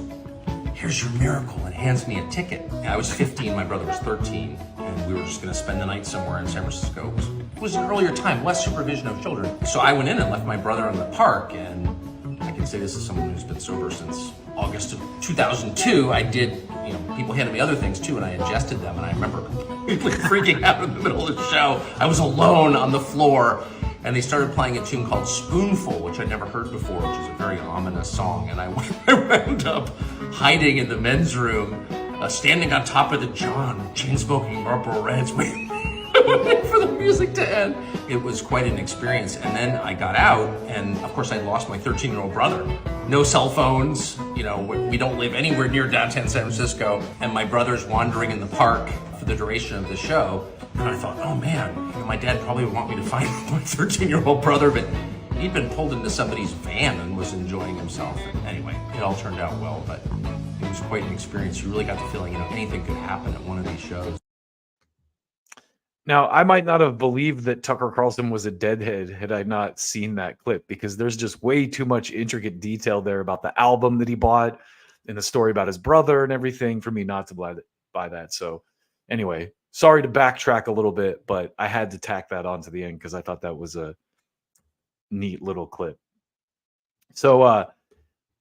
"Here's your miracle," and hands me a ticket. And I was 15, my brother was 13, and we were just gonna spend the night somewhere in San Francisco. It was an earlier time, less supervision of children. So I went in and left my brother in the park, and I can say this as someone who's been sober since August of 2002. I did, people handed me other things too, and I ingested them, and I remember completely freaking out in the middle of the show. I was alone on the floor, and they started playing a tune called Spoonful, which I'd never heard before, which is a very ominous song, and I wound up hiding in the men's room, standing on top of the John, chain-smoking Marlboro Reds, waiting for the music to end. It was quite an experience. And then I got out, and of course I lost my 13-year-old brother. No cell phones, we don't live anywhere near downtown San Francisco, and my brother's wandering in the park for the duration of the show. And I thought, oh man, my dad probably would want me to find my 13-year-old brother, but he'd been pulled into somebody's van and was enjoying himself. And anyway, it all turned out well, but it was quite an experience. You really got the feeling, anything could happen at one of these shows. Now, I might not have believed that Tucker Carlson was a deadhead had I not seen that clip, because there's just way too much intricate detail there about the album that he bought and the story about his brother and everything for me not to buy that. So anyway, sorry to backtrack a little bit, but I had to tack that onto the end because I thought that was a neat little clip. So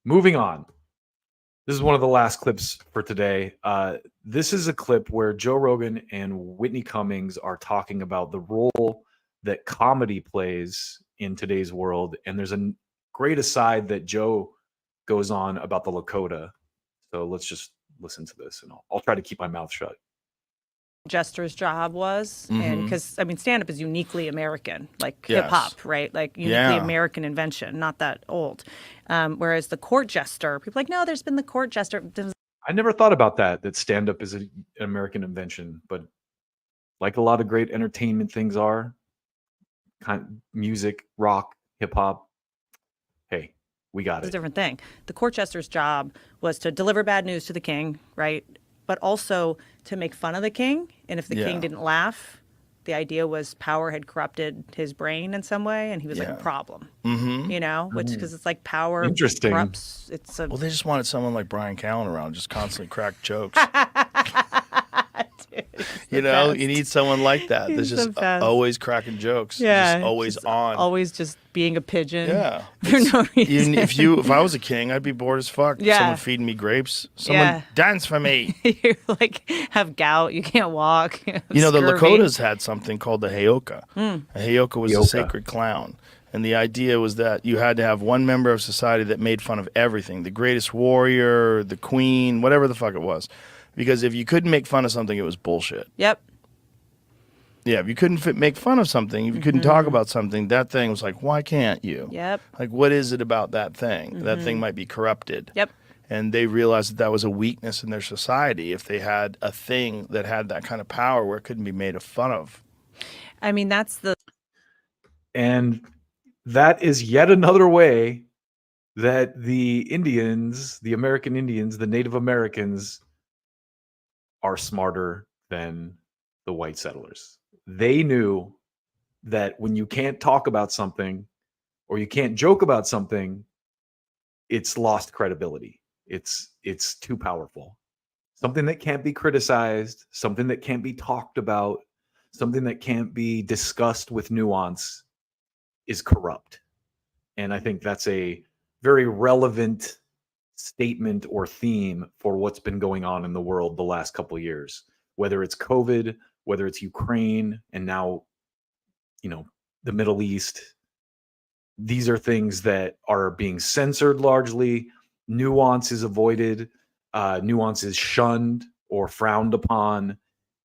moving on. This is one of the last clips for today. This is a clip where Joe Rogan and Whitney Cummings are talking about the role that comedy plays in today's world. And there's a great aside that Joe goes on about the Lakota. So let's just listen to this, and I'll try to keep my mouth shut. Jester's job was, and because stand-up is uniquely American, like Yes. hip-hop, right? Like uniquely American invention, not that old. Whereas the court jester, people are like, no, there's been the court jester. I never thought about that stand-up is an American invention, but like a lot of great entertainment things are, music, rock, hip-hop, hey, we got It's it. a different thing. The court jester's job was to deliver bad news to the king, right? But also to make fun of the king. And if the king didn't laugh, the idea was power had corrupted his brain in some way, and he was like a problem. Which because it's like power Interesting. corrupts. It's a Well, they just wanted someone like Brian Callen around, just constantly crack jokes. You need someone like that. That's He's the just best. always cracking jokes. Yeah, just always on. always just being a pigeon. Yeah. For no reason. If I was a king, I'd be bored as fuck. Yeah. Someone feeding me grapes. Someone dance for me. You have gout. You can't walk. The scurvy. Lakotas had something called the Heyoka. Mm. A Heyoka was a sacred clown. And the idea was that you had to have one member of society that made fun of everything. The greatest warrior, the queen, whatever the fuck it was. Because if you couldn't make fun of something, it was bullshit. Yep. Yeah, if you couldn't make fun of something, if you couldn't talk about something, that thing was like, why can't you? Yep. Like, what is it about that thing? That thing might be corrupted. Yep. And they realized that was a weakness in their society if they had a thing that had that kind of power where it couldn't be made fun of. That's the. And that is yet another way that the Indians, the American Indians, the Native Americans are smarter than the white settlers. They knew that when you can't talk about something or you can't joke about something, it's lost credibility. It's too powerful. Something that can't be criticized, something that can't be talked about, something that can't be discussed with nuance is corrupt. And I think that's a very relevant statement or theme for what's been going on in the world the last couple of years, whether it's COVID, whether it's Ukraine, and now, the Middle East. These are things that are being censored largely. Nuance is avoided. Nuance is shunned or frowned upon.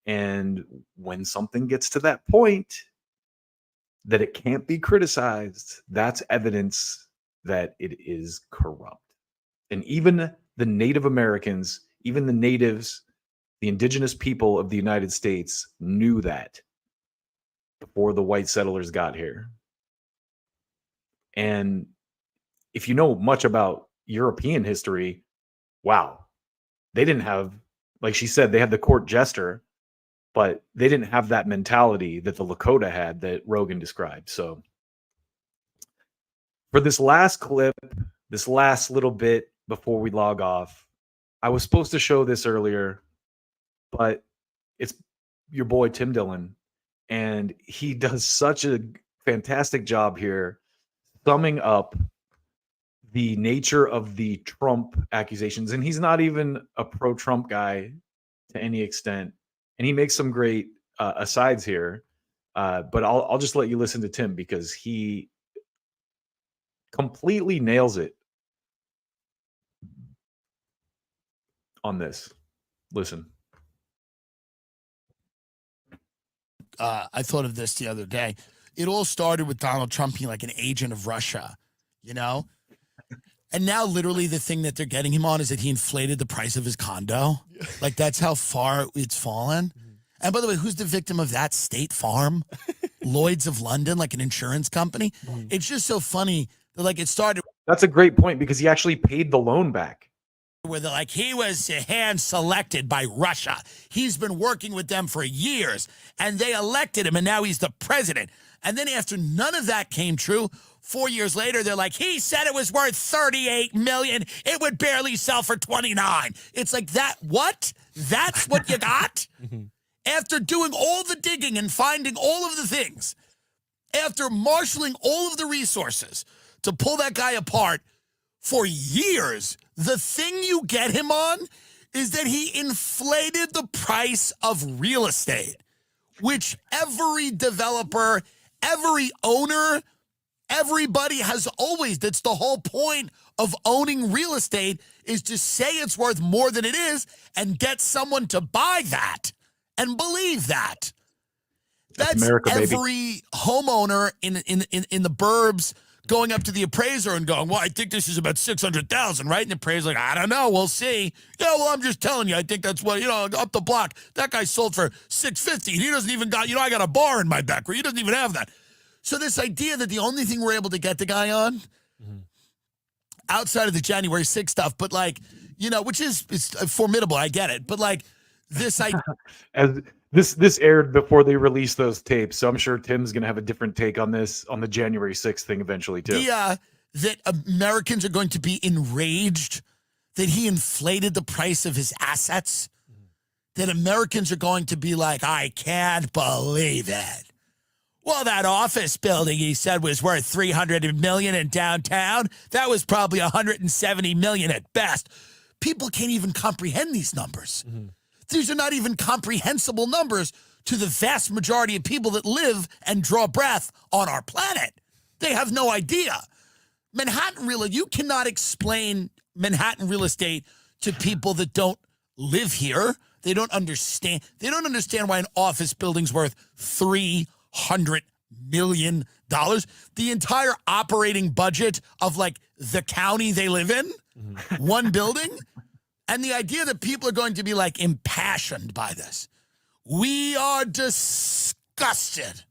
And when something gets to that point that it can't be criticized, that's evidence that it is corrupt. And even the Native Americans, even the natives, the indigenous people of the United States knew that before the white settlers got here. And if you know much about European history, wow, they didn't have, like she said, they had the court jester, but they didn't have that mentality that the Lakota had that Rogan described. So for this last clip, this last little bit before we log off, I was supposed to show this earlier, but it's your boy Tim Dillon, and he does such a fantastic job here summing up the nature of the Trump accusations. And he's not even a pro-Trump guy to any extent. And he makes some great asides here. But I'll just let you listen to Tim because he completely nails it on this. Listen. I thought of this the other day. It all started with Donald Trump being like an agent of Russia, you know? And now literally the thing that they're getting him on is that he inflated the price of his condo. Like that's how far it's fallen. And by the way, who's the victim of that? State Farm? Lloyd's of London, like an insurance company? It's just so funny that like it started. That's a great point because he actually paid the loan back. Where they're like, he was hand selected by Russia. He's been working with them for years and they elected him and now he's the president. And then after none of that came true, 4 years later, they're like, he said it was worth $38 million. It would barely sell for $29. It's like that. What? That's what you got? After doing all the digging and finding all of the things, after marshaling all of the resources to pull that guy apart for years, the thing you get him on is that he inflated the price of real estate, which every developer, every owner, everybody has always, that's the whole point of owning real estate, is to say it's worth more than it is and get someone to buy that and believe that. That's America, every baby. homeowner in the burbs going up to the appraiser and going, well, I think this is about $600,000, right? And the appraiser's like, I don't know, we'll see. Yeah, well, I'm just telling you, I think that's what, you know, up the block, that guy sold for $650, and he doesn't even got, you know, I got a bar in my back where he doesn't even have that. So this idea that the only thing we're able to get the guy on, outside of the January 6th stuff, but like, you know, which is formidable, I get it, but like this idea. As this aired before they released those tapes, so I'm sure Tim's gonna have a different take on this on the January 6th thing eventually too. That Americans are going to be enraged that he inflated the price of his assets, that Americans are going to be like, I can't believe it. Well, that office building he said was worth $300 million in downtown, that was probably $170 million at best. People can't even comprehend these numbers. These are not even comprehensible numbers to the vast majority of people that live and draw breath on our planet. They have no idea. You cannot explain Manhattan real estate to people that don't live here. They don't understand. They don't understand why an office building's worth $300 million. The entire operating budget of like the county they live in, one building. And the idea that people are going to be like impassioned by this. We are disgusted.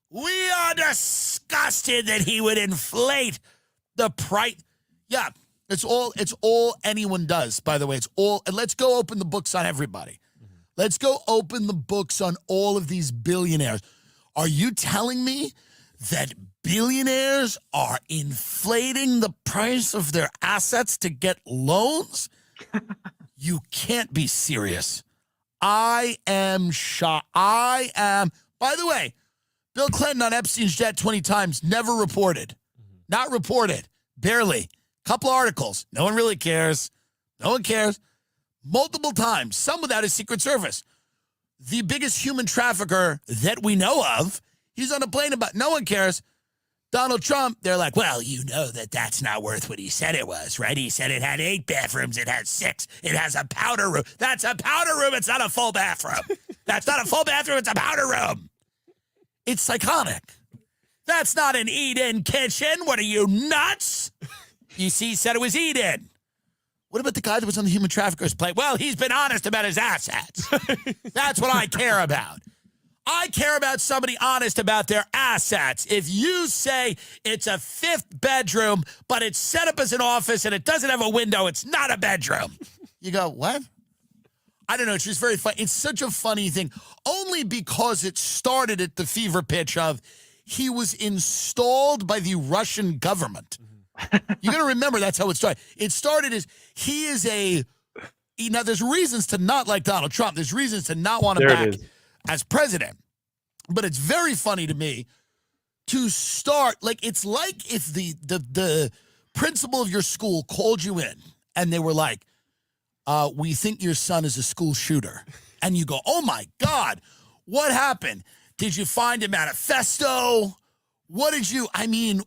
We are disgusted that he would inflate the price. Yeah, it's all anyone does, by the way. It's all, and let's go open the books on everybody. Let's go open the books on all of these billionaires. Are you telling me that billionaires are inflating the price of their assets to get loans? You can't be serious. I am shocked. By the way, Bill Clinton on Epstein's jet 20 times, never reported. Not reported. Barely. Couple articles. No one really cares. No one cares. Multiple times. Some without his Secret Service. The biggest human trafficker that we know of, he's on a plane about, no one cares. Donald Trump, they're like, well, you know that's not worth what he said it was, right? He said it had 8 bathrooms. It has 6. It has a powder room. That's a powder room. It's not a full bathroom. That's not a full bathroom. It's a powder room. It's psychotic. That's not an eat-in kitchen. What are you, nuts? You see, he said it was eat-in. What about the guy that was on the human trafficker's plane? Well, he's been honest about his assets. That's what I care about. I care about somebody honest about their assets. If you say it's a 5th bedroom, but it's set up as an office and it doesn't have a window, it's not a bedroom. You go, what? I don't know. It's just very funny. It's such a funny thing, only because it started at the fever pitch of he was installed by the Russian government. You got to remember that's how it started. It started as he is now there's reasons to not like Donald Trump. There's reasons to not want him back as president. But it's very funny to me to start, like, it's like if the principal of your school called you in and they were like, we think your son is a school shooter. And you go, oh my God, what happened? Did you find a manifesto? What did you,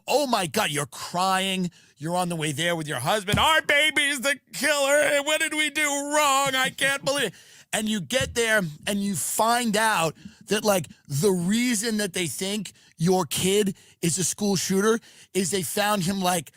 oh my God, you're crying. You're on the way there with your husband. Our baby's the killer. What did we do wrong? I can't believe it. And you get there and you find out that, like, the reason that they think your kid is a school shooter is they found him, like,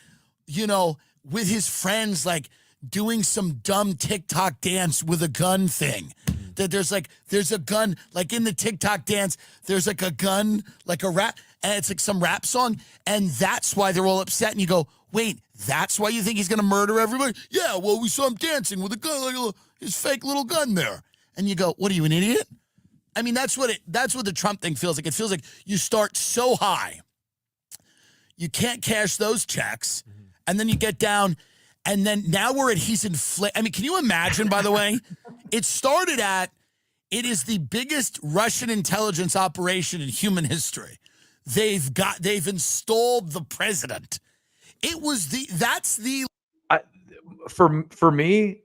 with his friends, like, doing some dumb TikTok dance with a gun thing. That there's a gun, like, in the TikTok dance, there's like a gun, like a rap, and it's like some rap song, and that's why they're all upset. And you go, wait, that's why you think he's gonna murder everybody? Yeah, well, we saw him dancing with a gun, like his fake little gun there. And you go, what are you, an idiot? That's what the Trump thing feels like. It feels like you start so high, you can't cash those checks, and then you get down, and then now we're at he's inflated. Can you imagine, by the way? It started at, it is the biggest Russian intelligence operation in human history. They've installed the president. It was for me,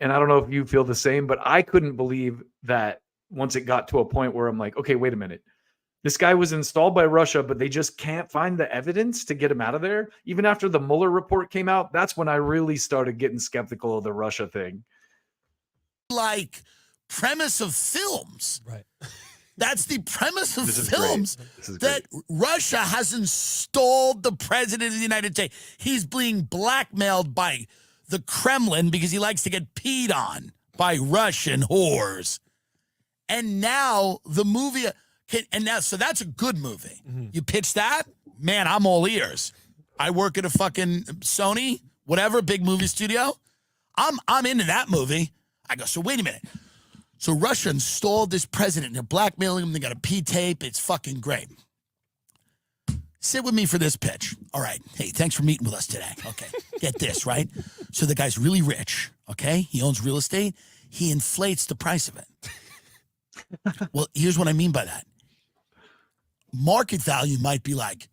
and I don't know if you feel the same, but I couldn't believe that once it got to a point where I'm like, okay, wait a minute. This guy was installed by Russia, but they just can't find the evidence to get him out of there. Even after the Mueller report came out, that's when I really started getting skeptical of the Russia thing. Like premise of films. Right. That's the premise of This is films, that Russia has installed the president of the United States. He's being blackmailed by the Kremlin because he likes to get peed on by Russian whores. And now the movie, so that's a good movie. You pitch that, man, I'm all ears. I work at a fucking Sony, whatever, big movie studio. I'm into that movie. I go, so wait a minute. So Russia installed this president. They're blackmailing him. They got a P tape. It's fucking great. Sit with me for this pitch. All right. Hey, thanks for meeting with us today. Okay. Get this, right? So the guy's really rich, okay? He owns real estate. He inflates the price of it. Well, here's what I mean by that. Market value might be like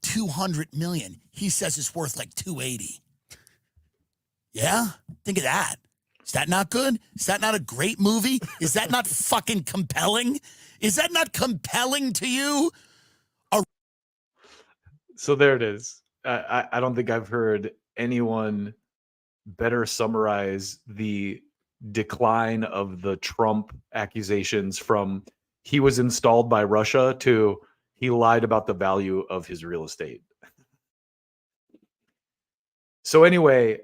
200 million. He says it's worth like 280. Yeah? Think of that. Is that not good? Is that not a great movie? Is that not fucking compelling? Is that not compelling to you? So there it is. I don't think I've heard anyone better summarize the decline of the Trump accusations from he was installed by Russia to he lied about the value of his real estate. So anyway,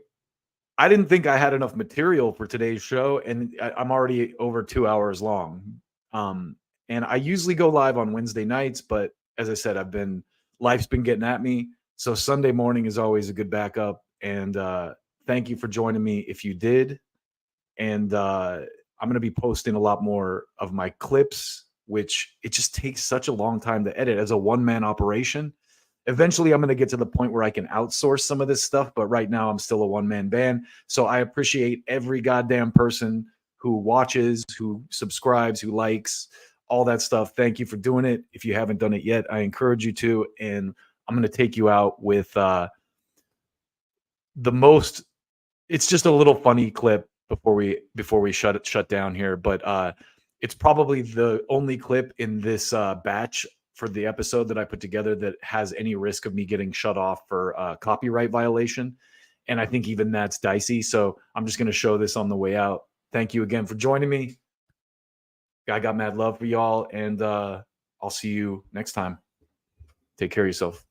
I didn't think I had enough material for today's show, and I'm already over 2 hours long. And I usually go live on Wednesday nights, but as I said, life's been getting at me. So Sunday morning is always a good backup. And thank you for joining me if you did. And I'm going to be posting a lot more of my clips, which it just takes such a long time to edit as a one-man operation. Eventually, I'm going to get to the point where I can outsource some of this stuff, but right now I'm still a one-man band. So I appreciate every goddamn person who watches, who subscribes, who likes, all that stuff. Thank you for doing it. If you haven't done it yet, I encourage you to. And I'm going to take you out with it's just a little funny clip before we shut down here. But it's probably the only clip in this batch for the episode that I put together that has any risk of me getting shut off for copyright violation. And I think even that's dicey. So I'm just going to show this on the way out. Thank you again for joining me. I got mad love for y'all, and I'll see you next time. Take care of yourself.